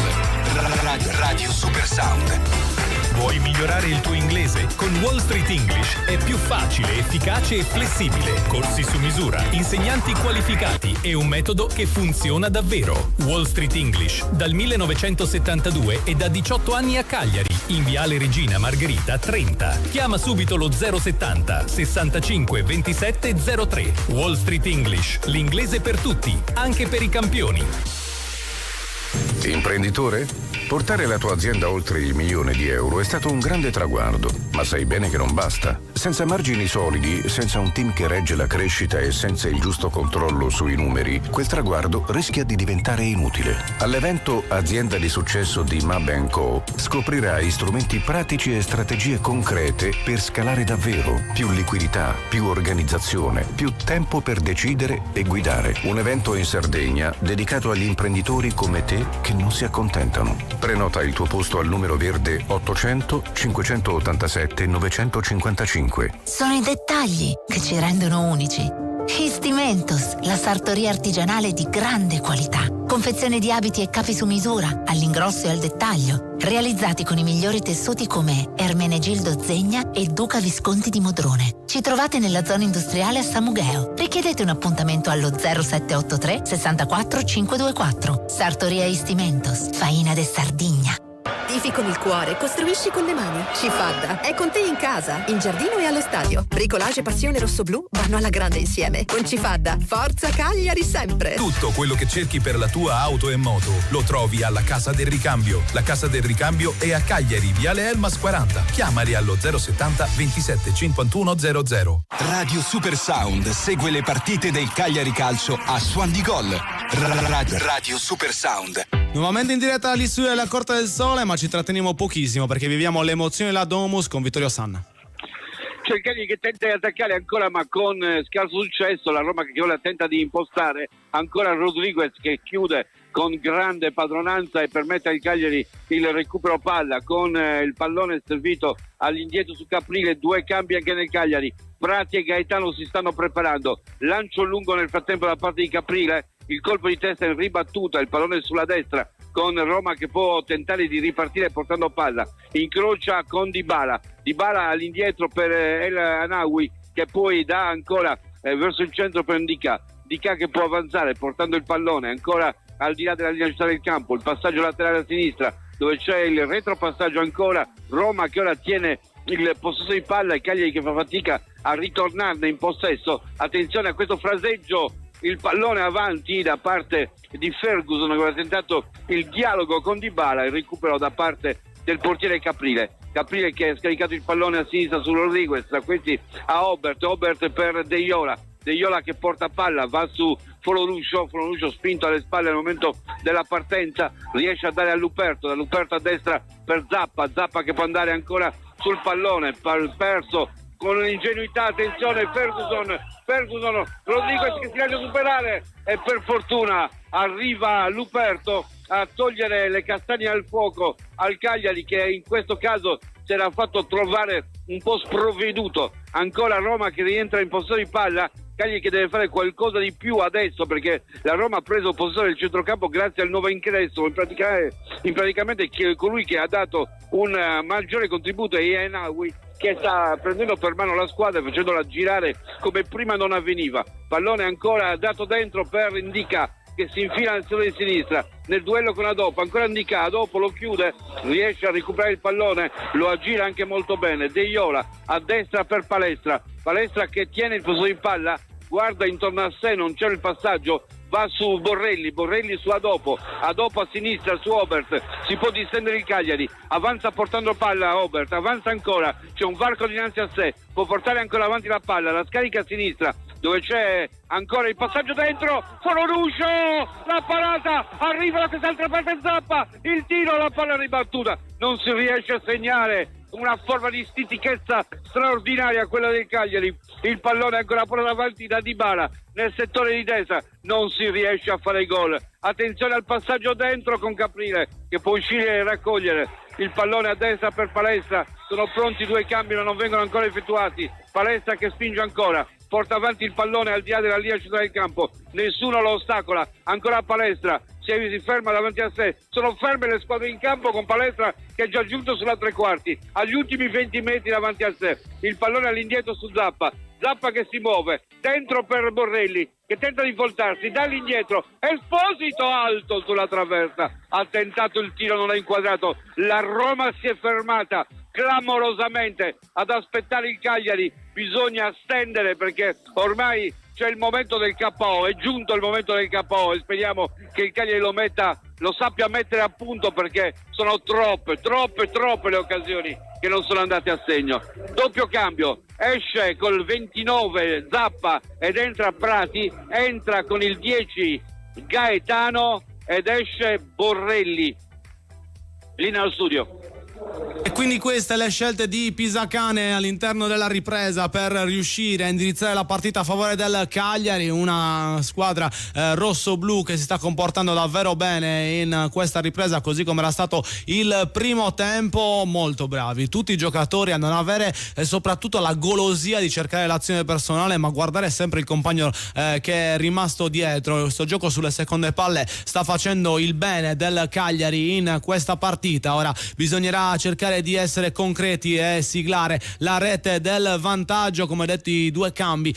Radio Super Sound. Vuoi migliorare il tuo inglese? Con Wall Street English è più facile, efficace e flessibile. Corsi su misura, insegnanti qualificati e un metodo che funziona davvero. Wall Street English, dal 1972 e da 18 anni a Cagliari, in Viale Regina Margherita 30. Chiama subito lo 070 65 27 03. Wall Street English, l'inglese per tutti, anche per i campioni. Imprenditore? Portare la tua azienda oltre il €1.000.000 è stato un grande traguardo, ma sai bene che non basta. Senza margini solidi, senza un team che regge la crescita e senza il giusto controllo sui numeri, quel traguardo rischia di diventare inutile. All'evento Azienda di Successo di Mab & Co. scoprirai strumenti pratici e strategie concrete per scalare davvero. Più liquidità, più organizzazione, più tempo per decidere e guidare. Un evento in Sardegna dedicato agli imprenditori come te che non si accontentano. Prenota il tuo posto al numero verde 800 587 955. Sono i dettagli che ci rendono unici. Histimentos, la sartoria artigianale di grande qualità. Confezione di abiti e capi su misura, all'ingrosso e al dettaglio, realizzati con i migliori tessuti come Ermenegildo Zegna e Duca Visconti di Modrone. Ci trovate nella zona industriale a Samugheo. Richiedete un appuntamento allo 0783 64 524. Sartoria Histimentos, Faina de Sardigna. Tifi con il cuore, costruisci con le mani. Cifadda è con te in casa, in giardino e allo stadio. Bricolage e passione rossoblu vanno alla grande insieme. Con Cifadda, forza Cagliari sempre. Tutto quello che cerchi per la tua auto e moto lo trovi alla Casa del Ricambio. La Casa del Ricambio è a Cagliari, Viale Elmas 40. Chiamali allo 070 27 51 00. Radio Super Sound segue le partite del Cagliari Calcio a Suon di Gol. Radio Super Sound. Nuovamente in diretta dagli studi della Corte del Sole, ma ci tratteniamo pochissimo perché viviamo le emozioni della Domus con Vittorio Sanna. C'è il Cagliari che tenta di attaccare ancora ma con scarso successo, la Roma che ora tenta di impostare, ancora Rodriguez che chiude con grande padronanza e permette al Cagliari il recupero palla con il pallone servito all'indietro su Caprile, 2 cambi anche nel Cagliari, Prati e Gaetano si stanno preparando, lancio lungo nel frattempo da parte di Caprile, il colpo di testa in ribattuta, il pallone sulla destra con Roma che può tentare di ripartire portando palla, incrocia con Dybala all'indietro per El Anaoui che poi dà ancora verso il centro per Ndicà che può avanzare portando il pallone ancora al di là della linea centrale del campo, il passaggio laterale a sinistra dove c'è il retropassaggio ancora, Roma che ora tiene il possesso di palla e Cagliari che fa fatica a ritornarne in possesso, attenzione a questo fraseggio, il pallone avanti da parte di Ferguson che aveva tentato il dialogo con Dybala, il recupero da parte del portiere Caprile che ha scaricato il pallone a sinistra su Rodriguez, da questi a Obert per De Jola che porta palla, va su Foloruscio spinto alle spalle al momento della partenza, riesce a dare a Luperto, da Luperto a destra per Zappa che può andare ancora sul pallone, perso con l'ingenuità, attenzione Ferguson, Rodriguez che si lascia superare e per fortuna arriva Luperto a togliere le castagne al fuoco al Cagliari che in questo caso si era fatto trovare un po' sprovveduto, ancora Roma che rientra in possesso di palla, Cagliari che deve fare qualcosa di più adesso perché la Roma ha preso possesso del centrocampo grazie al nuovo ingresso, praticamente colui che ha dato un maggiore contributo è Enawi che sta prendendo per mano la squadra e facendola girare come prima non avveniva, pallone ancora dato dentro per Ndicà che si infila nel settore di sinistra nel duello con Adopo, ancora Ndicà, Adopo lo chiude, riesce a recuperare il pallone, lo aggira anche molto bene, De Jola a destra per Palestra che tiene il possesso di palla, guarda intorno a sé, non c'è il passaggio, va su Borrelli su Adopo a sinistra su Obert, si può distendere il Cagliari, avanza portando palla Obert, avanza ancora, c'è un varco dinanzi a sé, può portare ancora avanti la palla, la scarica a sinistra dove c'è ancora il passaggio dentro, Foloruscio, la parata, arriva da quest'altra parte Zappa, il tiro, la palla ribattuta, non si riesce a segnare, una forma di stitichezza straordinaria quella del Cagliari, il pallone ancora portato avanti da Dybala nel settore di destra, non si riesce a fare gol, attenzione al passaggio dentro con Caprile che può uscire e raccogliere il pallone a destra per Palestra, sono pronti 2 cambi ma non vengono ancora effettuati, Palestra che spinge ancora, porta avanti il pallone al di là della linea centrale del campo, nessuno lo ostacola, ancora Palestra si ferma davanti a sé, sono ferme le squadre in campo con Palestra che è già giunto sulla 3/4, agli ultimi 20 metri davanti a sé, il pallone all'indietro su Zappa che si muove, dentro per Borrelli che tenta di voltarsi, dall'indietro, Esposito alto sulla traversa, ha tentato il tiro, non ha inquadrato, la Roma si è fermata clamorosamente ad aspettare il Cagliari, bisogna stendere perché ormai c'è il momento del KO, è giunto il momento del KO e speriamo che il Cagliari lo sappia mettere a punto perché sono troppe le occasioni che non sono andate a segno. Doppio cambio, esce col 29 Zappa ed entra Prati, entra con il 10 Gaetano ed esce Borrelli. Linea allo studio. E quindi queste le scelte di Pisacane all'interno della ripresa per riuscire a indirizzare la partita a favore del Cagliari, una squadra rosso-blu che si sta comportando davvero bene in questa ripresa, così come era stato il primo tempo. Molto bravi tutti i giocatori a non avere soprattutto la golosia di cercare l'azione personale, ma guardare sempre il compagno che è rimasto dietro. Questo gioco sulle seconde palle sta facendo il bene del Cagliari in questa partita. Ora bisognerà cercare di essere concreti e siglare la rete del vantaggio. Come detto, i due cambi,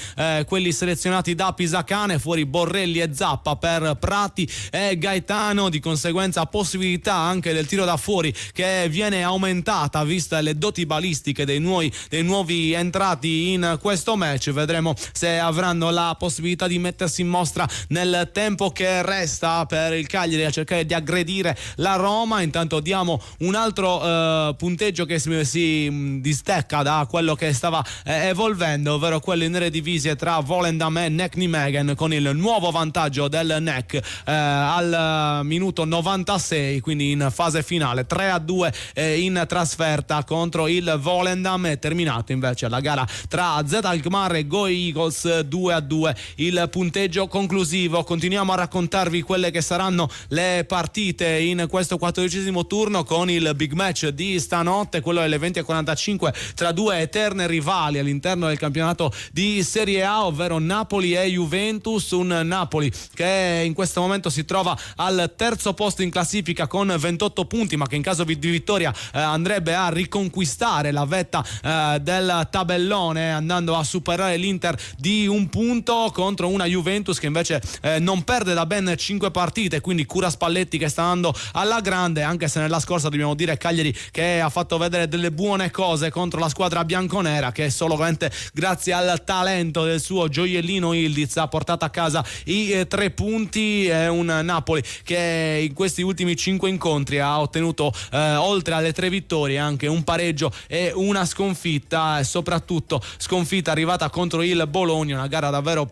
quelli selezionati da Pisacane, fuori Borrelli e Zappa per Prati e Gaetano, di conseguenza possibilità anche del tiro da fuori che viene aumentata vista le doti balistiche dei nuovi entrati in questo match. Vedremo se avranno la possibilità di mettersi in mostra nel tempo che resta per il Cagliari a cercare di aggredire la Roma. Intanto diamo un altro punteggio che si distacca da quello che stava evolvendo, ovvero quello in Eredivisie tra Volendam e NEC Nijmegen, con il nuovo vantaggio del NEC al minuto 96, quindi in fase finale 3-2 in trasferta contro il Volendam. È terminato invece la gara tra AZ Alkmaar e Go Eagles 2-2 il punteggio conclusivo. Continuiamo a raccontarvi quelle che saranno le partite in questo 14° turno, con il big match di stanotte, quello alle 20:45 tra due eterne rivali all'interno del campionato di Serie A, ovvero Napoli e Juventus. Un Napoli che in questo momento si trova al terzo posto in classifica con 28 punti, ma che in caso di vittoria andrebbe a riconquistare la vetta del tabellone, andando a superare l'Inter di un punto, contro una Juventus che invece non perde da ben 5 partite, quindi cura Spalletti che sta andando alla grande, anche se nella scorsa dobbiamo dire Cagliari che ha fatto vedere delle buone cose contro la squadra bianconera, che solamente grazie al talento del suo gioiellino Ildiz ha portato a casa i 3 punti. È un Napoli che in questi ultimi 5 incontri ha ottenuto oltre alle 3 vittorie anche un pareggio e una sconfitta, e soprattutto sconfitta arrivata contro il Bologna, una gara davvero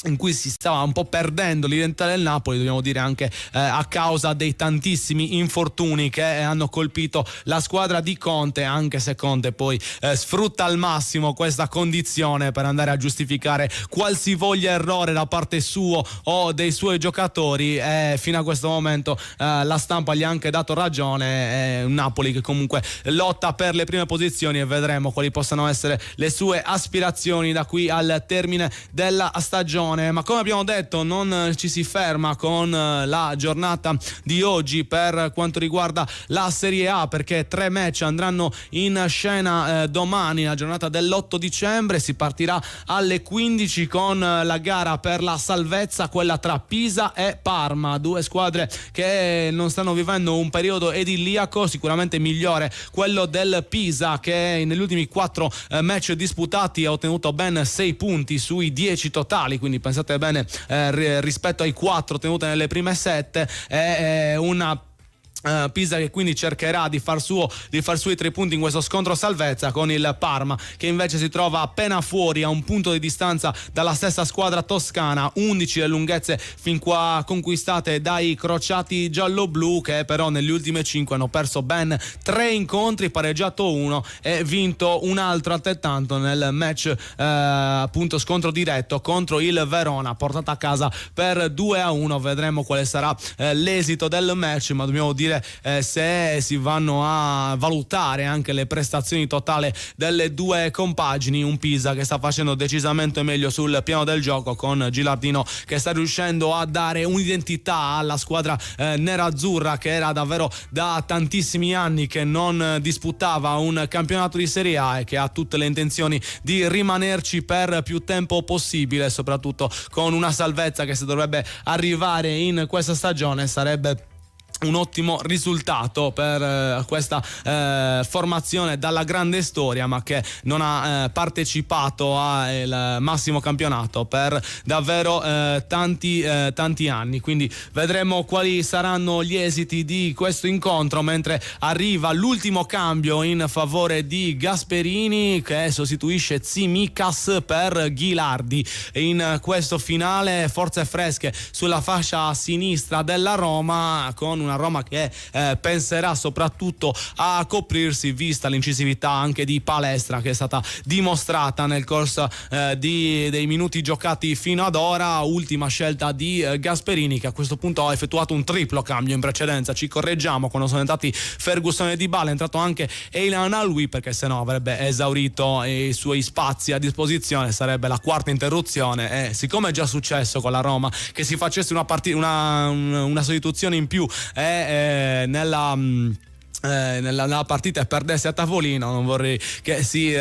in cui si stava un po' perdendo l'identità del Napoli, dobbiamo dire anche a causa dei tantissimi infortuni che hanno colpito la squadra di Conte, anche se Conte poi sfrutta al massimo questa condizione per andare a giustificare qualsivoglia errore da parte suo o dei suoi giocatori, e fino a questo momento la stampa gli ha anche dato ragione. È un Napoli che comunque lotta per le prime posizioni, e vedremo quali possano essere le sue aspirazioni da qui al termine della stagione. Ma come abbiamo detto, non ci si ferma con la giornata di oggi per quanto riguarda la Serie A, perché 3 match andranno in scena domani, la giornata dell'8 dicembre. Si partirà alle 15 con la gara per la salvezza, quella tra Pisa e Parma, due squadre che non stanno vivendo un periodo idilliaco, sicuramente migliore quello del Pisa, che negli ultimi 4 match disputati ha ottenuto ben 6 punti sui 10 totali, quindi pensate bene, rispetto ai 4 ottenute nelle prime 7, è una Pisa che quindi cercherà di far suoi 3 punti in questo scontro salvezza con il Parma, che invece si trova appena fuori, a un punto di distanza dalla stessa squadra toscana. 11 le lunghezze fin qua conquistate dai crociati giallo-blu, che però negli ultimi 5 hanno perso ben 3 incontri, pareggiato 1 e vinto un altro altrettanto nel match appunto scontro diretto contro il Verona, portata a casa per 2-1. Vedremo quale sarà l'esito del match, ma dobbiamo dire se si vanno a valutare anche le prestazioni totali delle due compagini. Un Pisa che sta facendo decisamente meglio sul piano del gioco, con Gilardino che sta riuscendo a dare un'identità alla squadra nerazzurra, che era davvero da tantissimi anni che non disputava un campionato di Serie A e che ha tutte le intenzioni di rimanerci per più tempo possibile, soprattutto con una salvezza che, se dovrebbe arrivare in questa stagione, sarebbe un ottimo risultato per questa formazione dalla grande storia, ma che non ha partecipato al massimo campionato per davvero tanti anni. Quindi vedremo quali saranno gli esiti di questo incontro, mentre arriva l'ultimo cambio in favore di Gasperini, che sostituisce Tsimikas per Ghilardi in questo finale. Forze fresche sulla fascia sinistra della Roma, con una Roma che penserà soprattutto a coprirsi, vista l'incisività anche di Palestra, che è stata dimostrata nel corso dei minuti giocati fino ad ora. Ultima scelta di Gasperini, che a questo punto ha effettuato un triplo cambio in precedenza. Ci correggiamo, quando sono entrati Ferguson e Dybala è entrato anche Eilan Alwi, perché sennò avrebbe esaurito i suoi spazi a disposizione, sarebbe la quarta interruzione. E siccome è già successo con la Roma che si facesse una sostituzione in più nella nella partita e perdesse a tavolino. Non vorrei che si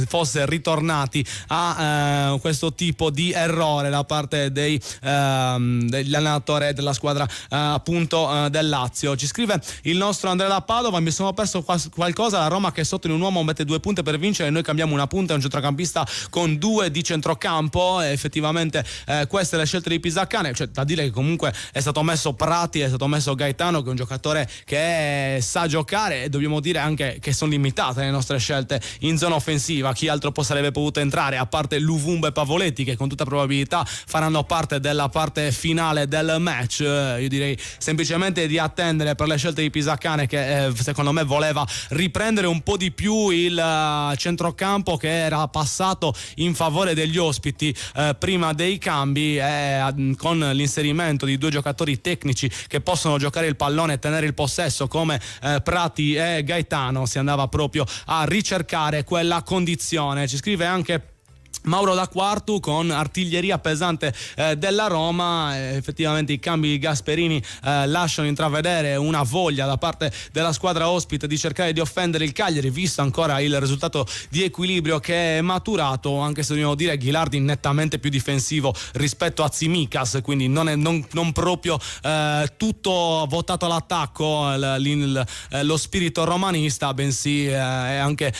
fosse ritornati a questo tipo di errore da parte dell'allenatore della squadra appunto del Lazio. Ci scrive il nostro Andrea da Padova: mi sono perso qualcosa, la Roma che è sotto in un uomo mette 2 punte per vincere, noi cambiamo una punta e un centrocampista con 2 di centrocampo. E effettivamente queste le scelte di Pisacane, cioè da dire che comunque è stato messo Prati, è stato messo Gaetano, che è un giocatore che sa giocare, e dobbiamo dire anche che sono limitate le nostre scelte in zona offensiva. Chi altro sarebbe potuto entrare a parte Luvumbo e Pavoletti, che con tutta probabilità faranno parte della parte finale del match? Io direi semplicemente di attendere per le scelte di Pisacane, che secondo me voleva riprendere un po' di più il centrocampo che era passato in favore degli ospiti prima dei cambi, con l'inserimento di 2 giocatori tecnici che possono giocare il pallone e tenere il possesso come Prati e Gaetano. Si andava proprio a ricercare quella condizione. Ci scrive anche Mauro da Quartu: con artiglieria pesante della Roma. Effettivamente i cambi di Gasperini lasciano intravedere una voglia da parte della squadra ospite di cercare di offendere il Cagliari, visto ancora il risultato di equilibrio che è maturato, anche se dobbiamo dire Ghilardi nettamente più difensivo rispetto a Tsimikas, quindi non proprio tutto votato all'attacco lo spirito romanista, bensì è anche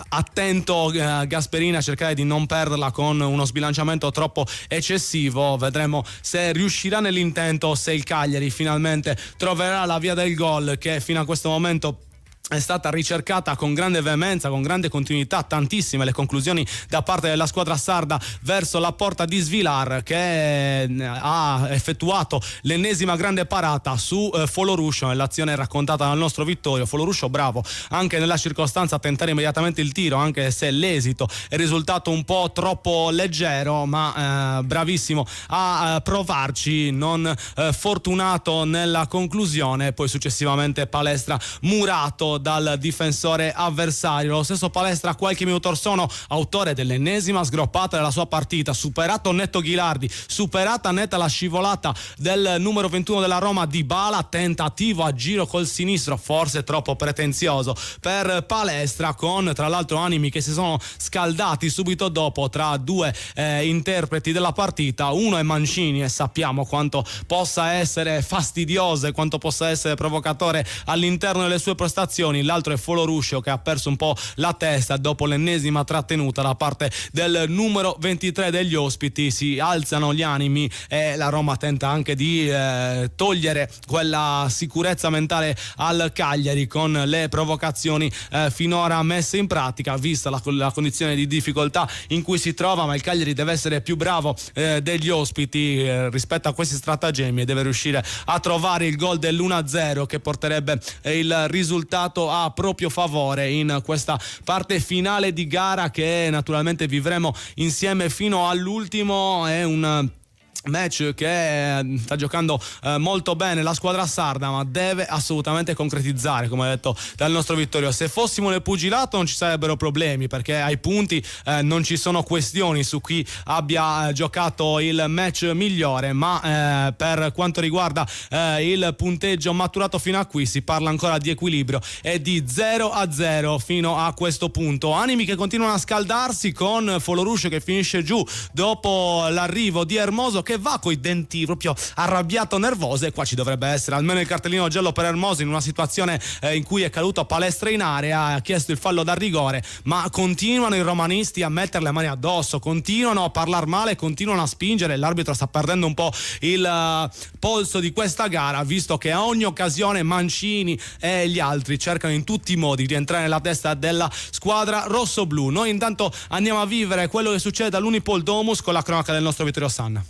attento Gasperini a cercare di non perderla con uno sbilanciamento troppo eccessivo. Vedremo se riuscirà nell'intento, se il Cagliari finalmente troverà la via del gol, che fino a questo momento è stata ricercata con grande veemenza, con grande continuità. Tantissime le conclusioni da parte della squadra sarda verso la porta di Svilar, che ha effettuato l'ennesima grande parata su Foloruscio nell'azione raccontata dal nostro Vittorio. Foloruscio bravo anche nella circostanza a tentare immediatamente il tiro, anche se l'esito è risultato un po' troppo leggero, ma bravissimo a provarci, non fortunato nella conclusione. Poi successivamente Palestra murato dal difensore avversario. Lo stesso Palestra qualche minuto or sono autore dell'ennesima sgroppata della sua partita, superato netto Ghilardi, superata netta la scivolata del numero 21 della Roma Dybala, tentativo a giro col sinistro forse troppo pretenzioso per Palestra, con tra l'altro animi che si sono scaldati subito dopo tra 2 interpreti della partita. Uno è Mancini, e sappiamo quanto possa essere fastidioso e quanto possa essere provocatore all'interno delle sue prestazioni. L'altro è Foloruscio, che ha perso un po' la testa dopo l'ennesima trattenuta da parte del numero 23 degli ospiti. Si alzano gli animi e la Roma tenta anche di togliere quella sicurezza mentale al Cagliari con le provocazioni finora messe in pratica, vista la condizione di difficoltà in cui si trova. Ma il Cagliari deve essere più bravo degli ospiti rispetto a questi stratagemmi e deve riuscire a trovare il gol dell'1-0 che porterebbe il risultato a proprio favore in questa parte finale di gara, che naturalmente vivremo insieme fino all'ultimo. È un match che sta giocando molto bene la squadra sarda, ma deve assolutamente concretizzare, come ha detto dal nostro Vittorio. Se fossimo nel pugilato non ci sarebbero problemi, perché ai punti non ci sono questioni su chi abbia giocato il match migliore, ma per quanto riguarda il punteggio maturato fino a qui si parla ancora di equilibrio e di 0-0 fino a questo punto. Animi che continuano a scaldarsi, con Foloruscio che finisce giù dopo l'arrivo di Hermoso, che va coi denti proprio arrabbiato, nervoso, e qua ci dovrebbe essere almeno il cartellino giallo per Hermoso in una situazione in cui è caduto a Palestra in area, ha chiesto il fallo da rigore, ma continuano i romanisti a mettere le mani addosso, continuano a parlare male, continuano a spingere. L'arbitro sta perdendo un po' il polso di questa gara, visto che a ogni occasione Mancini e gli altri cercano in tutti i modi di entrare nella testa della squadra rossoblù. Noi intanto andiamo a vivere quello che succede all'Unipol Domus con la cronaca del nostro Vittorio Sanna.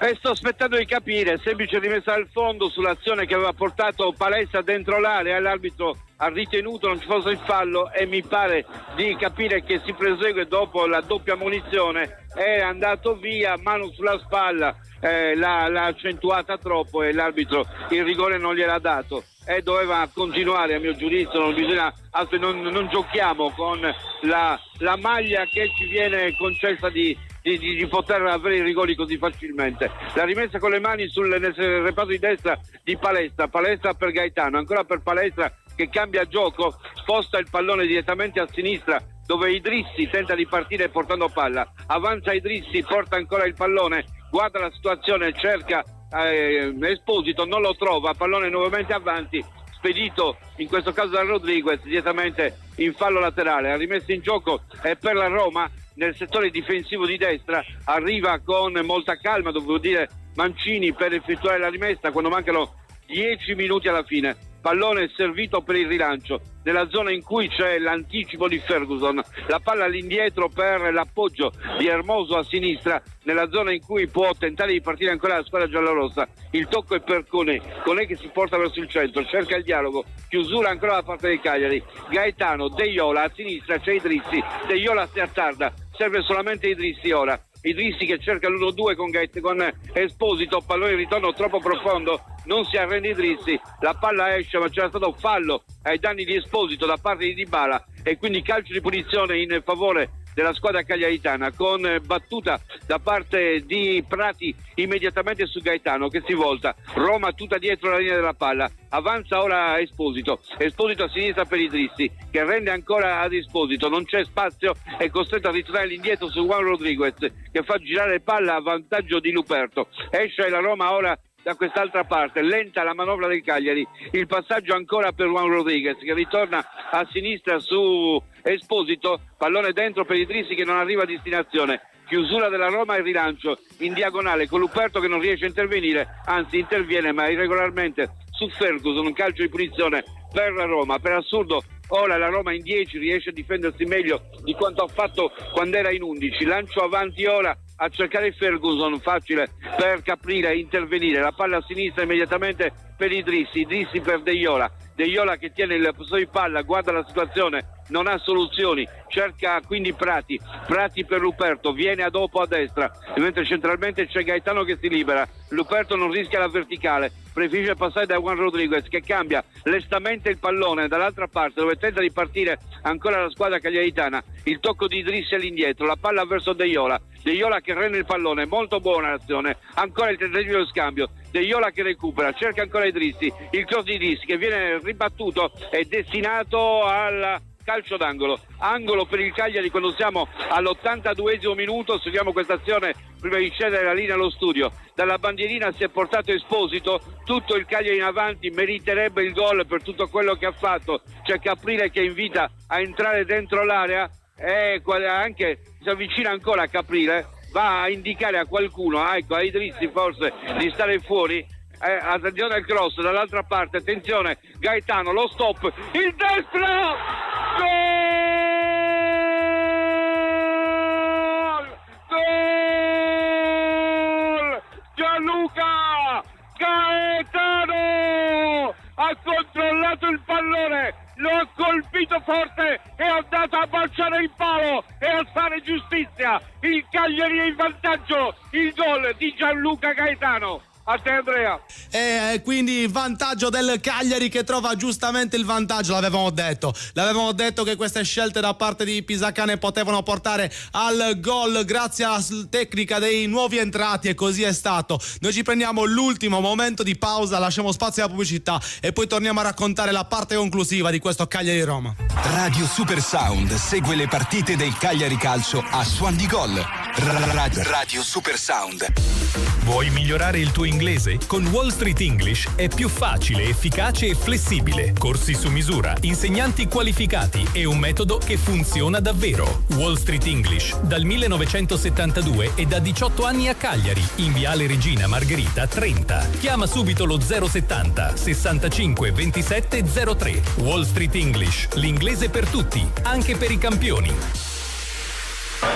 E sto aspettando di capire, semplice rimessa al fondo sull'azione che aveva portato Palestra dentro l'area, e l'arbitro ha ritenuto non ci fosse il fallo, e mi pare di capire che si prosegue dopo la doppia ammonizione. È andato via, mano sulla spalla, l'ha accentuata troppo e l'arbitro il rigore non gliel'ha dato. E doveva continuare, a mio giudizio. Non giochiamo con la maglia che ci viene concessa di di poter avere i rigori così facilmente. La rimessa con le mani nel reparto di destra di Palestra per Gaetano, ancora per Palestra che cambia gioco, sposta il pallone direttamente a sinistra dove Idrissi tenta di partire portando palla, avanza Idrissi, porta ancora il pallone, guarda la situazione, cerca Esposito, non lo trova, pallone nuovamente avanti, spedito in questo caso da Rodriguez direttamente in fallo laterale. La rimessa in gioco è per la Roma nel settore difensivo di destra, arriva con molta calma, dovevo dire Mancini, per effettuare la rimessa quando mancano 10 minuti alla fine. Pallone servito per il rilancio nella zona in cui c'è l'anticipo di Ferguson, la palla all'indietro per l'appoggio di Hermoso a sinistra nella zona in cui può tentare di partire ancora la squadra giallorossa. Il tocco è per Conè che si porta verso il centro, cerca il dialogo, chiusura ancora da parte del Cagliari. Gaetano, Deiola a sinistra, c'è Idrissi, Deiola si attarda, serve solamente Idrissi ora. Idrissi che cerca l'1-2 con Esposito, pallone in ritorno troppo profondo, non si arrende Idrissi, la palla esce ma c'era stato fallo ai danni di Esposito da parte di Dybala e quindi calcio di punizione in favore della squadra cagliaritana con battuta da parte di Prati immediatamente su Gaetano che si volta. Roma tutta dietro la linea della palla, avanza ora Esposito a sinistra per Idrissi che rende ancora ad Esposito, non c'è spazio, è costretto a ritornare all'indietro su Juan Rodriguez che fa girare palla a vantaggio di Luperto. Esce la Roma ora da quest'altra parte, lenta la manovra del Cagliari, il passaggio ancora per Juan Rodriguez che ritorna a sinistra su Esposito, pallone dentro per Idrissi che non arriva a destinazione, chiusura della Roma e rilancio in diagonale con Luperto che non riesce a intervenire, anzi interviene ma irregolarmente su Ferguson, un calcio di punizione per la Roma. Per assurdo ora la Roma in 10 riesce a difendersi meglio di quanto ha fatto quando era in 11, lancio avanti ora a cercare Ferguson, facile per Caprile intervenire, la palla a sinistra immediatamente per Idrissi per Deiola che tiene il possesso di palla, guarda la situazione, non ha soluzioni, cerca quindi Prati per Luperto, viene a dopo a destra, mentre centralmente c'è Gaetano che si libera, Luperto non rischia la verticale, preferisce passare da Juan Rodriguez che cambia lestamente il pallone dall'altra parte dove tenta di partire ancora la squadra cagliaritana, il tocco di Idrissi all'indietro, la palla verso Deiola che rende il pallone, molto buona l'azione, ancora il tentativo di scambio, Deiola che recupera, cerca ancora Idrissi, il cross di Idrissi che viene ribattuto è destinato al calcio d'angolo, angolo per il Cagliari quando siamo all'82esimo minuto. Seguiamo questa azione prima di scendere la linea allo studio, dalla bandierina si è portato Esposito, tutto il Cagliari in avanti, meriterebbe il gol per tutto quello che ha fatto, c'è Caprile che invita a entrare dentro l'area e anche si avvicina ancora a Caprile, va a indicare a qualcuno, a Idrissi forse, di stare fuori. Attenzione al cross dall'altra parte, attenzione Gaetano, lo stop, il destro, gol, Gianluca Gaetano ha controllato il pallone, lo ha colpito forte e ha dato a baciare il palo e a fare giustizia, il Cagliari è in vantaggio, il gol di Gianluca Gaetano. A te Andrea. E quindi vantaggio del Cagliari che trova giustamente il vantaggio, l'avevamo detto che queste scelte da parte di Pisacane potevano portare al gol grazie alla tecnica dei nuovi entrati e così è stato. Noi ci prendiamo l'ultimo momento di pausa, lasciamo spazio alla pubblicità e poi torniamo a raccontare la parte conclusiva di questo Cagliari-Roma. Radio Super Sound segue le partite del Cagliari Calcio a Suon di Gol. Radio Super Sound. Vuoi migliorare il tuo inglese? Con Wall Street English è più facile, efficace e flessibile. Corsi su misura, insegnanti qualificati e un metodo che funziona davvero. Wall Street English dal 1972 e da 18 anni a Cagliari, in Viale Regina Margherita 30. Chiama subito lo 070 65 27 03. Wall Street English, l'inglese per tutti, anche per i campioni.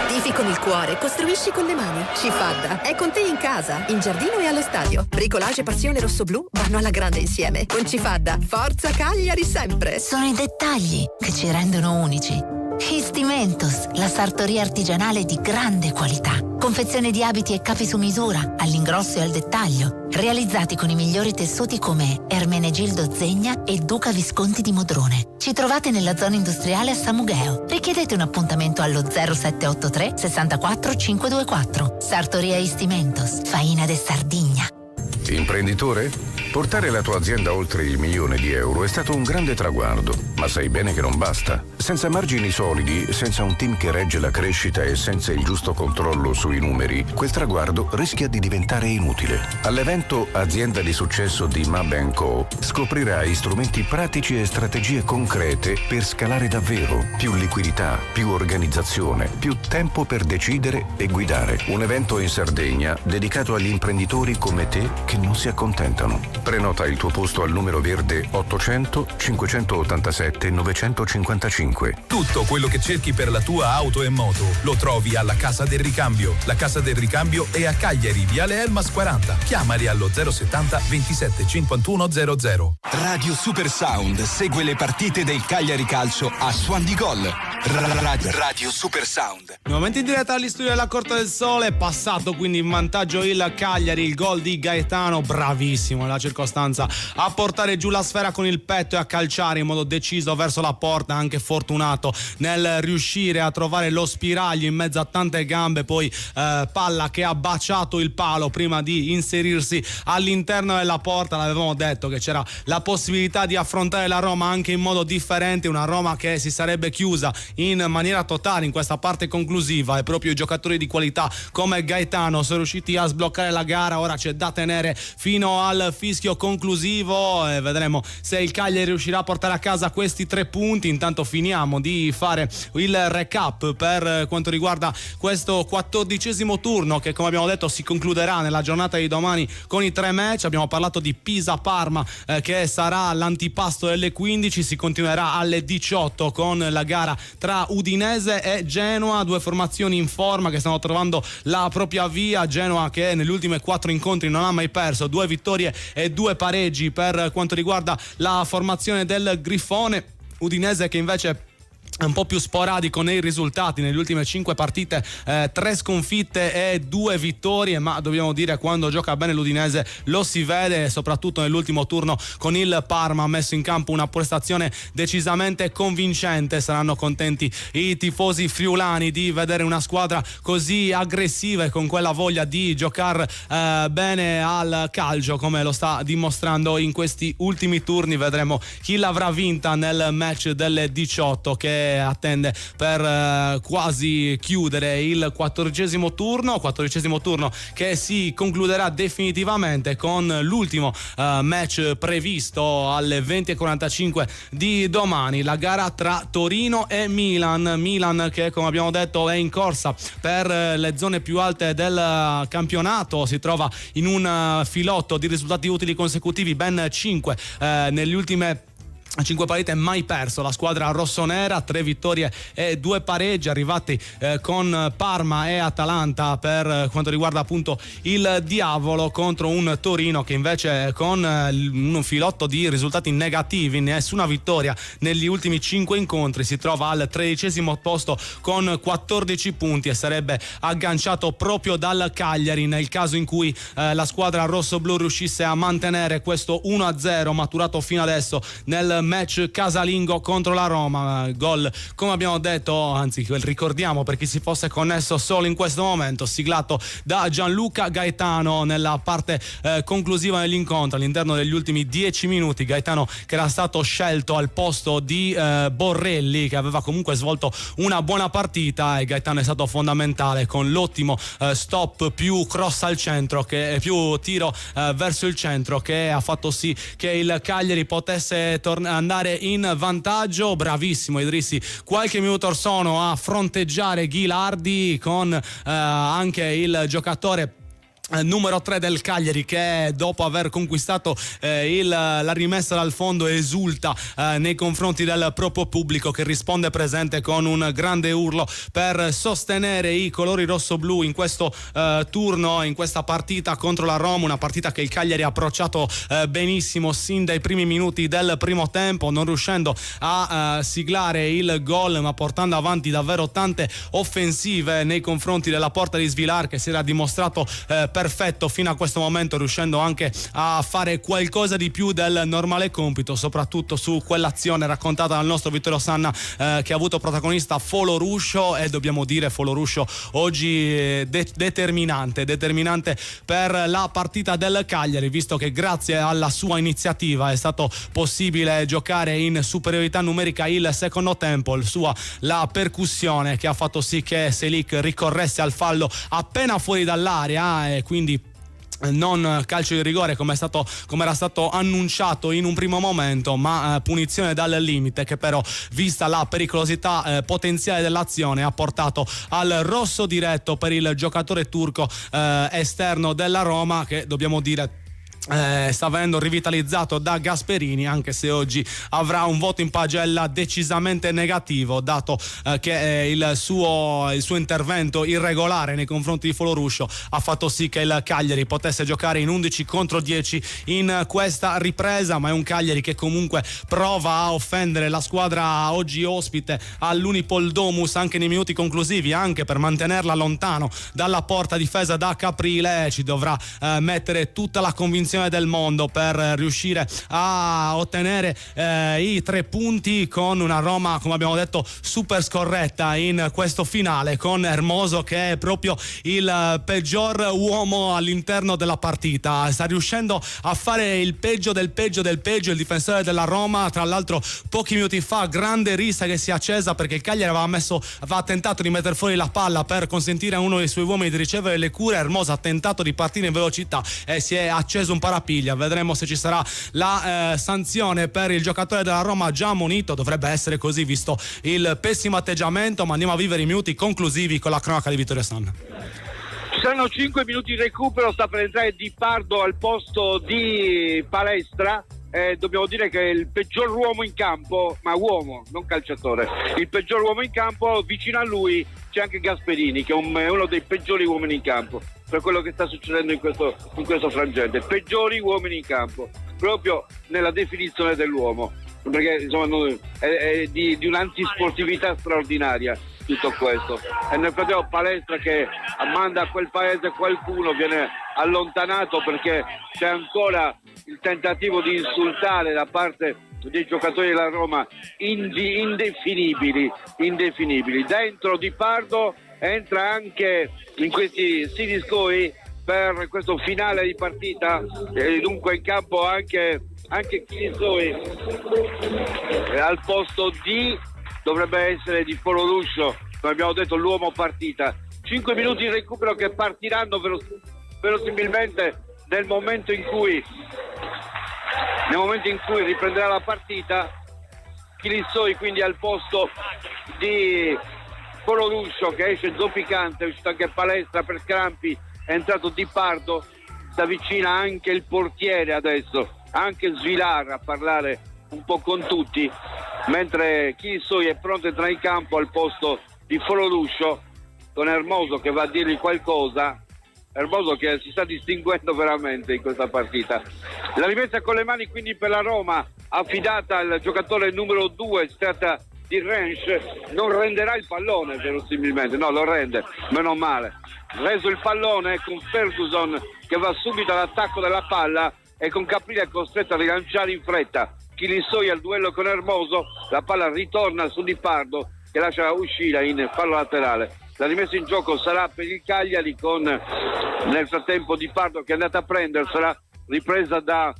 Tifi con il cuore, costruisci con le mani. Cifadda è con te in casa, in giardino e allo stadio. Bricolage e passione rossoblu vanno alla grande insieme. Con Cifadda, forza Cagliari sempre. Sono i dettagli che ci rendono unici. Histimentos, la sartoria artigianale di grande qualità. Confezione di abiti e capi su misura, all'ingrosso e al dettaglio, realizzati con i migliori tessuti come Ermenegildo Zegna e Duca Visconti di Modrone. Ci trovate nella zona industriale a Samugheo. Richiedete un appuntamento allo 0783 64 524. Sartoria Histimentos, Faina de Sardigna. Imprenditore? Portare la tua azienda oltre il €1.000.000 è stato un grande traguardo, ma sai bene che non basta. Senza margini solidi, senza un team che regge la crescita e senza il giusto controllo sui numeri, quel traguardo rischia di diventare inutile. All'evento Azienda di successo di Mab & Co. scoprirai strumenti pratici e strategie concrete per scalare davvero. Più liquidità, più organizzazione, più tempo per decidere e guidare. Un evento in Sardegna dedicato agli imprenditori come te che non si accontentano. Prenota il tuo posto al numero verde 800 587 955. Tutto quello che cerchi per la tua auto e moto lo trovi alla Casa del Ricambio. La Casa del Ricambio è a Cagliari, Viale Elmas 40. Chiamali allo 070 27 51 00. Radio Super Sound segue le partite del Cagliari Calcio a Suon di Gol. Radio Super Sound. Nuovamente in diretta agli studi della Corte del Sole, passato quindi in vantaggio il Cagliari, il gol di Gaetano, bravissimo nella circostanza a portare giù la sfera con il petto e a calciare in modo deciso verso la porta, anche fortunato nel riuscire a trovare lo spiraglio in mezzo a tante gambe, poi palla che ha baciato il palo prima di inserirsi all'interno della porta. L'avevamo detto che c'era la possibilità di affrontare la Roma anche in modo differente, una Roma che si sarebbe chiusa in maniera totale in questa parte conclusiva, e proprio i giocatori di qualità come Gaetano sono riusciti a sbloccare la gara. Ora c'è da tenere fino al fischio conclusivo e vedremo se il Cagliari riuscirà a portare a casa questi 3 punti. Intanto finiamo di fare il recap per quanto riguarda questo 14° turno che, come abbiamo detto, si concluderà nella giornata di domani con i 3 match. Abbiamo parlato di Pisa-Parma che sarà l'antipasto delle 15, si continuerà alle 18 con la gara tra Udinese e Genoa, 2 formazioni in forma che stanno trovando la propria via. Genoa che negli ultimi 4 incontri non ha mai perso, 2 vittorie e 2 pareggi per quanto riguarda la formazione del Grifone. Udinese che invece è un po' più sporadico nei risultati, nelle ultime 5 partite 3 sconfitte e 2 vittorie, ma dobbiamo dire quando gioca bene l'Udinese lo si vede, soprattutto nell'ultimo turno con il Parma ha messo in campo una prestazione decisamente convincente. Saranno contenti i tifosi friulani di vedere una squadra così aggressiva e con quella voglia di giocare bene al calcio come lo sta dimostrando in questi ultimi turni. Vedremo chi l'avrà vinta nel match delle 18 che attende per quasi chiudere il 14° turno che si concluderà definitivamente con l'ultimo match previsto alle 20:45 di domani, la gara tra Torino e Milan che, come abbiamo detto, è in corsa per le zone più alte del campionato, si trova in un filotto di risultati utili consecutivi, ben 5 nelle ultime 5 partite mai perso la squadra rossonera, 3 vittorie e 2 pareggi arrivati con Parma e Atalanta per quanto riguarda appunto il diavolo, contro un Torino che invece con un filotto di risultati negativi, nessuna vittoria negli ultimi 5 incontri, si trova al 13° posto con 14 punti e sarebbe agganciato proprio dal Cagliari nel caso in cui la squadra rossoblu riuscisse a mantenere questo 1-0 maturato fino adesso nel match casalingo contro la Roma. Gol, come abbiamo detto, anzi ricordiamo per chi si fosse connesso solo in questo momento, siglato da Gianluca Gaetano nella parte conclusiva dell'incontro all'interno degli ultimi 10 minuti. Gaetano che era stato scelto al posto di Borrelli, che aveva comunque svolto una buona partita, e Gaetano è stato fondamentale con l'ottimo stop più cross al centro, che più tiro verso il centro, che ha fatto sì che il Cagliari potesse andare in vantaggio. Bravissimo Idrissi qualche minuto or sono a fronteggiare Ghilardi con anche il giocatore numero 3 del Cagliari, che dopo aver conquistato la rimessa dal fondo esulta nei confronti del proprio pubblico, che risponde presente con un grande urlo per sostenere i colori rossoblù in questo turno, in questa partita contro la Roma, una partita che il Cagliari ha approcciato benissimo sin dai primi minuti del primo tempo, non riuscendo a siglare il gol, ma portando avanti davvero tante offensive nei confronti della porta di Svilar, che si era dimostrato perfetto fino a questo momento, riuscendo anche a fare qualcosa di più del normale compito, soprattutto su quell'azione raccontata dal nostro Vittorio Sanna, che ha avuto protagonista Foloruscio, e dobbiamo dire Foloruscio oggi determinante per la partita del Cagliari, visto che grazie alla sua iniziativa è stato possibile giocare in superiorità numerica il secondo tempo, la percussione che ha fatto sì che Selic ricorresse al fallo appena fuori dall'area, e quindi non calcio di rigore come era stato annunciato in un primo momento, ma punizione dal limite, che però, vista la pericolosità potenziale dell'azione, ha portato al rosso diretto per il giocatore turco esterno della Roma, che dobbiamo dire sta venendo rivitalizzato da Gasperini, anche se oggi avrà un voto in pagella decisamente negativo, dato che il suo intervento irregolare nei confronti di Foloruscio ha fatto sì che il Cagliari potesse giocare in 11 contro 10 in questa ripresa. Ma è un Cagliari che comunque prova a offendere la squadra oggi ospite all'Unipol Domus anche nei minuti conclusivi, anche per mantenerla lontano dalla porta difesa da Caprile. Ci dovrà mettere tutta la convinzione del mondo per riuscire a ottenere i 3 punti, con una Roma, come abbiamo detto, super scorretta in questo finale, con Hermoso che è proprio il peggior uomo all'interno della partita. Sta riuscendo a fare il peggio del peggio del peggio il difensore della Roma. Tra l'altro, pochi minuti fa, grande rissa che si è accesa perché il Cagliari aveva tentato di mettere fuori la palla per consentire a uno dei suoi uomini di ricevere le cure. Hermoso ha tentato di partire in velocità e si è acceso un parapiglia. Vedremo se ci sarà la sanzione per il giocatore della Roma già ammonito. Dovrebbe essere così, visto il pessimo atteggiamento, ma andiamo a vivere i minuti conclusivi con la cronaca di Vittorio Sanna. Ci saranno 5 minuti di recupero, sta per entrare Di Pardo al posto di Palestra. Dobbiamo dire che il peggior uomo in campo, ma uomo, non calciatore, il peggior uomo in campo. Vicino a lui c'è anche Gasperini, che è uno dei peggiori uomini in campo per quello che sta succedendo in questo frangente. Peggiori uomini in campo, proprio nella definizione dell'uomo, perché insomma è di un'antisportività straordinaria tutto questo. E nel frattempo Palestra, che manda a quel paese qualcuno, viene allontanato perché c'è ancora il tentativo di insultare da parte dei giocatori della Roma, indefinibili. Dentro Di Pardo entra anche in questi Sidiscoi per questo finale di partita, dunque in campo anche Sidiscoi al posto dovrebbe essere di Foloruscio, come abbiamo detto, l'uomo partita. 5 minuti di recupero che partiranno verosimilmente nel momento in cui riprenderà la partita. Chilissoi quindi al posto di Foloruscio, che esce zoppicante, è uscito anche Palestra per crampi, è entrato Di Pardo, si avvicina anche il portiere adesso, anche Svilar, a parlare un po' con tutti, mentre Chilissoi è pronto a entrare in campo al posto di Foloruscio, con Hermoso che va a dirgli qualcosa. Hermoso che si sta distinguendo veramente in questa partita. La rimessa con le mani quindi per la Roma, affidata al giocatore numero 2, si tratta di Rensch. Non renderà il pallone verosimilmente, no, lo rende, meno male. Reso il pallone con Ferguson che va subito all'attacco della palla e con Caprile costretto a rilanciare in fretta. Chilissoi al duello con Hermoso, la palla ritorna su Di Pardo che lascia uscire in fallo laterale. La rimessa in gioco sarà per il Cagliari, con nel frattempo Di Pardo che è andata a prendersela, ripresa da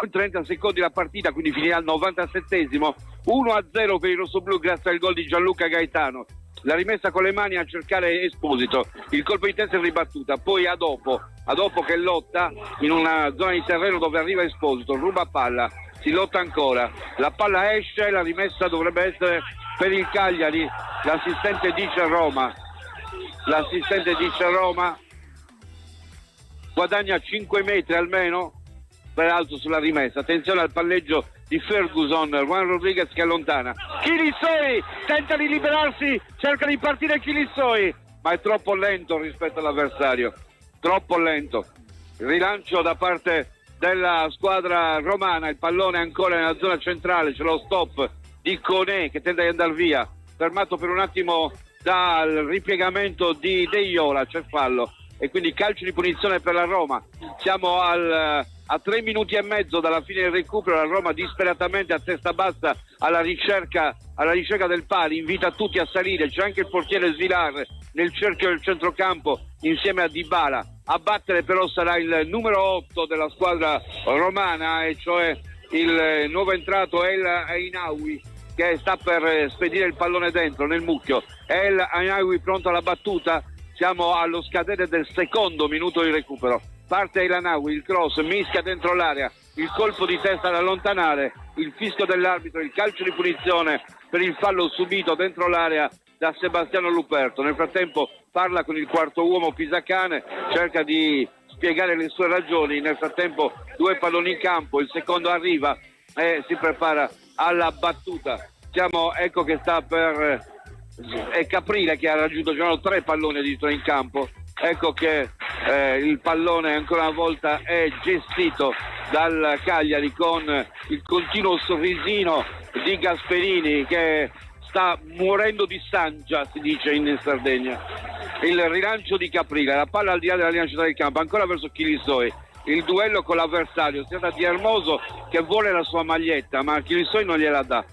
30 secondi la partita, quindi finirà al 97esimo, 1-0 per i rossoblù grazie al gol di Gianluca Gaetano. La rimessa con le mani a cercare Esposito, il colpo di testa è ribattuta, poi a dopo che lotta in una zona di terreno dove arriva Esposito, ruba palla, si lotta ancora, la palla esce, la rimessa dovrebbe essere per il Cagliari. L'assistente dice Roma guadagna 5 metri almeno, peraltro sulla rimessa. Attenzione al palleggio di Ferguson, Juan Rodriguez che allontana. Kilissoi tenta di liberarsi, cerca di partire Kilissoi, ma è troppo lento rispetto all'avversario, troppo lento. Rilancio da parte della squadra romana, il pallone ancora nella zona centrale, c'è lo stop di Koné che tenta di andare via, fermato per un attimo dal ripiegamento di Deiola, c'è fallo e quindi calcio di punizione per la Roma. Siamo a 3 minuti e mezzo dalla fine del recupero, la Roma disperatamente a testa bassa alla ricerca del pali, invita tutti a salire, c'è anche il portiere Svilar nel cerchio del centrocampo insieme a Dybala. A battere però sarà il numero 8 della squadra romana, e cioè il nuovo entrato El Ainaoui, che sta per spedire il pallone dentro nel mucchio. El Ainaoui pronto alla battuta, siamo allo scadere del secondo minuto di recupero. Parte El Ainaoui, il cross, mischia dentro l'area, il colpo di testa da allontanare, il fischio dell'arbitro, il calcio di punizione per il fallo subito dentro l'area da Sebastiano Luperto. Nel frattempo parla con il quarto uomo Pisacane, cerca di spiegare le sue ragioni. Nel frattempo 2 palloni in campo, il secondo arriva e si prepara alla battuta. Ecco che sta per è Caprile che ha raggiunto, c'erano 3 palloni addirittura in campo. Ecco che il pallone ancora una volta è gestito dal Cagliari con il continuo sorrisino di Gasperini che sta morendo di sangia, si dice in Sardegna. Il rilancio di Caprile, la palla al di là della linea centrale del campo, ancora verso Kilissoi, il duello con l'avversario, si tratta di Hermoso che vuole la sua maglietta ma Kilissoi non gliela dà.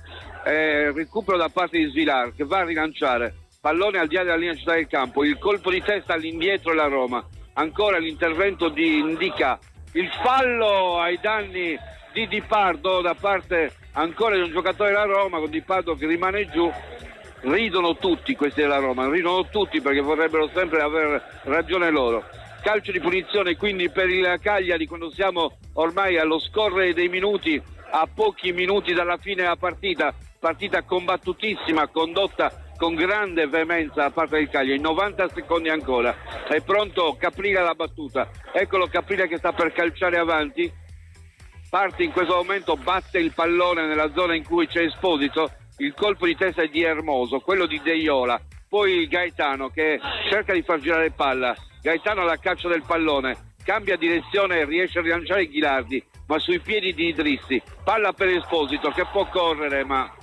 Recupero da parte di Svilar che va a rilanciare, pallone al di là della linea centrale del campo, il colpo di testa all'indietro della Roma, ancora l'intervento di Indica, il fallo ai danni di Di Pardo da parte ancora di un giocatore della Roma, con Di Pardo che rimane giù. Ridono tutti questi della Roma, ridono tutti perché vorrebbero sempre aver ragione loro. Calcio di punizione quindi per il Cagliari quando siamo ormai allo scorrere dei minuti, a pochi minuti dalla fine della partita combattutissima, condotta con grande veemenza da parte del Cagliari. 90 secondi ancora, è pronto Caprile alla battuta, eccolo Caprile che sta per calciare avanti, parte in questo momento, batte il pallone nella zona in cui c'è Esposito, il colpo di testa è di Hermoso, quello di Deiola, poi Gaetano che cerca di far girare palla, Gaetano alla caccia del pallone, cambia direzione e riesce a rilanciare Ghilardi, ma sui piedi di Idrissi, palla per Esposito che può correre ma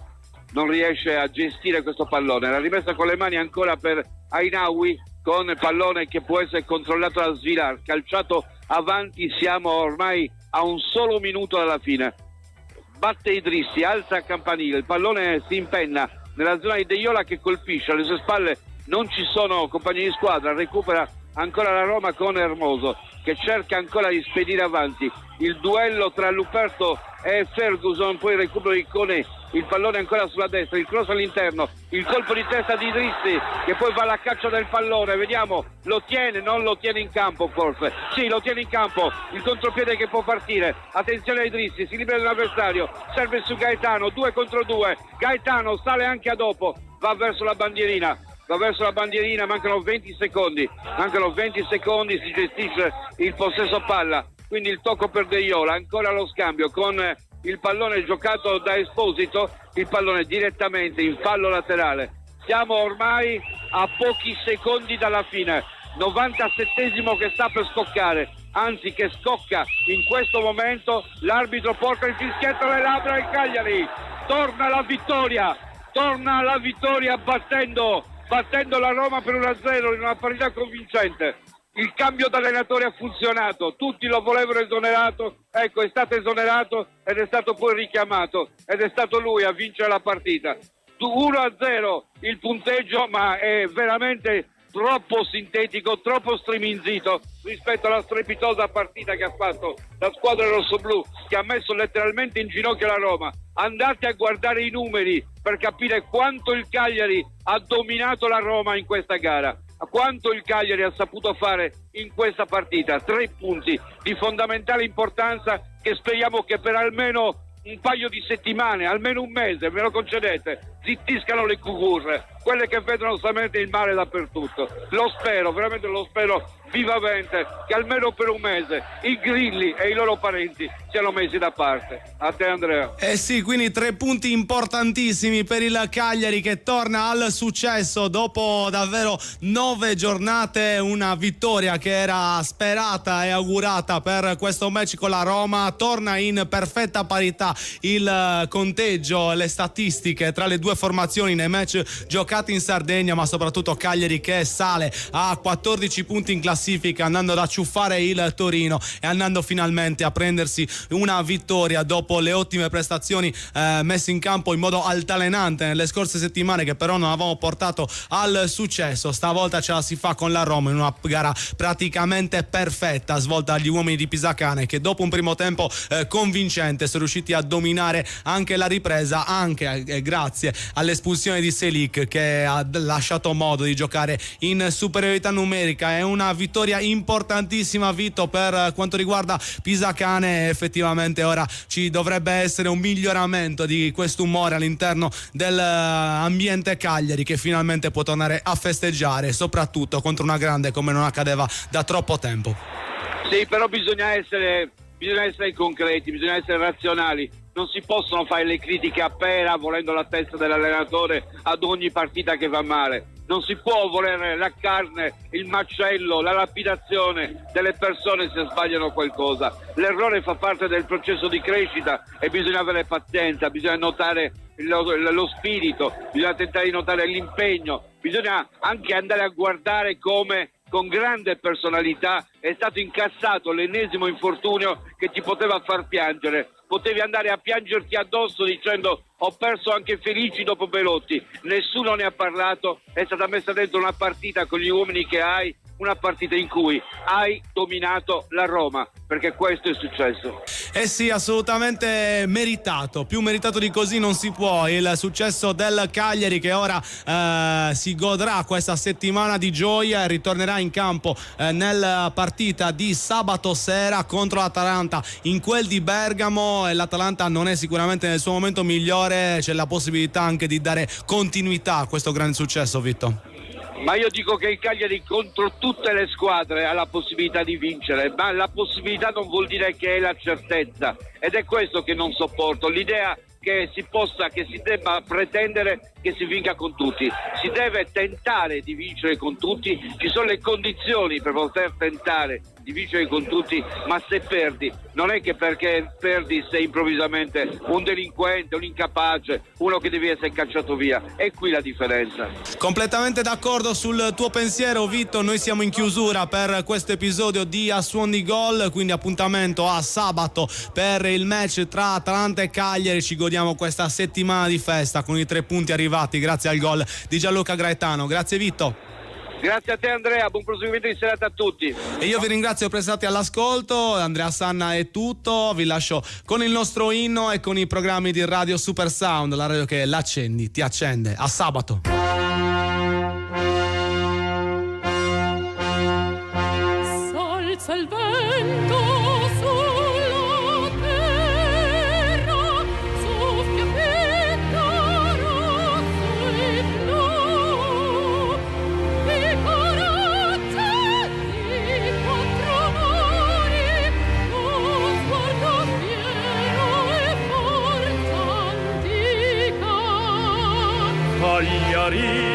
non riesce a gestire questo pallone. La rimessa con le mani ancora per Ainaoui, con il pallone che può essere controllato da Svilar, calciato avanti, siamo ormai a un solo minuto dalla fine. Batte Idrissi, alza a campanile, il pallone si impenna nella zona di Deiola che colpisce, alle sue spalle non ci sono compagni di squadra, recupera ancora la Roma con Hermoso che cerca ancora di spedire avanti il duello tra Luperto e Ferguson, poi il recupero di Koné, il pallone ancora sulla destra, il cross all'interno, il colpo di testa di Idrissi che poi va alla caccia del pallone, vediamo, lo tiene, non lo tiene in campo forse, sì lo tiene in campo, il contropiede che può partire, attenzione a Idrissi, si libera di un avversario, serve su Gaetano, 2 contro 2, Gaetano sale anche a dopo, va verso la bandierina, mancano 20 secondi, si gestisce il possesso palla, quindi il tocco per Deiola, ancora lo scambio con il pallone giocato da Esposito, il pallone direttamente in fallo laterale. Siamo ormai a pochi secondi dalla fine, 97esimo che sta per scoccare, anzi che scocca in questo momento, l'arbitro porta il fischietto alle labbra del Cagliari, torna alla vittoria battendo la Roma per 1-0 in una partita convincente. Il cambio d'allenatore ha funzionato, tutti lo volevano esonerato, ecco è stato esonerato ed è stato poi richiamato ed è stato lui a vincere la partita. 1-0 il punteggio, ma è veramente troppo sintetico, troppo striminzito rispetto alla strepitosa partita che ha fatto la squadra rossoblù, che ha messo letteralmente in ginocchio la Roma. Andate a guardare i numeri per capire quanto il Cagliari ha dominato la Roma in questa gara, quanto il Cagliari ha saputo fare in questa partita. 3 punti di fondamentale importanza che speriamo che per almeno un paio di settimane, almeno un mese, me lo concedete, zittiscano le cucurre, quelle che vedono solamente il male dappertutto. Lo spero, veramente lo spero vivamente che almeno per un mese i grilli e i loro parenti siano messi da parte. A te Andrea. Eh sì, quindi 3 punti importantissimi per il Cagliari che torna al successo dopo davvero 9 giornate, una vittoria che era sperata e augurata per questo match con la Roma. Torna in perfetta parità il conteggio, le statistiche tra le due formazioni nei match giocati in Sardegna, ma soprattutto Cagliari che sale a 14 punti in classifica, andando ad acciuffare il Torino e andando finalmente a prendersi una vittoria dopo le ottime prestazioni messe in campo in modo altalenante nelle scorse settimane, che però non avevamo portato al successo. Stavolta ce la si fa con la Roma in una gara praticamente perfetta svolta dagli uomini di Pisacane, che dopo un primo tempo convincente sono riusciti a dominare anche la ripresa, anche grazie all'espulsione di Selic, che ha lasciato modo di giocare in superiorità numerica. È una vittoria importantissima, Vito, per quanto riguarda Pisacane. Effettivamente ora ci dovrebbe essere un miglioramento di questo umore all'interno dell'ambiente Cagliari, che finalmente può tornare a festeggiare, soprattutto contro una grande come non accadeva da troppo tempo. Sì, però bisogna essere concreti, bisogna essere razionali. Non si possono fare le critiche a pera volendo la testa dell'allenatore ad ogni partita che va male. Non si può volere la carne, il macello, la lapidazione delle persone se sbagliano qualcosa. L'errore fa parte del processo di crescita e bisogna avere pazienza, bisogna notare lo spirito, bisogna tentare di notare l'impegno, bisogna anche andare a guardare come con grande personalità è stato incassato l'ennesimo infortunio che ti poteva far piangere. Potevi andare a piangerti addosso dicendo ho perso anche Felici dopo Belotti, nessuno ne ha parlato, è stata messa dentro una partita con gli uomini che hai, una partita in cui hai dominato la Roma, perché questo è successo. Eh sì, assolutamente meritato, più meritato di così non si può il successo del Cagliari, che ora si godrà questa settimana di gioia e ritornerà in campo nella partita di sabato sera contro l'Atalanta in quel di Bergamo. E l'Atalanta non è sicuramente nel suo momento migliore, c'è la possibilità anche di dare continuità a questo grande successo, Vitto. Ma io dico che il Cagliari contro tutte le squadre ha la possibilità di vincere, ma la possibilità non vuol dire che è la certezza, ed è questo che non sopporto, l'idea che si debba pretendere che si vinca con tutti. Si deve tentare di vincere con tutti, ci sono le condizioni per poter tentare di vincere con tutti, ma se perdi non è che perché perdi sei improvvisamente un delinquente, un incapace, uno che deve essere cacciato via. È qui la differenza. Completamente d'accordo sul tuo pensiero, Vitto. Noi siamo in chiusura per questo episodio di A Suon di Gol, quindi appuntamento a sabato per il match tra Atalanta e Cagliari. Ci godiamo questa settimana di festa con i 3 punti arrivati grazie al gol di Gianluca Gaetano. Grazie Vitto. Grazie a te Andrea, buon proseguimento di serata a tutti. E io vi ringrazio per essere stati all'ascolto. Andrea Sanna è tutto, vi lascio con il nostro inno e con i programmi di Radio Super Sound, la radio che l'accendi, ti accende. A sabato. Salza il vento sulla terra, soffia fitta rosso e blu, di corazze di 4 mari, con sguardo fiero e forza antica. Cagliari